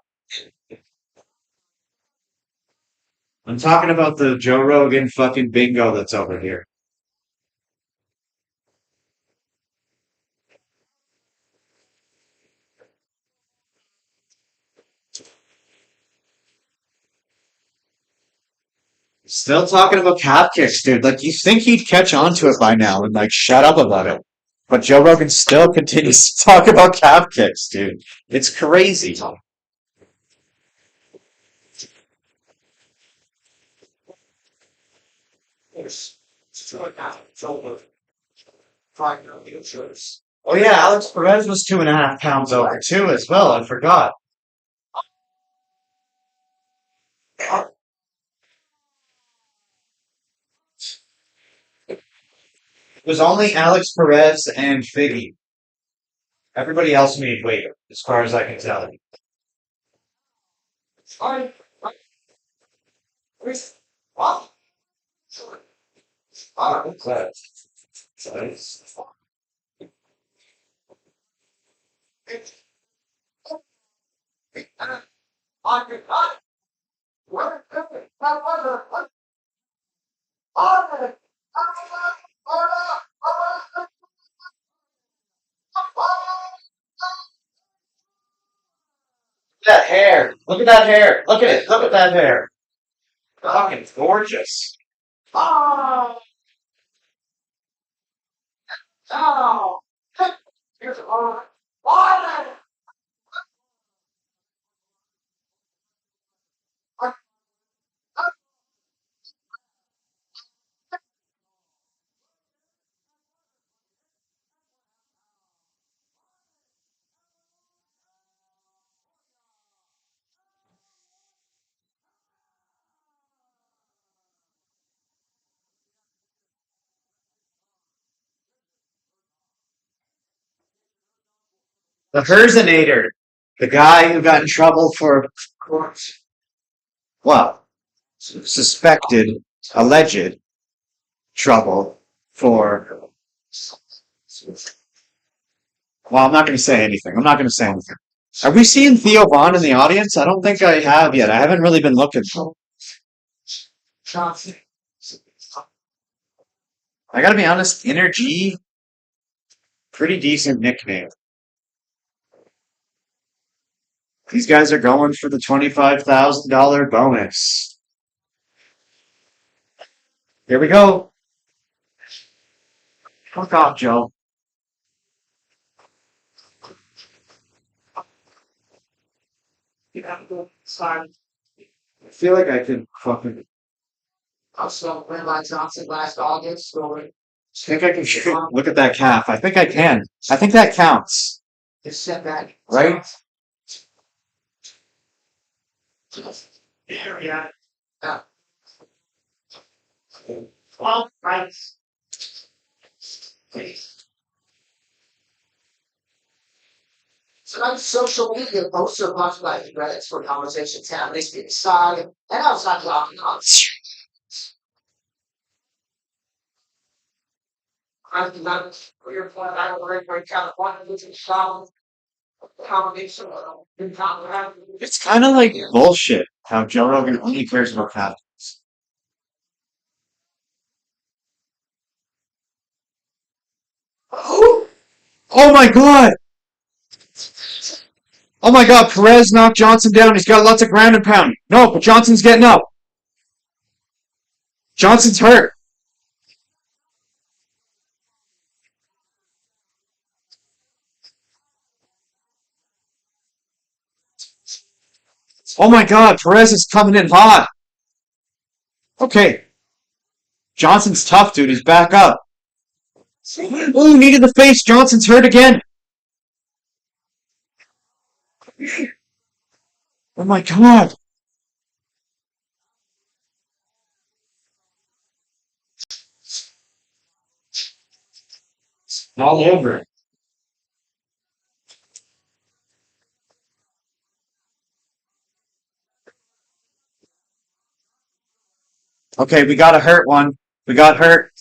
I'm talking about the Joe Rogan fucking bingo that's over here. Still talking about calf kicks, dude. Like, you think he'd catch on to it by now and, like, shut up about it. But Joe Rogan still continues to talk about calf kicks, dude. It's crazy. Oh yeah, Alex Perez was 2.5 pounds over too as well. I forgot. It was only Alex Perez and Figgy. Everybody else made weight, as far as I can tell. What's that? That hair. Look at that hair. Look at it. Look at that hair. Fucking gorgeous. Oh! Oh! Here's a water! The Herzinator. The guy who got in trouble for, well, suspected, alleged trouble for, well, I'm not going to say anything. I'm not going to say anything. Are we seeing Theo Vaughn in the audience? I don't think I have yet. I haven't really been looking. I gotta be honest, Energy, pretty decent nickname. These guys are going for the $25,000 bonus. Here we go. Fuck off, Joe. I feel like I could fucking. Also, Rabbi Johnson last August story. I think I can look at that calf. I think I can. I think that counts, His setback. right? Yeah. Yeah. Well, right. So on social media, posts are much like threads for conversations happening inside and outside the octagon. I'm not your point. I don't worry about California, which is some combination of It's kind of like bullshit how Joe Rogan only cares about calf. Oh my god! Oh my god, Perez knocked Johnson down. He's got lots of ground and pound. No, but Johnson's getting up. Johnson's hurt. Oh my god, Perez is coming in hot. Okay. Johnson's tough, dude. He's back up. Ooh, knee to the face. Johnson's hurt again. Oh my god. All over. Okay, we got a hurt one. We got hurt.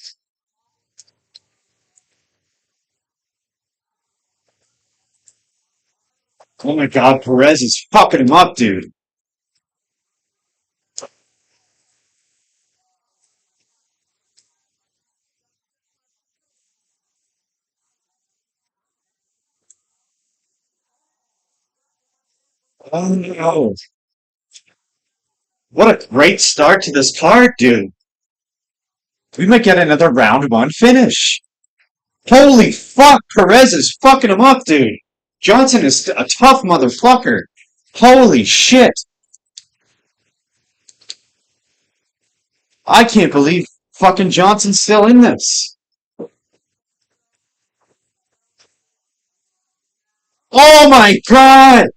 Oh my god, Perez is fucking him up, dude. Oh no. What a great start to this card, dude. We might get another round one finish. Holy fuck, Perez is fucking him up, dude. Johnson is a tough motherfucker. Holy shit. I can't believe fucking Johnson's still in this. Oh my god!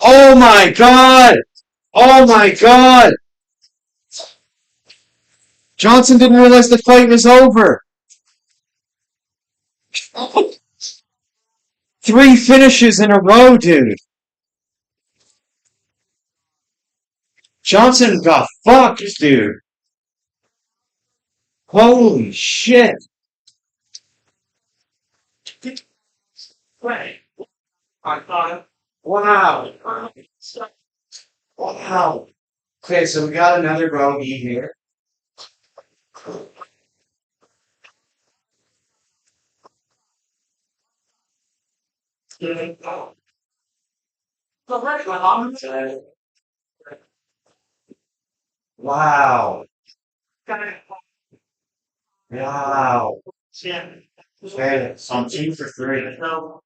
Oh my god! Oh my god! Johnson didn't realize the fight was over. 3 finishes in a row, dude. Johnson got fucked, dude. Holy shit. I thought, Wow. Wow. Okay, so we got another bogey here. Wow. Wow. Okay, so I'm 2 for 3.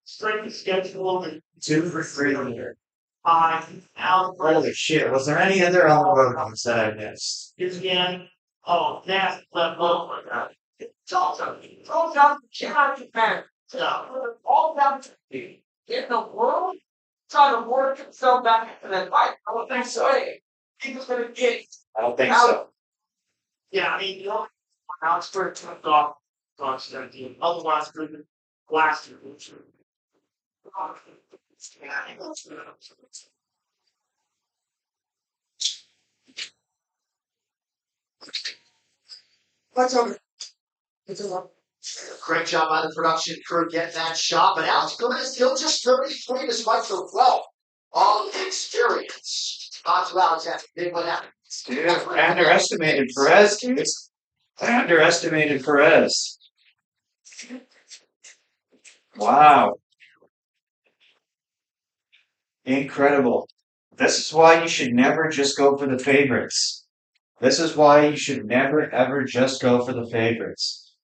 strength schedule and 2 for 3 here. out Holy shit, was there any other on the road ones that I missed? again. Oh, that's left over. It's all down to China, man. So, all down to in the world trying to work himself back into that fight. I don't think so. He was gonna get I don't think so. Yeah, I mean, you know, Alex Bird took off Constantine. Otherwise, we would last year. What's over? It's over. Great job by the production crew getting that shot, but Alex Gomez is still just 33 despite the wealth of experience. On to Alex after big one out. Dude, I underestimated Perez, dude. I underestimated Perez. Wow. Incredible. This is why you should never just go for the favorites. This is why you should never ever just go for the favorites.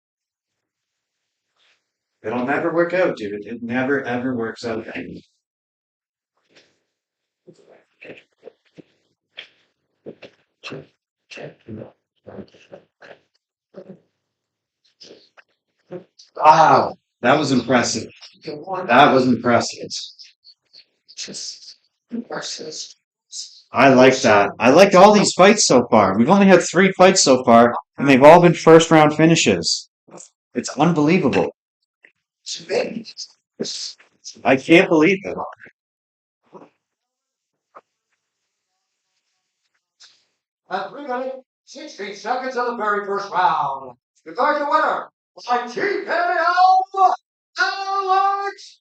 It'll never work out, dude. It never ever works out. Wow, that was impressive. That was impressive. I like that. I like all these fights so far. We've only had 3 fights so far, and they've all been first round finishes. It's unbelievable. I can't believe it. Everybody, 16 seconds of the very first round. Declare the winner by TKO, Alex.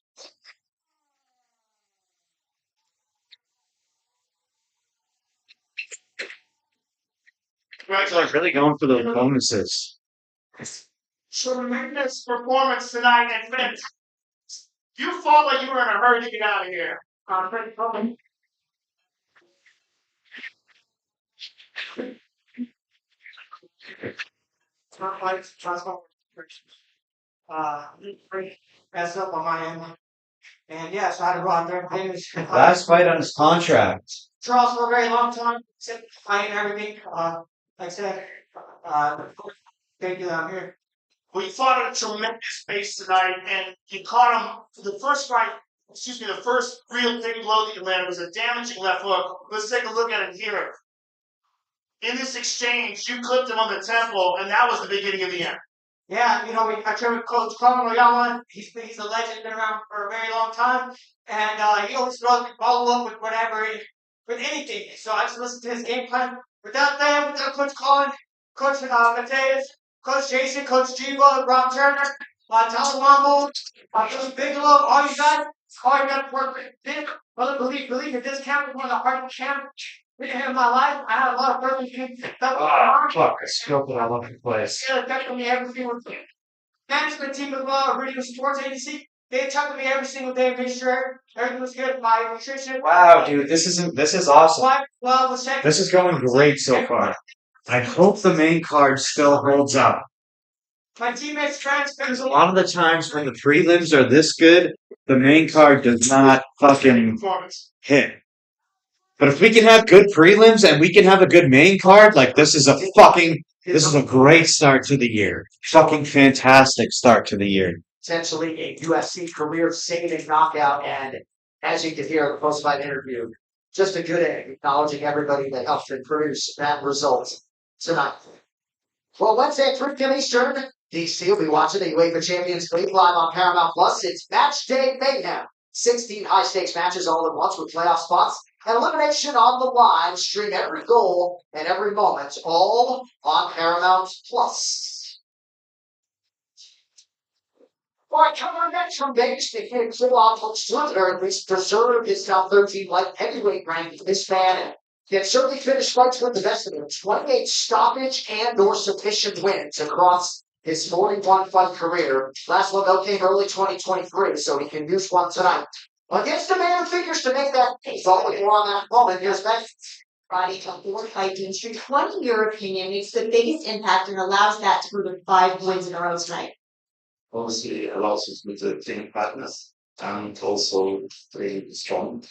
Guys are really going for those bonuses. Tremendous performance tonight, and Vince, you fought like you were in a hurry to get out of here. Messed up on my end. And yeah, so I had to run there. Last fight on his contract. Charles for a very long time. Playing everything. Like I said, thank you that I'm here. We fought at a tremendous pace tonight, and you caught him for the first fight. Excuse me, the first real big blow that you landed was a damaging left hook. Let's take a look at it here. In this exchange, you clipped him on the temple, and that was the beginning of the end. Yeah, you know, I trained with Coach Colin Oyama. He's a legend, been around for a very long time, and he always follow up with whatever, with anything. So I just listened to his game plan. Without them, without Coach Colin, Coach Mateus, Coach Jason, Coach Jiva, Rob Turner, Tyler Wamble, Coach Bigelow, all you guys to work with him. Brother, believe that this camp is one of the hardest camps in my life. I had a lot of personal Fuck, I spilled it all over the place. yeah, definitely every single management team of Radio Sports Agency. They talked to me every single day, make sure everything was good. My nutrition. Wow, dude, this is awesome. Well, the second. This is going great so far. I hope the main card still holds up. My teammates transferred. Because a lot of the times when the prelims are this good, the main card does not fucking hit. But if we can have good prelims and we can have a good main card, like this is a great start to the year. Fucking fantastic start to the year. Essentially a UFC career-saving knockout, and as you can hear in the post-fight interview, just a good egg, acknowledging everybody that helped to produce that result tonight. Well, Wednesday at 3 p.m. Eastern, DC will be watching the UEFA Champions League live on Paramount Plus. It's Match Day Mayhem. 16 high-stakes matches all at once with playoff spots and elimination on the line. Stream every goal and every moment, all on Paramount Plus. All right, coming on next from Vegas, the kid Kilo Slither, at least preserve his top 13 light heavyweight ranking. This man can certainly finish fights with the best of them. 28 stoppage and or submission wins across his 41-fight career. Last one, though, came early 2023, so he can use one tonight. Against the man who figures to make that case. All the more on that moment. Here's Ben. Friday top 4 fight streak. What, in your opinion, makes the biggest impact and allows that to prove 5 wins in a row tonight? Obviously, it allows us with the training partners and also playing strong.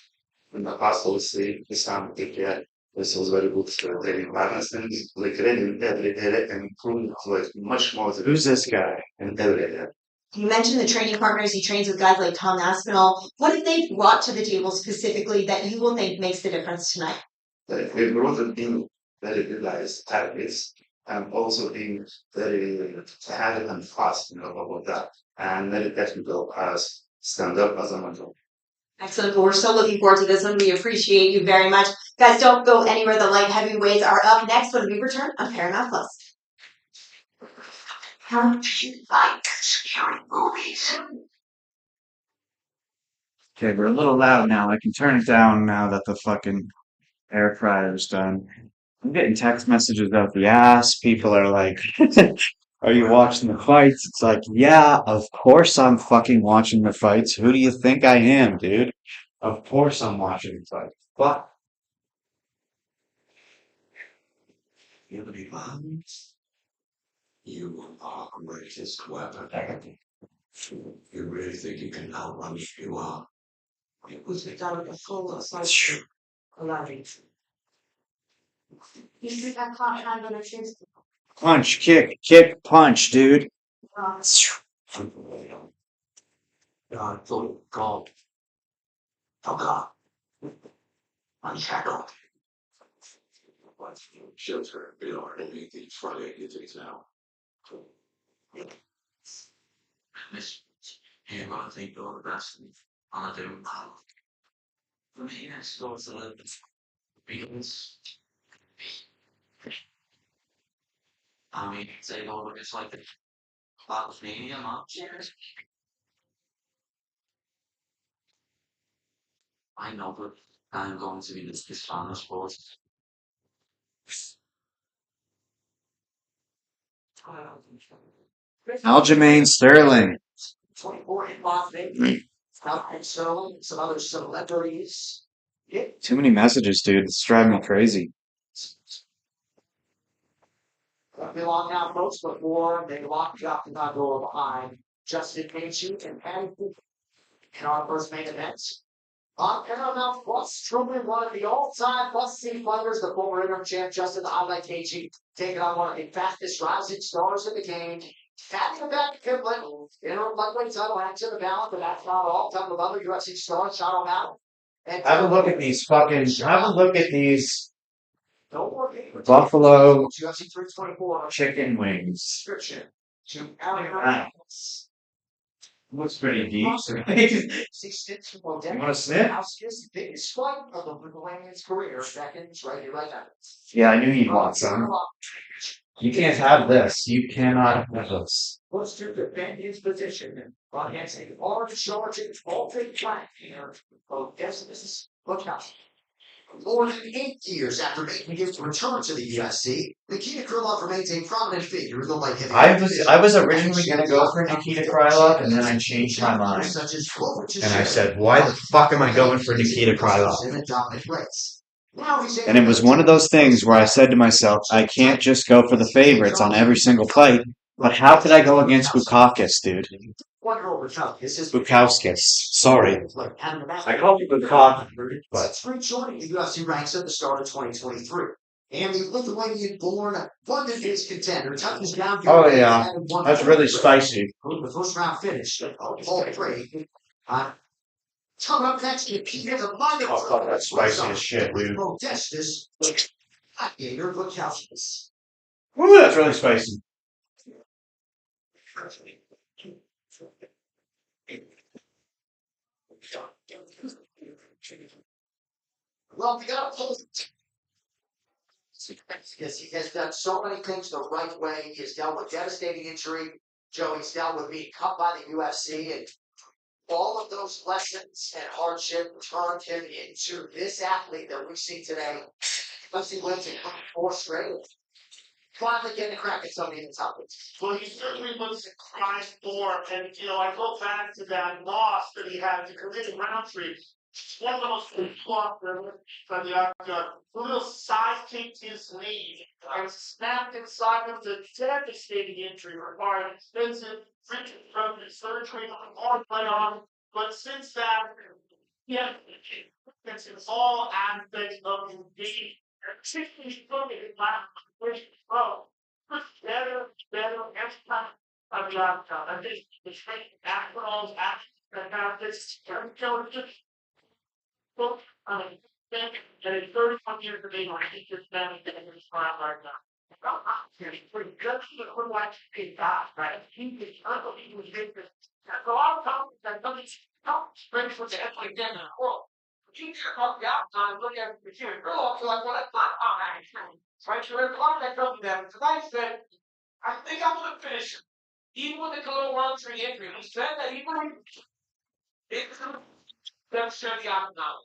In the past, obviously, the Sam this was very good training partners, and like really every day and improving like much more. Who's this guy? And every day. You mentioned the training partners. He trains with guys like Tom Aspinall. What have they brought to the table specifically that you will think makes the difference tonight? We brought them in very good guys, targets, and also being very talented and fast, about that, and very technical as stand up as a model. Excellent. Well, we're so looking forward to this one. We appreciate you very much. Guys, don't go anywhere. The light heavyweights are up next when we return on Paramount Plus. How do you like scary movies? Okay, we're a little loud now. I can turn it down now that the fucking air fryer's done. I'm getting text messages out the ass. People are like, are you watching the fights? It's like, yeah, of course I'm fucking watching the fights. Who do you think I am, dude? Of course I'm watching the fights. But You have any violence? You are a greatest weapon. You really think you can outrun me? You are. Who's the guy with the full aside? Allowing. You see that clock hand on her shoes? punch, kick, punch, dude. God, full God. Oh God. Unshackled. Let's shelter be already these Friday things now. Miss, you're gonna think you're the best. I'm gonna do. For me, it's going to live. Beatles. I mean, they go it's like the Cloud Mania monsters. I know, but I'm going to be this fun of sports. Aljamain Sterling. 24 in Boston. And so some other celebrities. Too many messages, dude. It's driving me crazy. Won't be long now, folks, before they lock the octagon door behind Justin Gaethje and Paddy Cooper in our first main event. On Paramount Plus, truly one of the all-time must-see fighters, the former interim champ Justin "I Like Gaethje, taking on one of the fastest rising stars in the game. Having him back to Finland, interim lightweight title action the balance, but that's not all. Time with other UFC stars, shot him out. And Have a look at these fucking. Have a look at these no more game. Buffalo UFC 324 chicken wings. subscription to Wow. Looks pretty deep. You want to sniff? House's biggest fight of the Lithuanian's career back in right here, right now. Yeah, I knew you'd want some. You can't have this. You cannot have this. Looks to defend his position against a large Georgian Baltic flank here. Oh, yes, this is look out. More than 8 years after making his return to the UFC, Nikita Krylov remains a prominent figure in the light heavyweight. I was originally gonna go for Nikita Krylov, and then I changed my mind. And I said, why the fuck am I going for Nikita Krylov? And it was one of those things where I said to myself, I can't just go for the favorites on every single fight. But how could I go against Bukakis, dude? Bukowskis. Sorry. I called you Bukakis, but Rejoining the UFC ranks at the start of 2023. And the Lithuanian-born London-based contender touches down. Oh yeah, that's really spicy. The first round finish. All three. Coming up next, you Peter the Mind of Oh, fuck, that's spicy as shit, dude. Modestus. Gator Bukowskis. Ooh, that's really spicy. Well, we got to pull because he has done so many things the right way. He has dealt with devastating injury. Joey's dealt with being cut by the UFC, and all of those lessons and hardship turned him into this athlete that we see today. UFC wins in 4 straight. Finally getting a crack at something in the top. Well, he certainly looks in prime form, and I go back to that loss that he had to commit in Roundtree. One of the most flop from the octagon. The little side kicked his knee and snapped inside of the devastating injury, required expensive reconstructive surgery on playoff. But since that, yeah, it's in all aspects of his game, particularly looking at last first throw. Better, every time. I mean, I think the strength after and have this just book, and it's 31 years of age, I think this man is in his prime right now. He's pretty good, but would like to be back, right? He was unbelievably a lot of companies that don't straight for the like that in the world. But you can't help the outside and look at the computer. Girl, you're like, well, that's not how I actually. Right? So there's a lot that told me that. Because I said, I think I'm going to finish it. Even with the little 1-3 injury. He said that even if that's sure the out now.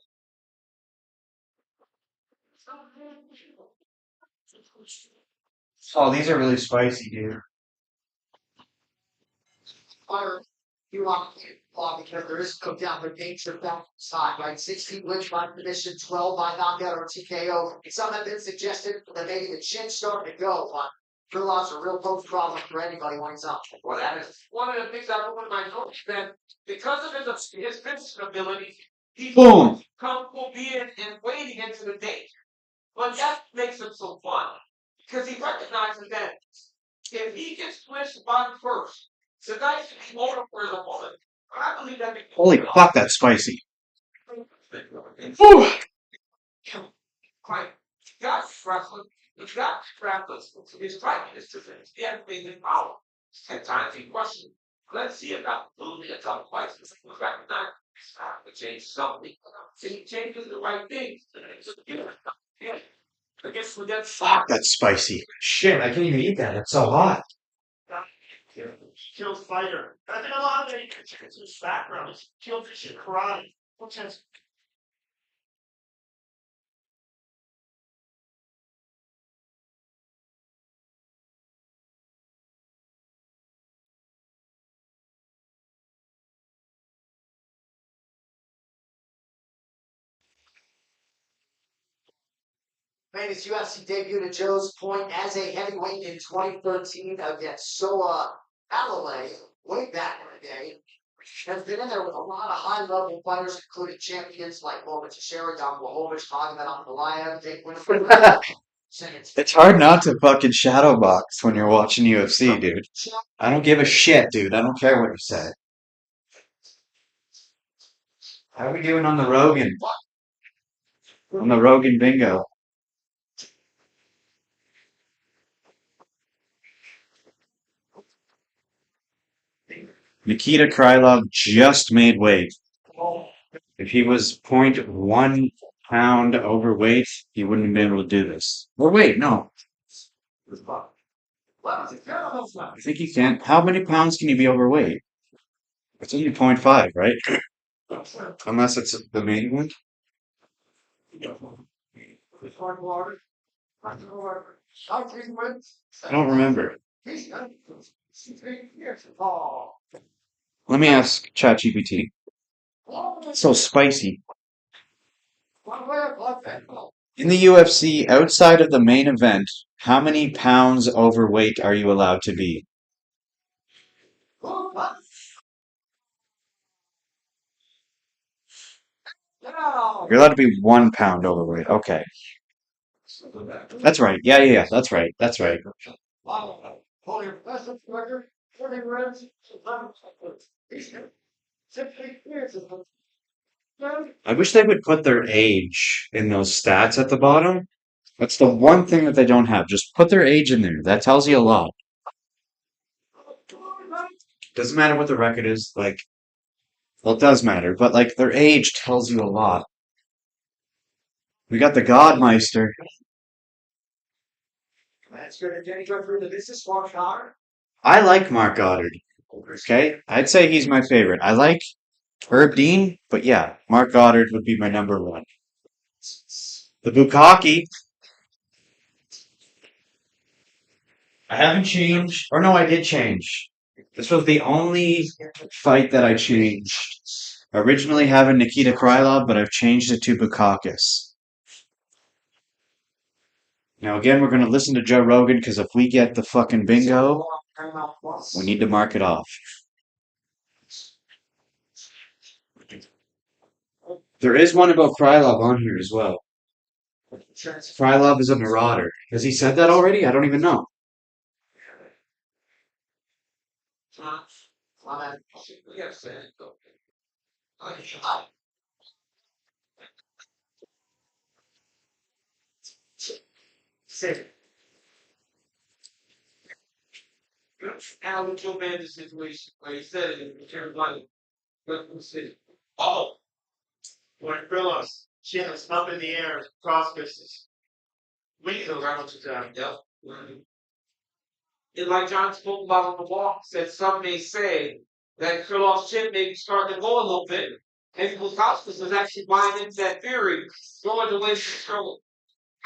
Oh, these are really spicy, dude. Fire, you want to because there is cooked down the nature back side, right? 16 wins by submission, 12 by knockout or TKO. Some have been suggested that maybe the chin starting to go, but Kryllov's a real post problem for anybody when he's up. Well, that is one of the things I want my coach that because of his physical ability, he's Boom. comfortable being and waiting into the day. But that makes him so fun because he recognizes that if he gets switched the bottom first, the guy should be more for the moment. I believe that. Holy fuck, that's spicy. Whew. Quite. Got wrestling. He's got scrapless. His striking is different. He has amazing power. At times he questions. Let's see about losing a tough fight. Recognize to change something. So he changes the right things. Yeah. I guess we got Fuck, that's spicy. Shit, I can't even eat that. It's so hot. Kills fighter. I think a lot of the his background is killed fish karate. Which has Made his UFC debut to Joe's point as a heavyweight in 2013 against Soa Alloway, way back in the day. Has been in there with a lot of high-level fighters, including champions like Loma Teixeira, Don Blachowicz, Magomed Ankalaev, Jake Winfrey. It's hard not to fucking shadow box when you're watching UFC, dude. I don't give a shit, dude. I don't care what you say. How are we doing on the Rogan? On the Rogan Bingo. Nikita Krylov just made weight. If he was 0.1 pound overweight, he wouldn't have been able to do this. Or wait, no. I think he can. How many pounds can you be overweight? It's only 0.5, right? Unless it's the main one. I don't remember. Let me ask ChatGPT. It's so spicy. In the UFC, outside of the main event, how many pounds overweight are you allowed to be? You're allowed to be 1 pound overweight. Okay. That's right. Yeah. That's right. That's right. I wish they would put their age in those stats at the bottom. That's the one thing that they don't have. Just put their age in there. That tells you a lot. Doesn't matter what the record is. Like, well, it does matter, but like their age tells you a lot. We got the Godmeister. I like Mark Goddard. Okay, I'd say he's my favorite. I like Herb Dean, but yeah, Mark Goddard would be my number one. The Bukaki. I haven't changed. Or no, I did change. This was the only fight that I changed. Originally having Nikita Krylov, but I've changed it to Bukakis. Now again, we're going to listen to Joe Rogan because if we get the fucking bingo, we need to mark it off. There is one about Krylov on here as well. Krylov is a marauder. Has he said that already? I don't even know. Alan Joe situation where he said it in Carolina. Oh, When Brillos, chin is up in the air, cross fists. wait till I to time. Yep. And like John spoke about on the walk, said some may say that Kryllov's chin may be starting to go a little bit. And Bukowskis was actually buying into that theory, going the way he's going.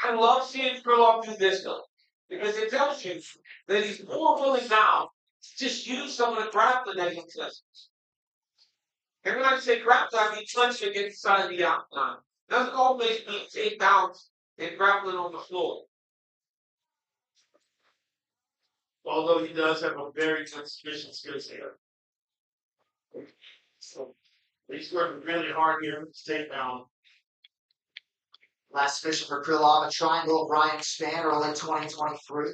I love seeing Krylov do this though, because it tells you that he's more willing now to just use some of the grappling that he possesses. And when I say grappling, I mean clenching against the side of the outline. Doesn't always mean takedowns and grappling on the floor. Although he does have a very good submission skills here. So he's working really hard here with the takedown. Last submission for Krylov, a triangle of Ryan Spann, early 2023.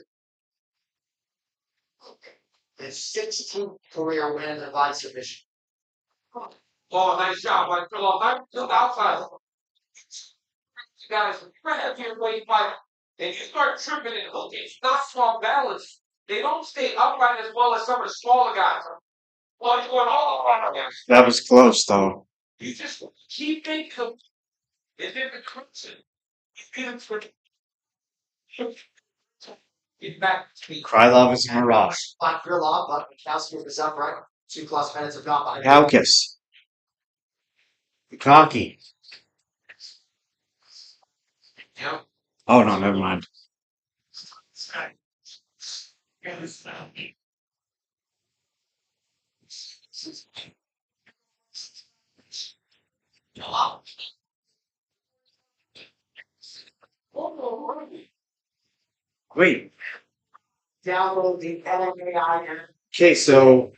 His 16th career win in divided submission. Oh, nice job by Krylov. I'm still outside. You guys are right up here weight fighter. And you start tripping and hooking. It's not strong balance. They don't stay upright as well as some of the smaller guys. Well, you're going all around again. That was close, though. You just keep thinking of it in the crimson. You get it for get back to me. Krylov is a mirage. By Krylov, but Bukowski is upright. 2+ minutes of gone by. Kaukas. Cocky. Yep. Oh, no, never mind. Wait. Download the LMAI. Okay, so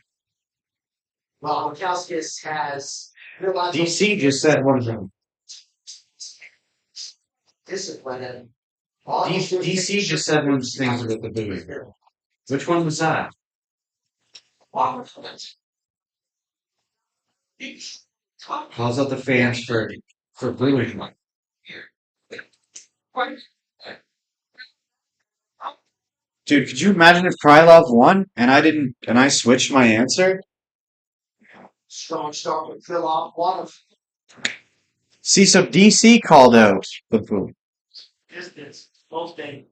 Well, Bukowski has realized DC just said one of them. discipline and DC just said one of those things with the booty. Which one was that? Calls out the fans for booing. Dude, could you imagine if Krylov won and I switched my answer? strong start with Krylov. One of See, so DC called out the boo. Distance, most things.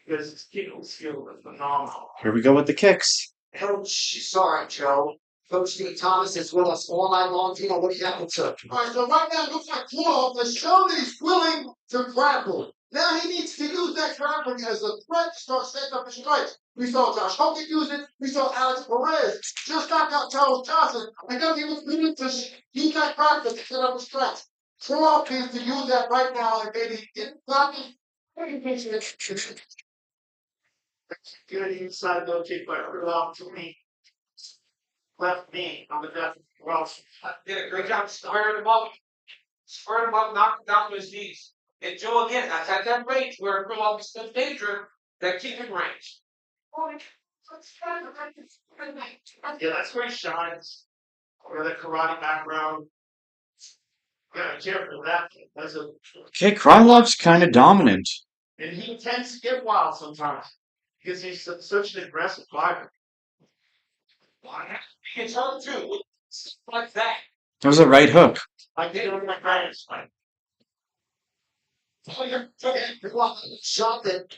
Because his kicking skill is phenomenal. Here we go with the kicks. Coach, sorry, Joe. Coach Steve Thomas is with us all night long. Tino, what do you have to? All right, so right now it looks like Krylov has shown that he's willing to grapple. Now he needs to use that grappling as a threat to start setting up his strikes. We saw Josh Hogan use it. We saw Alex Perez just knock out Charles Johnson. And now he was willing to use that grappling to set up his strikes. Krylov needs to use that right now and maybe get blocking. Good inside low kick by Krylov to me. Left knee on the left. Well, Did a great job squaring him up. Squaring him up, knocking down to his knees. And Joe again, that's at that range where Krylov is still dangerous, that kicking range. yeah, that's where he shines. Or the karate background. Yeah, careful with that. That's a, Okay, Krylov's kind of dominant. and he tends to get wild sometimes because he's such an aggressive fighter. It's hard too. Like that. That was a right hook. Like they don't like fighters. Shot that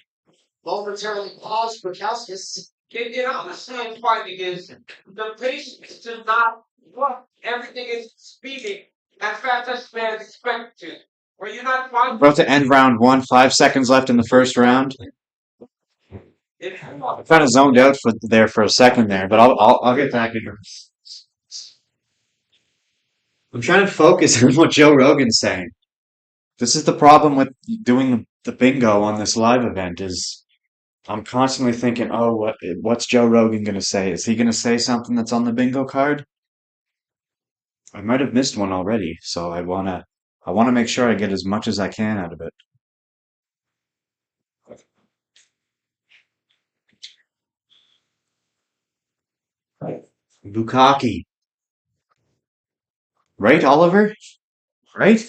momentarily paused Bukowski. You know, the same fighting is the patience to not what everything is speeding as fast as fans expect to. Where you're not fighting. About to end round 1, 5 seconds left in the first round. I kind of zoned out there for a second there, but I'll get back in. I'm trying to focus on what Joe Rogan's saying. This is the problem with doing the bingo on this live event is I'm constantly thinking, oh, what's Joe Rogan going to say? Is he going to say something that's on the bingo card? I might have missed one already, so I wanna make sure I get as much as I can out of it. Bukaki. Right, Oliver? Right?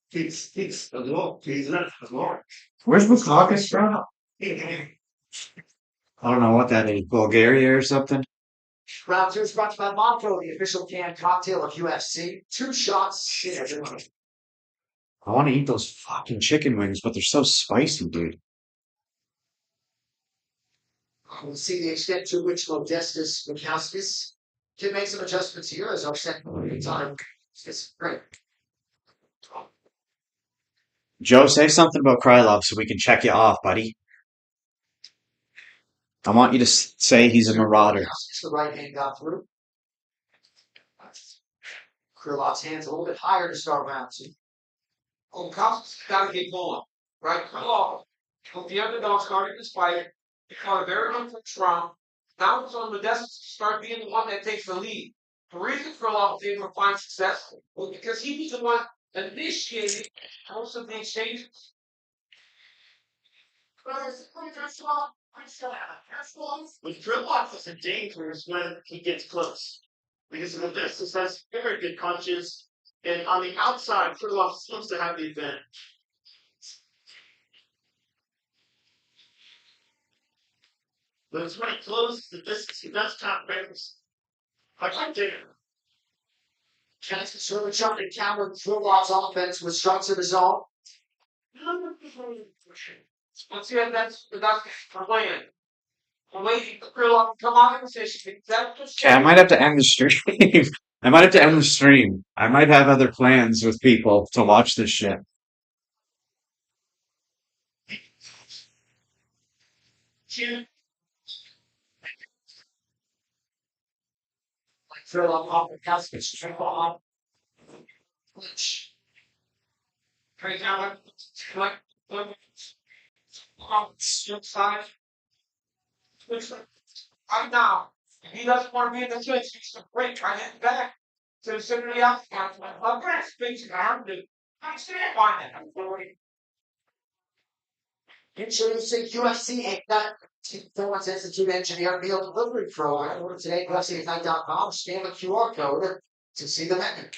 He's a law. He's not a law. Where's Bukakis from? I don't know what that is. Bulgaria or something? Round two is brought to you by Montreux, the official canned cocktail of UFC. 2 shots. Shit, everyone. I want to eat those fucking chicken wings, but they're so spicy, dude. We'll see the extent to which Modestus Mikauskis can make some adjustments here as our second time. It's great. Joe, say something about Krylov so we can check you off, buddy. I want you to say he's a marauder. The right hand got through. Krylov's hands a little bit higher to start round two. Oh, Cops got to get going, right? Krylov, with the underdog starting this fight, he caught a very good first round. Now it's on Modestus to start being the one that takes the lead. The reason Krylov was able to find success was because he was the one that initiated most of the exchanges. With Krylov is dangerous when he gets close. Because Modestus has very good punches, and on the outside, Krylov seems to have the advantage. But it's when he closes the distance, he does top ranks. I can't take it. Chance to serve a jump and counter Krylov's offense with strikes of his own. Let's see, that's the plan. I'm waiting for Krylov to come out of position. Okay, I might have to end the stream. I might have to end the stream. I might have other plans with people to watch this shit. Krylov off the Mikauskis. Triple off. Clinch. Right now, like, side. Right now, if he doesn't want to be in the clinch, he's to break right hand back to the center of the outside. I'm going to speak to him. I'm still finding it. Introducing UFC Performance Institute Engineer Meal Delivery Program. Order today at UFCignite.com. Scan the QR code to see the menu.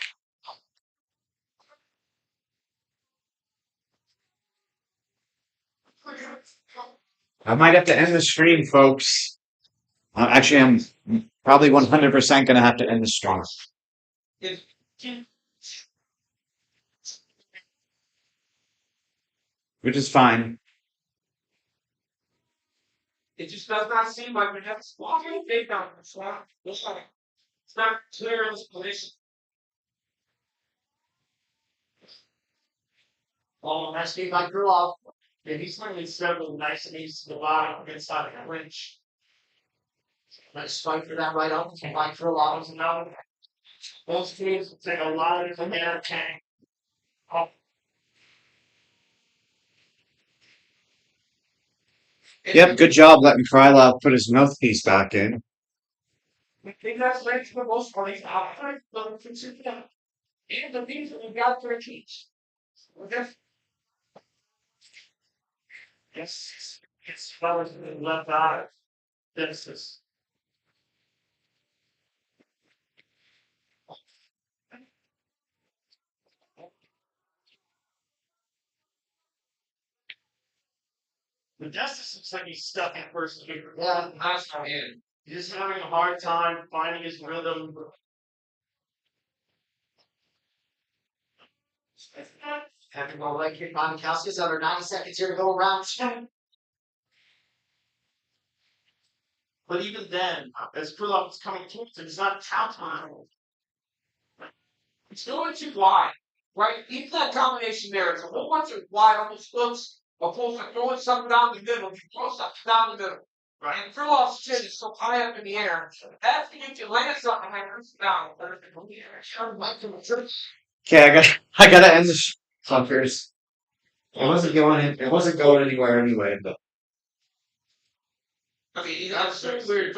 I might have to end the stream, folks. Actually, I'm probably 100% going to have to end the stream. Which is fine. It just does not seem like we have walking big down the slot. It's not clear in this position. Oh, that's made by Krylov. Yeah, he's literally several nice knees to the bottom inside the clinch. Nice fight for that right up by Krylov. No, those teams take a lot of air tank. Yep, good job letting Krylov put his mouthpiece back in. I think that's right for the most part. He's outside the consider that. And the things that we got for a teach. Yes, it's well as the left eye. This is. Modestus looks like he's stuck in first gear. Yeah, That's not in. He's just having a hard time finding his rhythm. Having a leg kick by Mikauskis. Under 90 seconds here to go around. But even then, as Krylov is coming towards him, it's not counting on him. It's going too wide. Right? Even that combination there, it's a whole bunch of wide almost hooks. Opposed to throwing something down the middle, you throw something down the middle. Right? And Krylov's chin is so high up in the air. That's when you can land something and it down. Okay, I gotta end the fuckers. It wasn't going anywhere anyway, but Okay, that's so weird.